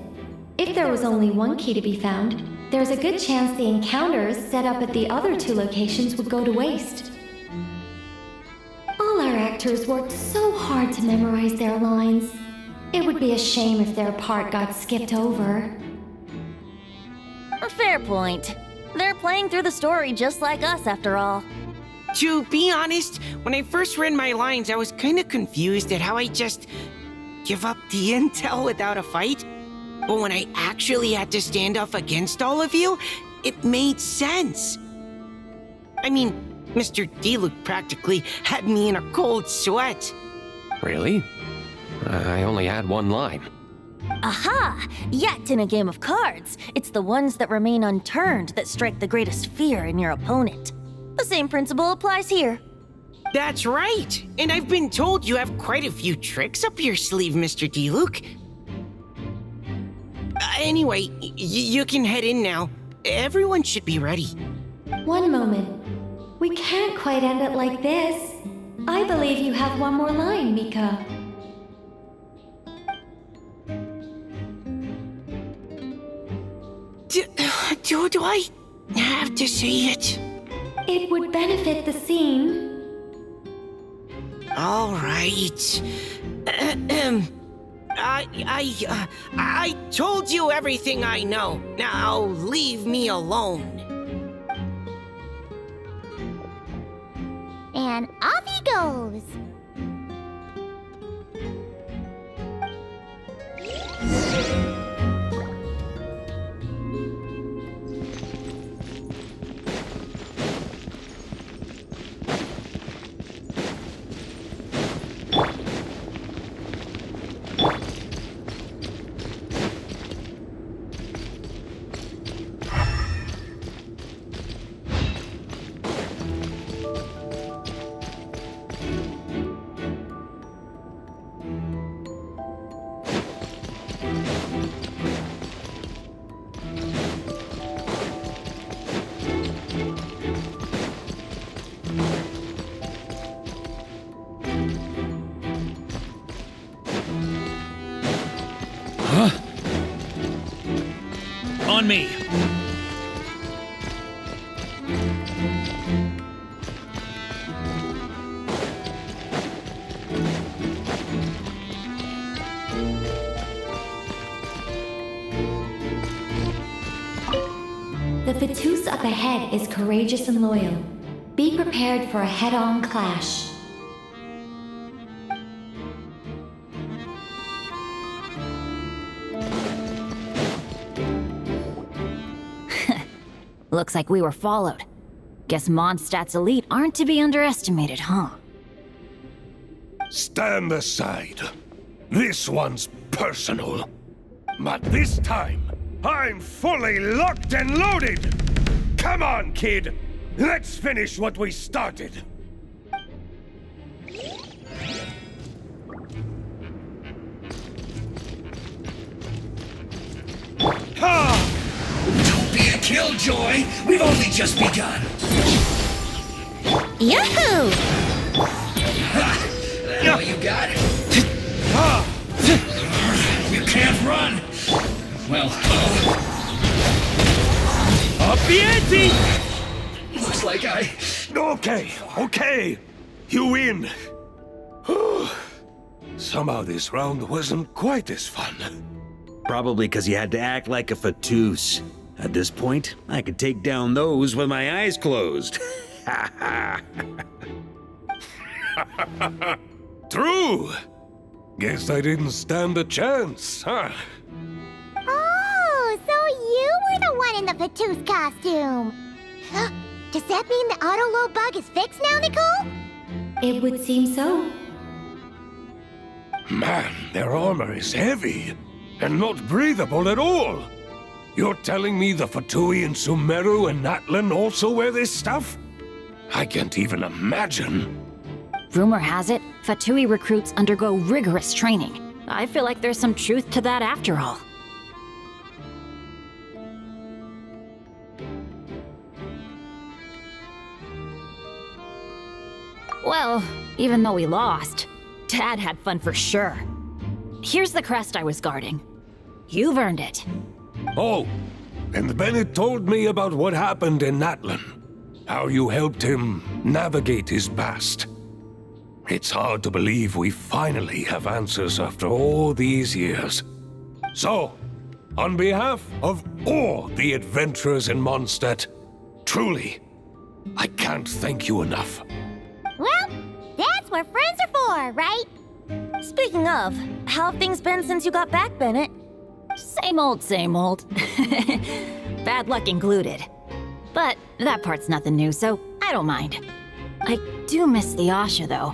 J: If there was only 1 key to be found, there's a good chance the encounters set up at the other 2 locations would go to waste. All our actors worked so hard to memorize their lines. It would be a shame if their part got skipped over.
K: A fair point. They're playing through the story just like us, after all.
Q: To be honest, when I first read my lines, I was kind of confused at how I just give up the intel without a fight. But when I actually had to stand up against all of you, it made sense. I mean, Mr. Diluc practically had me in a cold sweat.
H: Really? I only had 1 line.
K: Aha! Yet in a game of cards, it's the ones that remain unturned that strike the greatest fear in your opponent. The same principle applies here.
Q: That's right! And I've been told you have quite a few tricks up your sleeve, Mr. Diluc. Anyway, you can head in now. Everyone should be ready.
J: One moment. We can't quite end it like this. I believe you have 1 more line, Mika.
Q: Do I have to say it?
J: It would benefit the scene.
Q: All right. I told you everything I know. Now leave me alone.
O: And off he goes.
C: On me!
J: The Fatus up ahead is courageous and loyal. Be prepared for a head-on clash.
K: Looks like we were followed. Guess Mondstadt's elite aren't to be underestimated, huh?
E: Stand aside. This one's personal. But this time, I'm fully locked and loaded! Come on, kid! Let's finish what we started!
R: Ha! Don't be a killjoy! We've only just begun!
K: Yahoo!
R: Now you got it! You can't run! Well,
E: Up the ante!
R: looks like I...
E: Okay. You win. Somehow this round wasn't quite as fun.
C: Probably because you had to act like a Fatus. At this point, I could take down those with my eyes closed.
E: True. Guess I didn't stand a chance, huh?
O: Oh, so you were the one in the Fatus costume. Does that mean the auto-load bug is fixed now, Nicole?
J: It would seem so.
N: Man, their armor is heavy and not breathable at all. You're telling me the Fatui and Sumeru and Natlan also wear this stuff? I can't even imagine.
D: Rumor has it, Fatui recruits undergo rigorous training. I feel like there's some truth to that after all. Well, even though we lost, Dad had fun for sure. Here's the crest I was guarding. You've earned it.
N: Oh, and Bennett told me about what happened in Natlan. How you helped him navigate his past. It's hard to believe we finally have answers after all these years. So, on behalf of all the adventurers in Mondstadt, truly, I can't thank you enough.
O: Well, that's what friends are for, right?
K: Speaking of, how have things been since you got back, Bennett?
D: Same old, same old. Bad luck included. But that part's nothing new, so I don't mind. I do miss the Asha, though.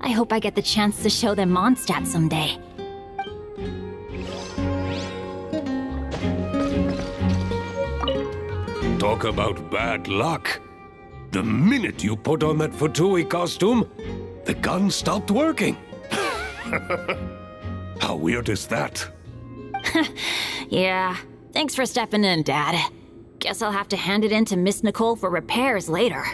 D: I hope I get the chance to show them Mondstadt someday.
N: Talk about bad luck. The minute you put on that Fatui costume, the gun stopped working. How weird is that?
D: Yeah, thanks for stepping in, Dad. Guess I'll have to hand it in to Miss Nicole for repairs later.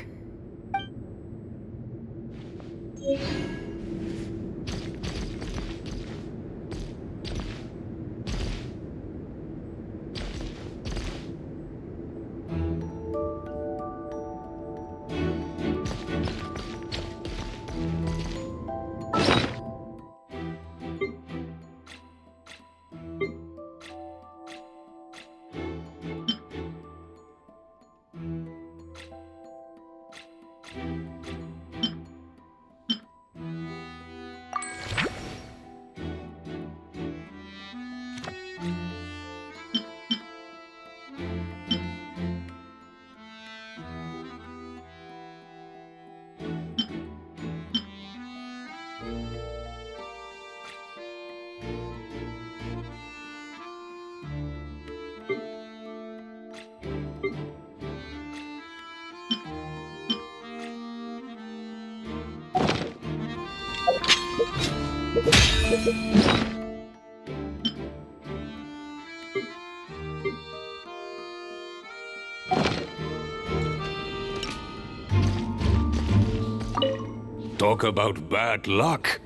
N: Talk about bad luck.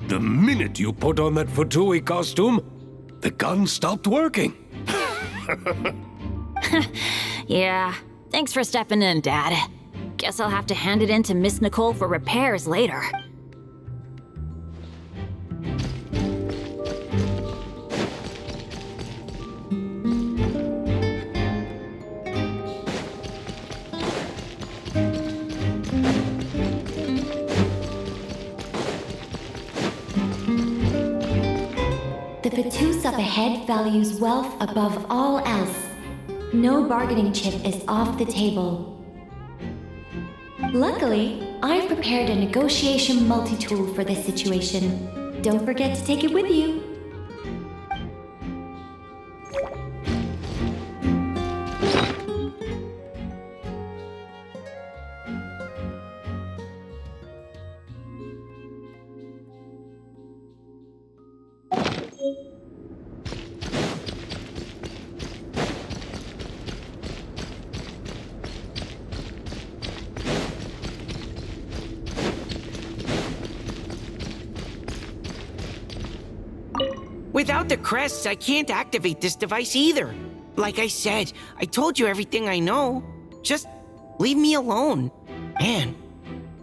N: The minute you put on that Fatui costume, the gun stopped working.
D: Yeah, thanks for stepping in, Dad. Guess I'll have to hand it in to Miss Nicole for repairs later.
J: The Fatus up ahead values wealth above all else. No bargaining chip is off the table. Luckily, I've prepared a negotiation multi-tool for this situation. Don't forget to take it with you.
Q: Without the crests, I can't activate this device either. Like I said, I told you everything I know. Just leave me alone. Man,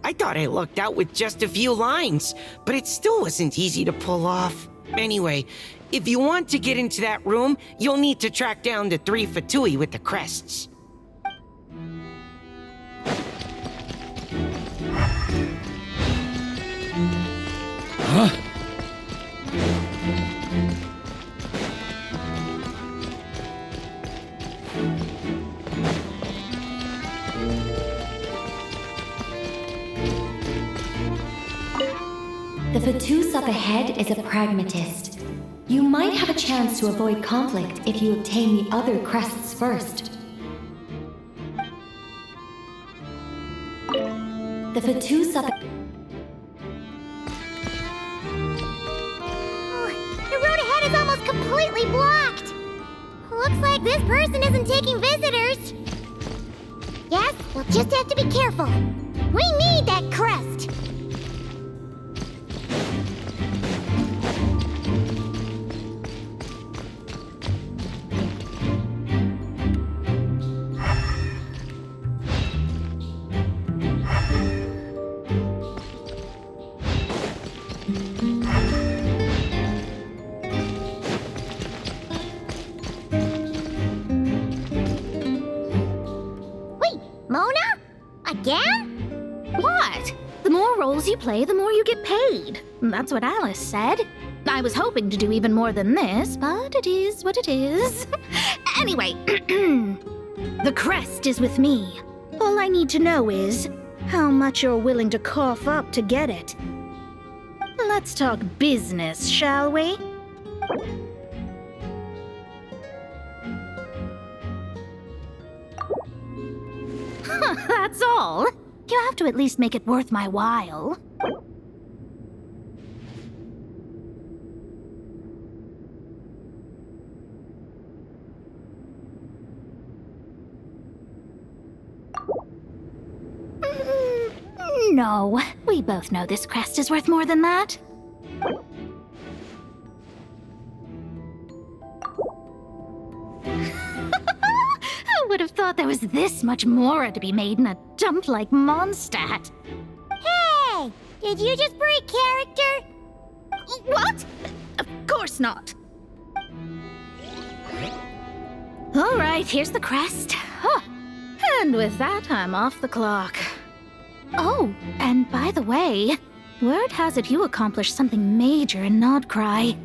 Q: I thought I lucked out with just a few lines, but it still wasn't easy to pull off. Anyway, if you want to get into that room, you'll need to track down the 3 Fatui with the crests.
C: Huh?
J: The Fatus up ahead is a pragmatist. You might have a chance to avoid conflict if you obtain the other crests first. The Fatus up...
O: The road ahead is almost completely blocked. Looks like this person isn't taking visitors. Yes, we'll just have to be careful. We need that crest. Again?
A: What? The more roles you play, the more you get paid. That's what Alice said. I was hoping to do even more than this, but it is what it is. Anyway, the crest is with me. All I need to know is how much you're willing to cough up to get it. Let's talk business, shall we? That's all. You have to at least make it worth my while. No, we both know this crest is worth more than that. I would have thought there was this much more to be made in a dump like Mondstadt.
O: Hey! Did you just break character?
A: What? Of course not. All right, here's the crest. Huh. And with that, I'm off the clock. Oh, and by the way, word has it you accomplished something major in Nodcry.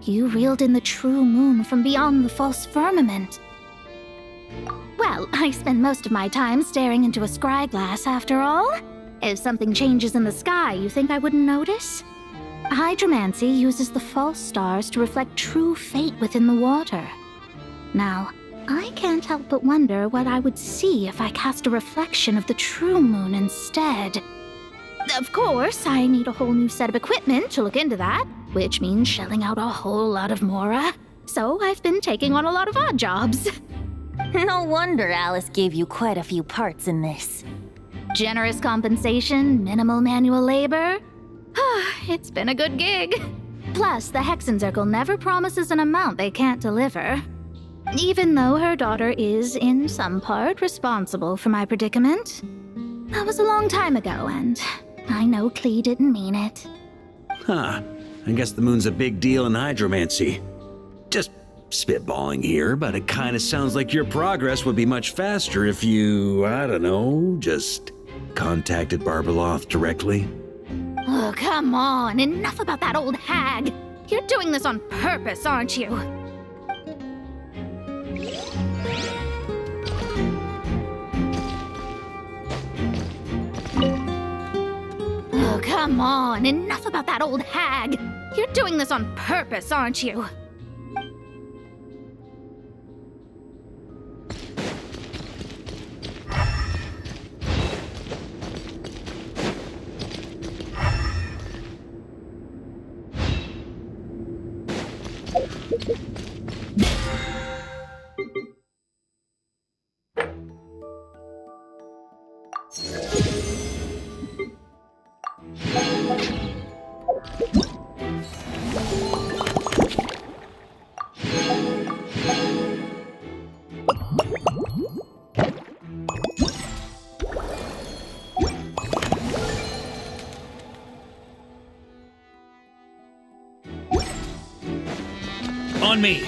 A: You reeled in the true moon from beyond the false firmament. Well, I spend most of my time staring into a scry glass after all. If something changes in the sky, you think I wouldn't notice? Hydromancy uses the false stars to reflect true fate within the water. Now, I can't help but wonder what I would see if I cast a reflection of the true moon instead. Of course, I need a whole new set of equipment to look into that, which means shelling out a whole lot of mora. So I've been taking on a lot of odd jobs.
K: No wonder Alice gave you quite a few parts in this.
A: Generous compensation, minimal manual labor. It's been a good gig. Plus, the Hexencircle never promises an amount they can't deliver. Even though her daughter is, in some part, responsible for my predicament. That was a long time ago, and I know Klee didn't mean it.
C: Huh. I guess the moon's a big deal in hydromancy. Just spitballing here, but it kind of sounds like your progress would be much faster if you, I don't know, just contacted Barbeloth directly.
A: Oh, come on. Enough about that old hag. You're doing this on purpose, aren't you? Oh, come on. Enough about that old hag. You're doing this on purpose, aren't you?
C: On me!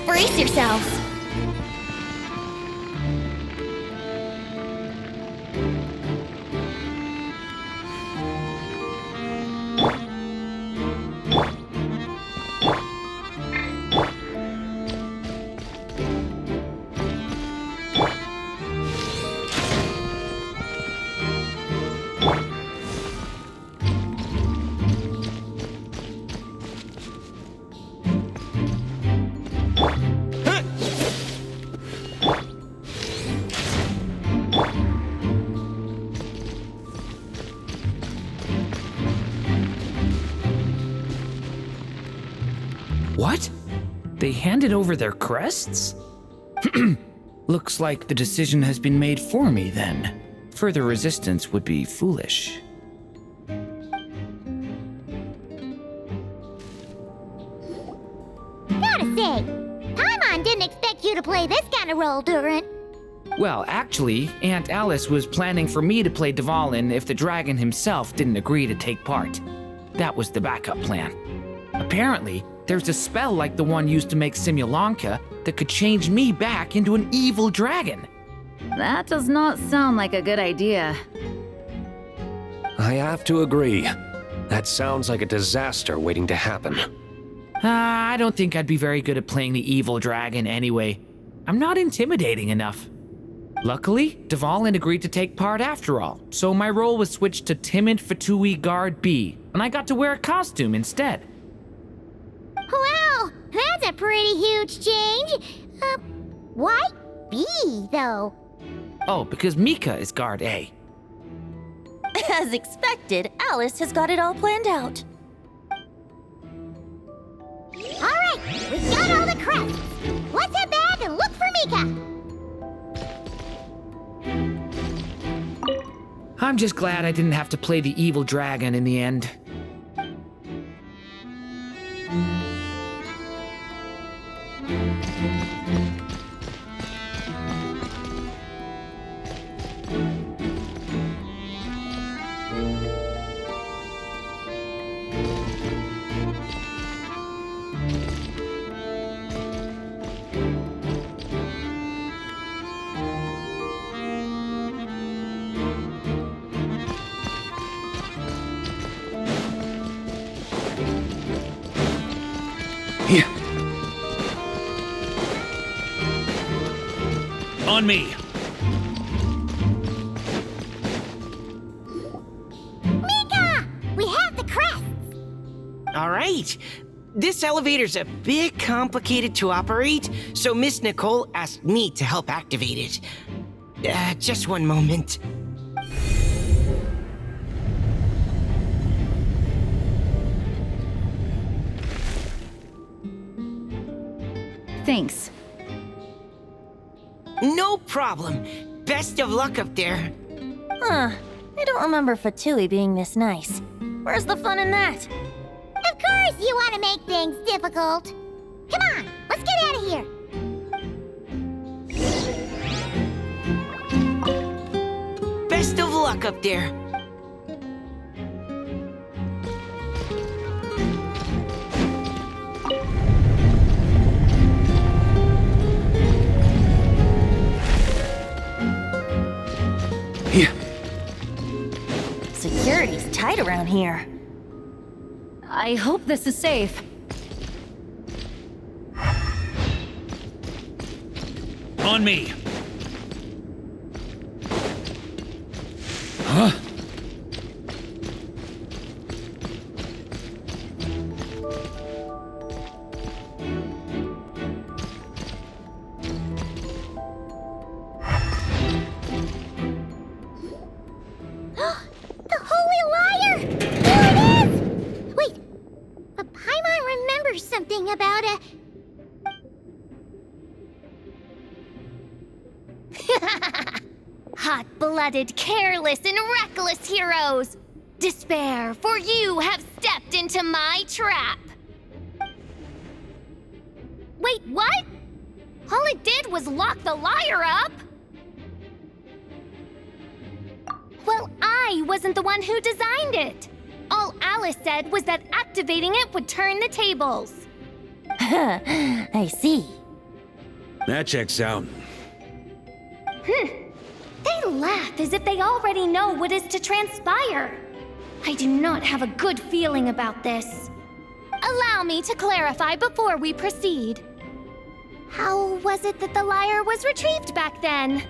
K: Brace yourselves!
S: What? They handed over their crests? Looks like the decision has been made for me then. Further resistance would be foolish.
O: Gotta say, Paimon didn't expect you to play this kind of role, Durin.
S: Well, actually, Aunt Alice was planning for me to play Dvalin if the dragon himself didn't agree to take part. That was the backup plan. Apparently, there's a spell like the one used to make Simulanka that could change me back into an evil dragon.
I: That does not sound like a good idea.
H: I have to agree. That sounds like a disaster waiting to happen.
S: I don't think I'd be very good at playing the evil dragon anyway. I'm not intimidating enough. Luckily, Dvalin agreed to take part after all, so my role was switched to timid Fatui Guard B, and I got to wear a costume instead.
O: Wow, that's a pretty huge change. Why B, though?
S: Oh, because Mika is Guard A.
K: As expected, Alice has got it all planned out.
O: All right, we've got all the crests. Let's head back and look for Mika.
S: I'm just glad I didn't have to play the evil dragon in the end.
C: Here. On me.
O: Mika! We have the crests!
Q: All right. This elevator's a bit complicated to operate, so Miss Nicole asked me to help activate it. Just one moment.
I: Thanks.
Q: No problem. Best of luck up there.
K: Huh. I don't remember Fatui being this nice. Where's the fun in that?
O: Of course you want to make things difficult. Come on, let's get out of here.
Q: Best of luck up there.
C: Here.
K: Security's tight around here.
I: I hope this is safe.
C: On me. Huh?
O: The Holy Liar! There it is! Wait, Paimon remembers something about a...
P: Hot-blooded, careless, and reckless heroes! Despair, for you have stepped into my trap! Wait, what? All it did was lock the liar up! Well, I wasn't the one who designed it! All Alice said was that activating it would turn the tables.
K: I see.
C: That checks out.
P: They laugh as if they already know what is to transpire. I do not have a good feeling about this. Allow me to clarify before we proceed. How was it that the lyre was retrieved back then?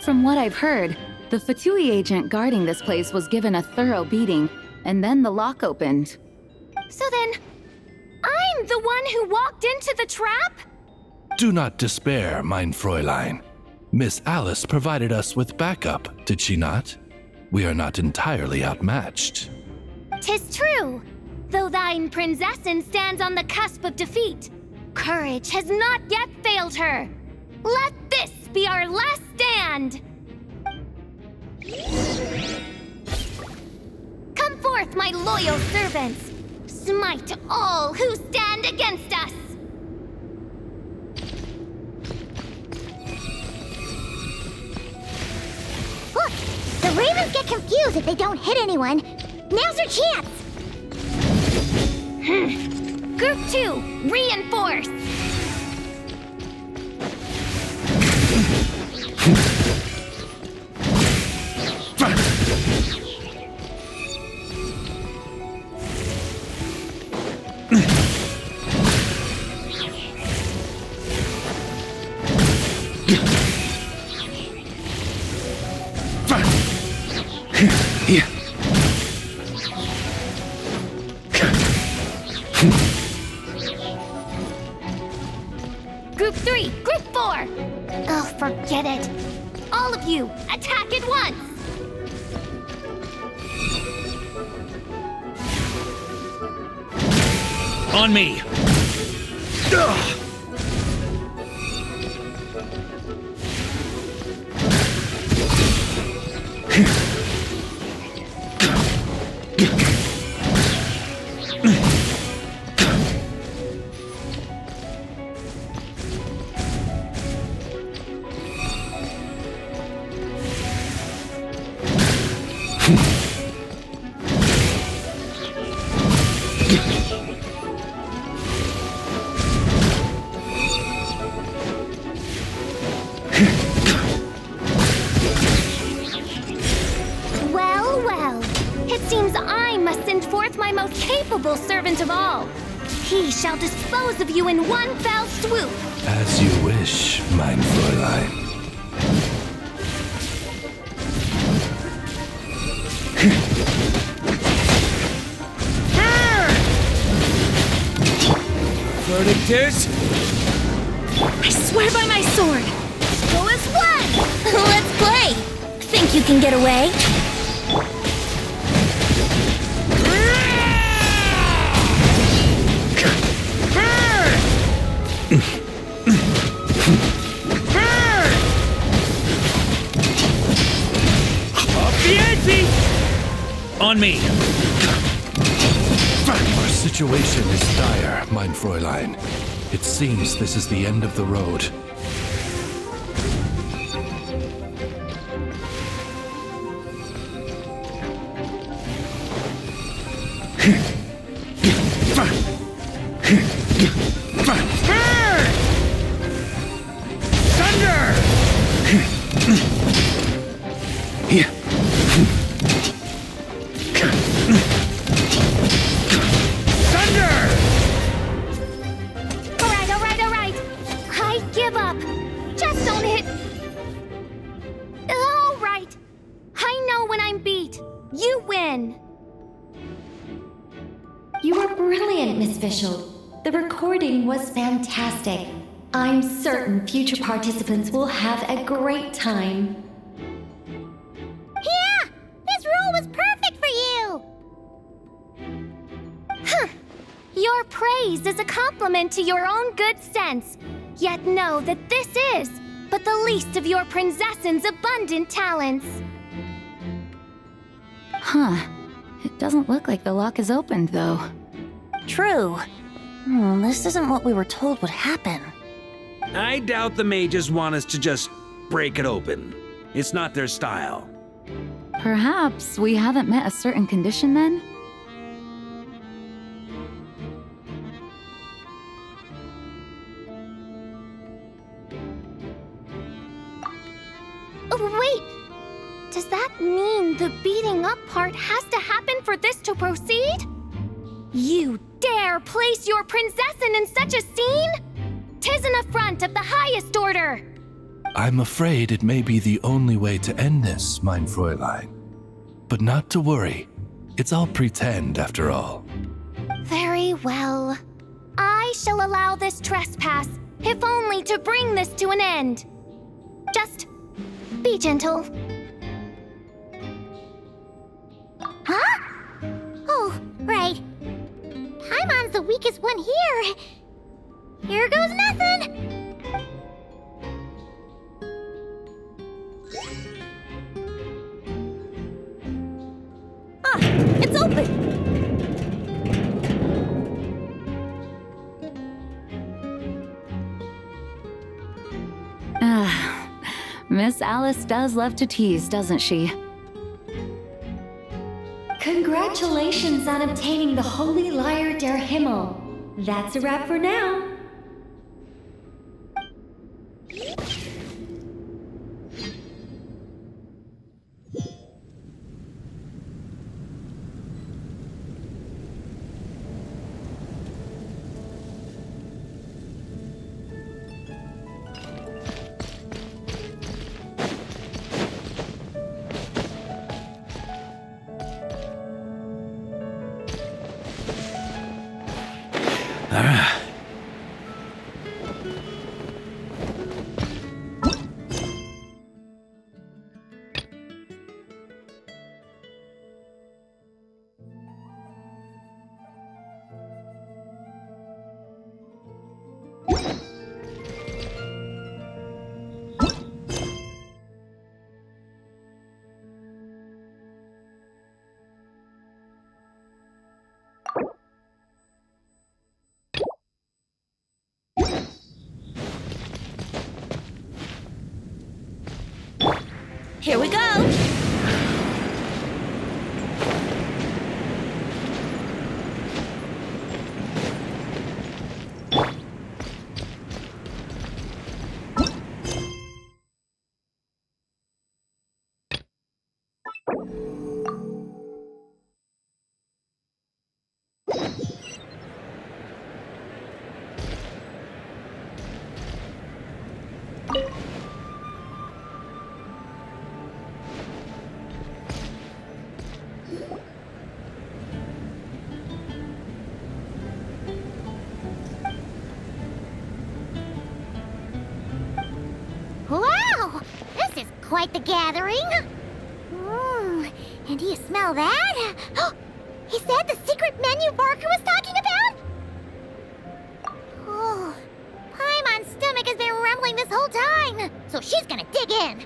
I: From what I've heard, the Fatui agent guarding this place was given a thorough beating, and then the lock opened.
P: So then, I'm the one who walked into the trap?
M: Do not despair, mein Fräulein. Miss Alice provided us with backup, did she not? We are not entirely outmatched.
P: 'Tis true. Though thine prinzessin stands on the cusp of defeat, courage has not yet failed her. Let this be our last stand! Come forth, my loyal servants! Smite all who stand against us!
O: Look! The ravens get confused if they don't hit anyone. Now's your chance!
P: Group 2, reinforce! Group 3, Group 4! Oh, forget it. All of you, attack at once!
C: On me! Ugh.
P: Well, well. It seems I must send forth my most capable servant of all. He shall dispose of you in one fell swoop.
M: As you wish, mein Fräulein.
Q: Verdict is...
P: I swear by my sword!
K: Go as one! Let's play! Think you can get away?
Q: Up the ante!
C: On me!
M: Our situation is dire, mein Fräulein. It seems this is the end of the road.
P: Alright. I give up. Just don't hit... Alright. I know when I'm beat. You win.
J: You were brilliant, Miss Fischl. The recording was fantastic. I'm certain future participants will have a great time.
O: Yeah! This role was perfect for you!
P: Huh. Your praise is a compliment to your own good sense. Yet know that this is but the least of your princess's abundant talents.
I: Huh. It doesn't look like the lock is opened, though.
K: True. This isn't what we were told would happen.
C: I doubt the mages want us to just break it open. It's not their style.
I: Perhaps we haven't met a certain condition then?
P: Oh, wait! Does that mean the beating up part has to happen for this to proceed? You dare place your princessin in such a scene? 'Tis an affront of the highest order!
M: I'm afraid it may be the only way to end this, mein Fräulein. But not to worry. It's all pretend, after all.
P: Very well. I shall allow this trespass, if only to bring this to an end. Just be gentle.
O: Huh? Oh, right. the weakest one here. Here goes nothing!
D: Ah, it's open!
I: Miss Alice does love to tease, doesn't she?
J: Congratulations on obtaining the Holy Lyre der Himmel. That's a wrap for now.
D: Here we go!
O: Wow! This is quite the gathering! And do you smell that? Is that the secret menu Barker was talking about? Oh, Paimon's stomach has been rumbling this whole time, so she's gonna dig in.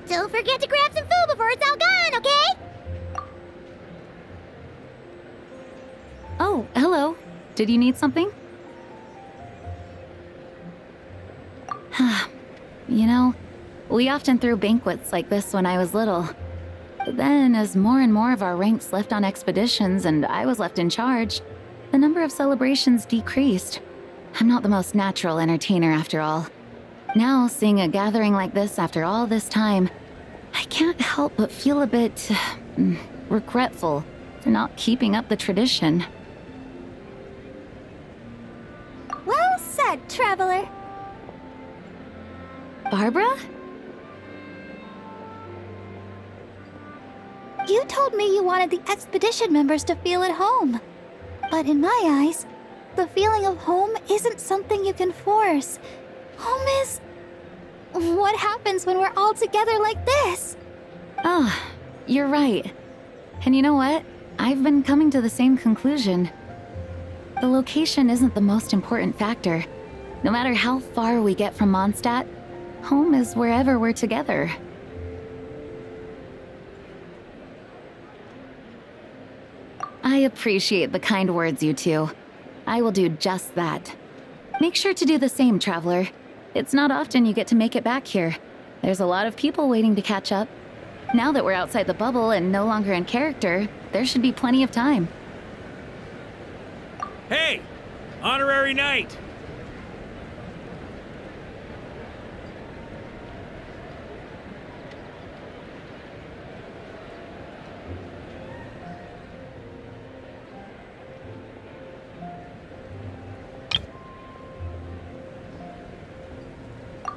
O: Don't forget to grab some food before it's all gone, okay?
I: Oh, hello. Did you need something? You know, we often threw banquets like this when I was little. But then, as more and more of our ranks left on expeditions and I was left in charge, the number of celebrations decreased. I'm not the most natural entertainer after all. Now, seeing a gathering like this after all this time, I can't help but feel a bit regretful for not keeping up the tradition.
A: Well said, traveler.
I: Barbara?
A: You told me you wanted the expedition members to feel at home. But in my eyes, the feeling of home isn't something you can force. Home is... what happens when we're all together like this?
I: Oh, you're right. And you know what? I've been coming to the same conclusion. The location isn't the most important factor. No matter how far we get from Mondstadt, home is wherever we're together. I appreciate the kind words, you two. I will do just that. Make sure to do the same, traveler. It's not often you get to make it back here. There's a lot of people waiting to catch up. Now that we're outside the bubble and no longer in character, there should be plenty of time.
B: Hey! Honorary knight!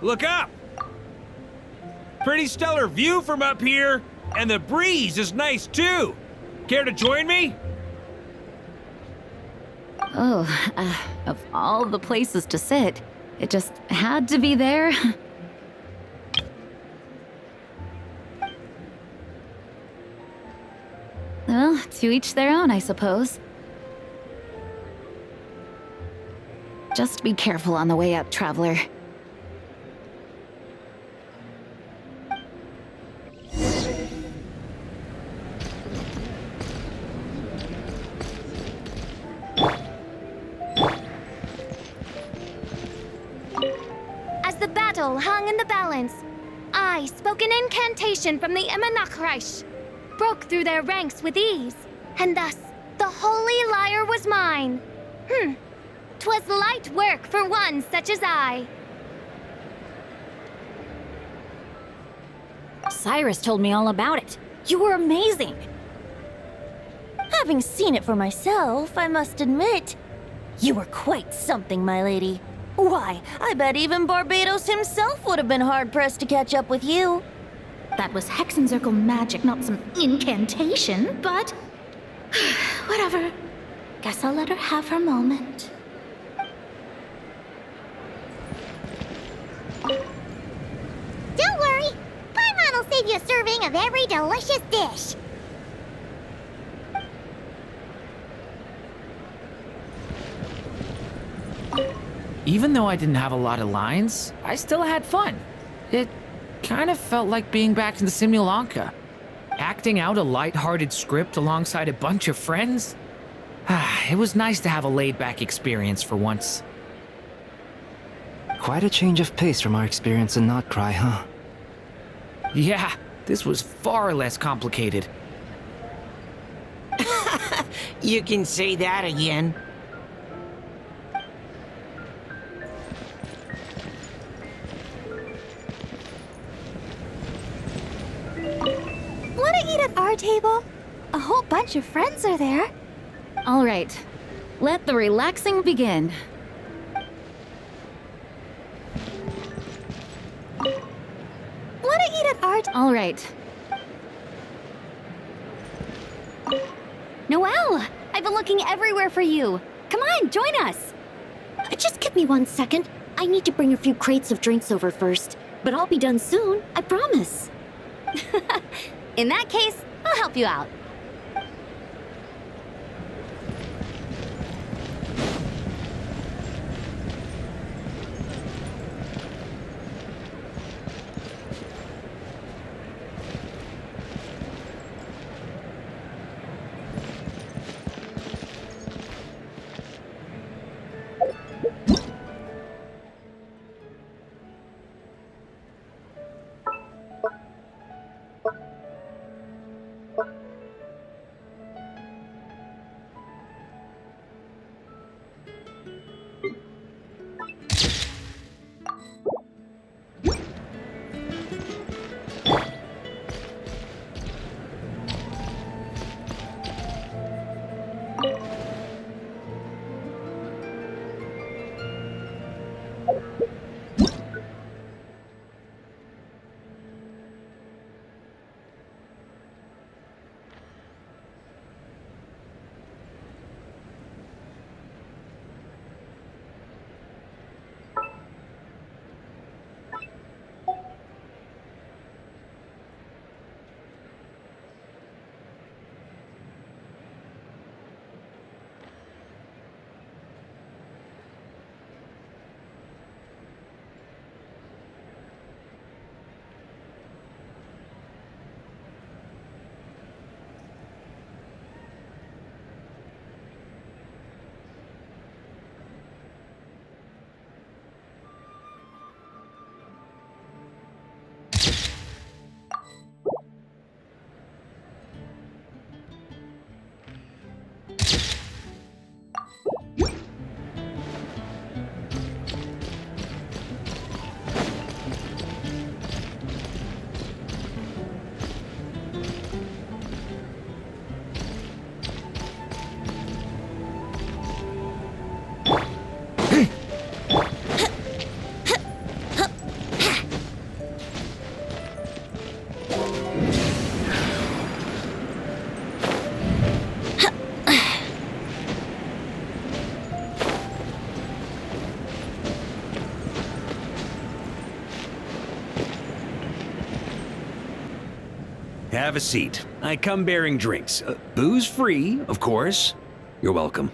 B: Look up! Pretty stellar view from up here, and the breeze is nice too. Care to join me?
I: Oh, of all the places to sit, it just had to be there. Well, to each their own, I suppose. Just be careful on the way up, traveler.
P: As the battle hung in the balance, I spoke an incantation from the Emanachreich, broke through their ranks with ease, and thus the holy lyre was mine. 'Twas light work for one such as I.
D: Cyrus told me all about it. You were amazing.
K: Having seen it for myself, I must admit, you were quite something, my lady. Why, I bet even Barbados himself would have been hard-pressed to catch up with you.
A: That was Hexencircle magic, not some incantation, but... whatever. Guess I'll let her have her moment. Don't worry! Paimon will save you a serving of every delicious dish.
S: Even though I didn't have a lot of lines, I still had fun. It kind of felt like being back in the Simulanka. Acting out a light-hearted script alongside a bunch of friends. It was nice to have a laid-back experience for once.
W: Quite a change of pace from our experience in Notcry, huh?
S: Yeah, this was far less complicated.
Q: You can say that again.
P: Wanna eat at our table? A whole bunch of friends are there.
I: All right, let the relaxing begin.
P: Wanna eat at our
I: All right.
O: Noelle, I've been looking everywhere for you. Come on, join us. Just give me 1 second. I need to bring a few crates of drinks over first. But I'll be done soon, I promise. In that case, I'll help you out.
C: Have a seat. I come bearing drinks. Booze free, of course. You're welcome.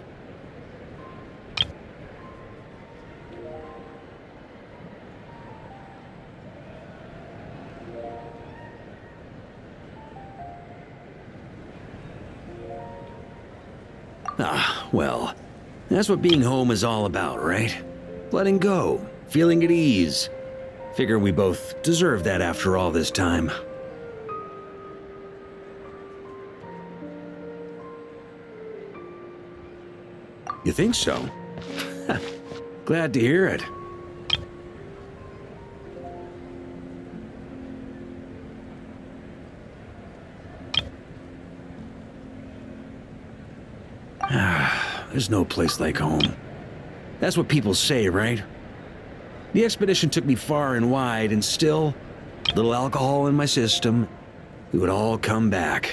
C: Ah, well, that's what being home is all about, right? Letting go, feeling at ease. Figure we both deserve that after all this time. You think so? Glad to hear it. There's no place like home. That's what people say, right? The expedition took me far and wide, and still, little alcohol in my system, it would all come back.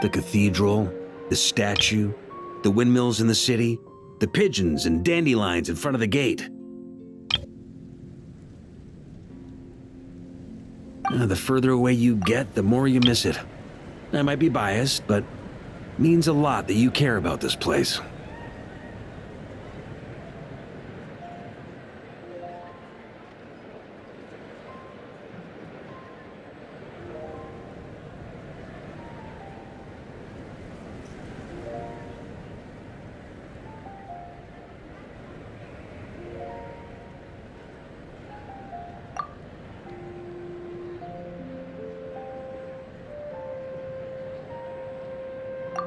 C: The cathedral, the statue, the windmills in the city, the pigeons and dandelions in front of the gate. The further away you get, the more you miss it. I might be biased, but it means a lot that you care about this place.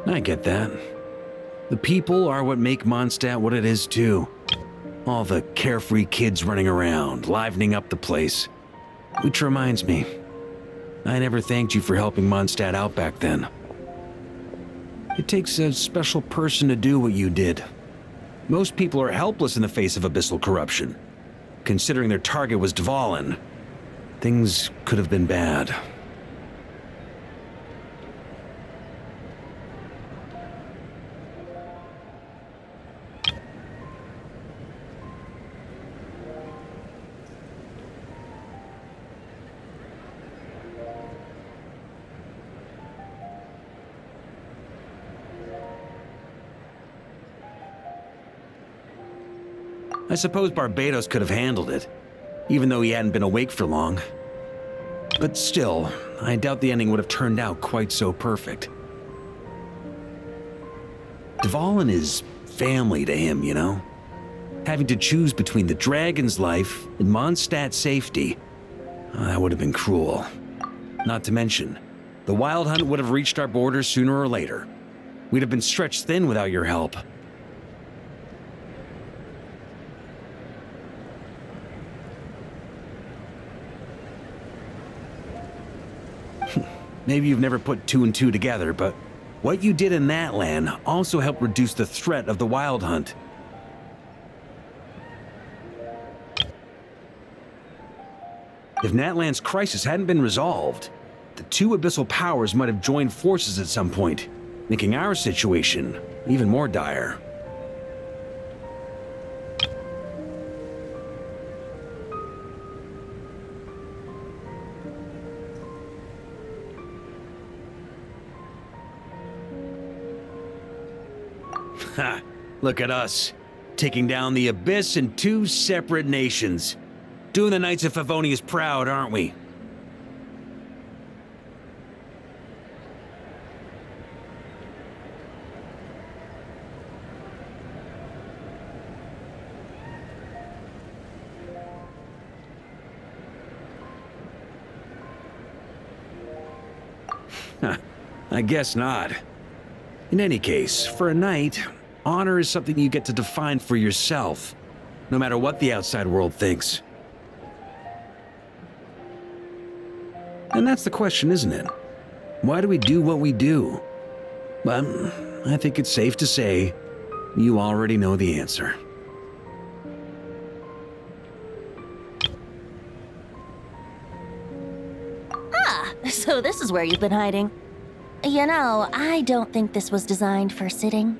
C: I get that. The people are what make Mondstadt what it is, too. All the carefree kids running around, livening up the place. Which reminds me, I never thanked you for helping Mondstadt out back then. It takes a special person to do what you did. Most people are helpless in the face of abyssal corruption. Considering their target was Dvalin, things could have been bad. I suppose Barbados could have handled it, even though he hadn't been awake for long. But still, I doubt the ending would have turned out quite so perfect. Dvalin is family to him, you know? Having to choose between the dragon's life and Mondstadt's safety, that would have been cruel. Not to mention, the Wild Hunt would have reached our borders sooner or later. We'd have been stretched thin without your help. Maybe you've never put two and two together, but what you did in that land also helped reduce the threat of the Wild Hunt. If Natlan's crisis hadn't been resolved, the two abyssal powers might have joined forces at some point, making our situation even more dire. Ha! Look at us, taking down the Abyss in two separate nations. Doing the Knights of Favonius proud, aren't we? I guess not. In any case, for a knight, honor is something you get to define for yourself, no matter what the outside world thinks. And that's the question, isn't it? Why do we do what we do? Well, I think it's safe to say you already know the answer.
K: Ah, so this is where you've been hiding. You know, I don't think this was designed for sitting.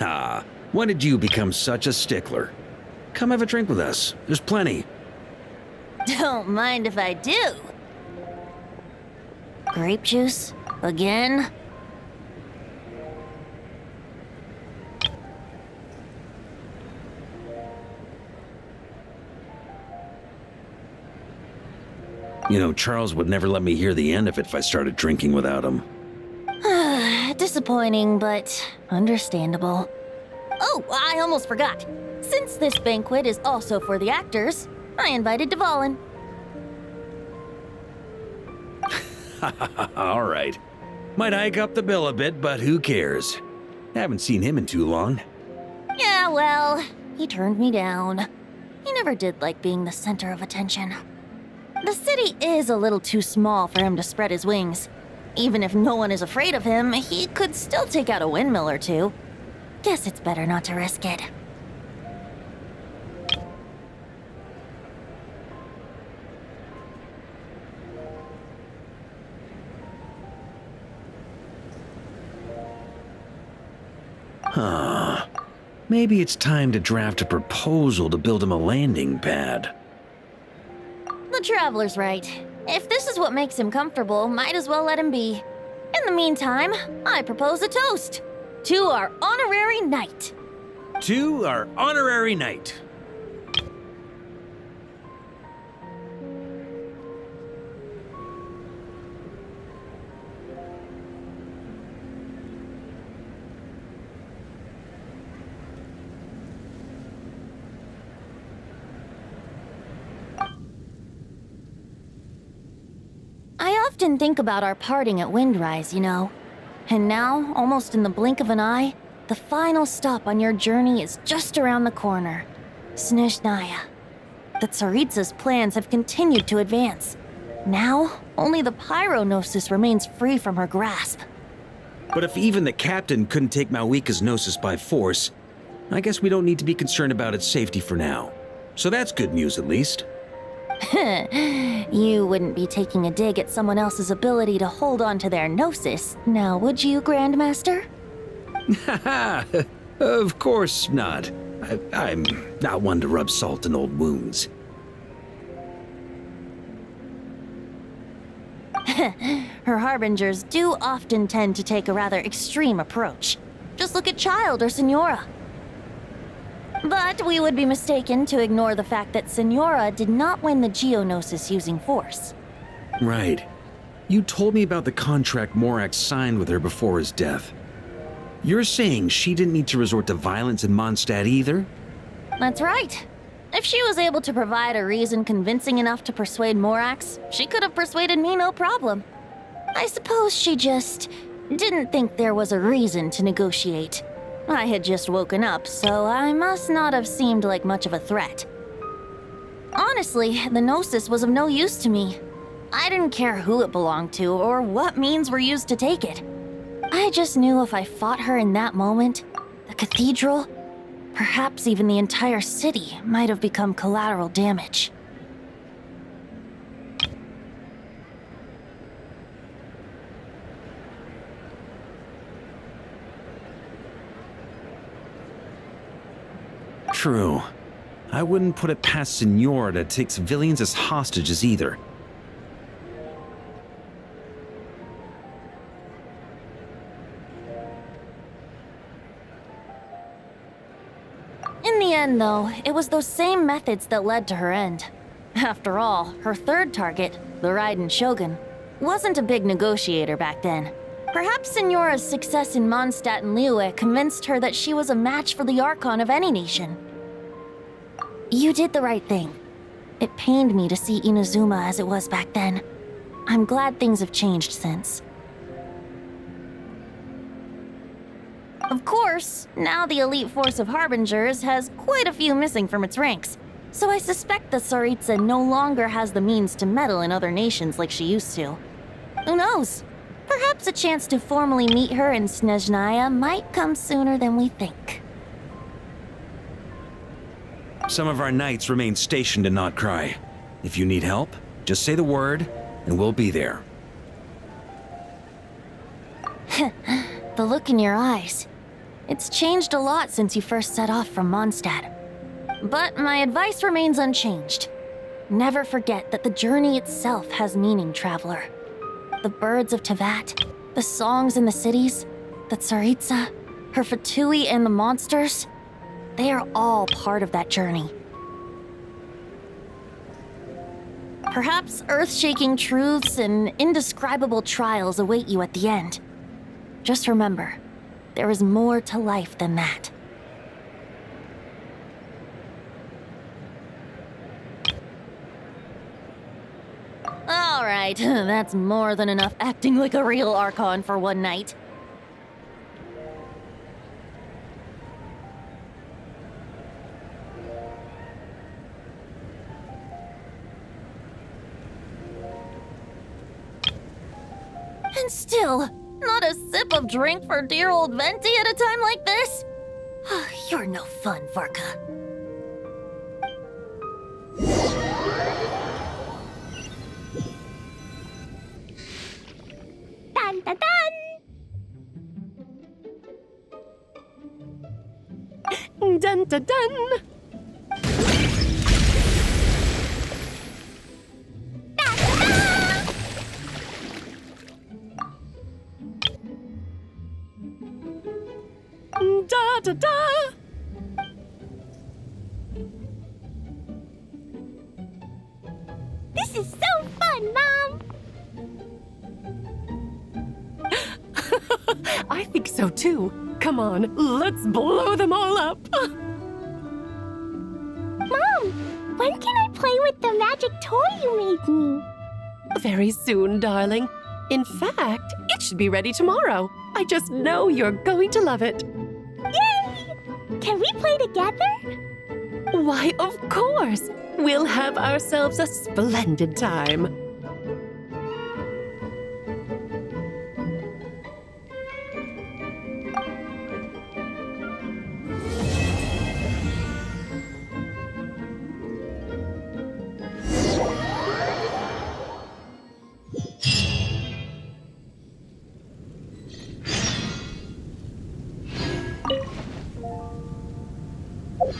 C: Ah, when did you become such a stickler? Come have a drink with us. There's plenty.
K: Don't mind if I do. Grape juice? Again?
C: You know, Charles would never let me hear the end of it if I started drinking without him.
K: Disappointing, but understandable. Oh, I almost forgot. Since this banquet is also for the actors, I invited Dvalin.
C: All right. Might hike up the bill a bit, but who cares? Haven't seen him in too long.
K: Yeah, well, he turned me down. He never did like being the center of attention. The city is a little too small for him to spread his wings. Even if no one is afraid of him, he could still take out a windmill or two. Guess it's better not to risk it.
C: Huh. Maybe it's time to draft a proposal to build him a landing pad.
K: The Traveler's right. If this is what makes him comfortable, might as well let him be. In the meantime, I propose a toast to our honorary knight.
C: To our honorary knight.
K: I often think about our parting at Windrise, you know. And now, almost in the blink of an eye, the final stop on your journey is just around the corner. Snezhnaya. The Tsaritsa's plans have continued to advance. Now, only the Pyronosis remains free from her grasp.
C: But if even the captain couldn't take Malwika's Gnosis by force, I guess we don't need to be concerned about its safety for now. So that's good news, at least.
K: You wouldn't be taking a dig at someone else's ability to hold on to their Gnosis, now would you, Grandmaster?
C: Haha, of course not. I'm not one to rub salt in old wounds.
K: Her harbingers do often tend to take a rather extreme approach. Just look at Child or Signora. But we would be mistaken to ignore the fact that Signora did not win the Geonosis using force.
C: Right. You told me about the contract Morax signed with her before his death. You're saying she didn't need to resort to violence in Mondstadt either?
K: That's right. If she was able to provide a reason convincing enough to persuade Morax, she could have persuaded me no problem. I suppose she just didn't think there was a reason to negotiate. I had just woken up, so I must not have seemed like much of a threat. Honestly, the Gnosis was of no use to me. I didn't care who it belonged to or what means were used to take it. I just knew if I fought her in that moment, the cathedral, perhaps even the entire city, might have become collateral damage.
C: True. I wouldn't put it past Signora to take civilians as hostages either.
K: In the end, though, it was those same methods that led to her end. After all, her third target, the Raiden Shogun, wasn't a big negotiator back then. Perhaps Signora's success in Mondstadt and Liyue convinced her that she was a match for the Archon of any nation. You did the right thing. It pained me to see Inazuma as it was back then. I'm glad things have changed since. Of course, now the elite force of Harbingers has quite a few missing from its ranks, so I suspect the Tsaritsa no longer has the means to meddle in other nations like she used to. Who knows? Perhaps a chance to formally meet her in Snezhnaya might come sooner than we think.
C: Some of our knights remain stationed in Notcry. If you need help, just say the word, and we'll be there.
K: The look in your eyes. It's changed a lot since you first set off from Mondstadt. But my advice remains unchanged. Never forget that the journey itself has meaning, traveler. The birds of Tevat, the songs in the cities, the Tsaritsa, her Fatui and the monsters, they are all part of that journey. Perhaps earth-shaking truths and indescribable trials await you at the end. Just remember, there is more to life than that. All right, that's more than enough acting like a real Archon for one night. And still, not a sip of drink for dear old Venti at a time like this? You're no fun, Varka.
A: Dun dun dun!
F: Dun dun dun! Da da da!
A: This is so fun, Mom!
F: I think so too. Come on, let's blow them all up.
A: Mom, when can I play with the magic toy you made me?
F: Very soon, darling. In fact, it should be ready tomorrow. I just know you're going to love it.
A: Yay! Can we play together?
F: Why, of course. We'll have ourselves a splendid time.
A: You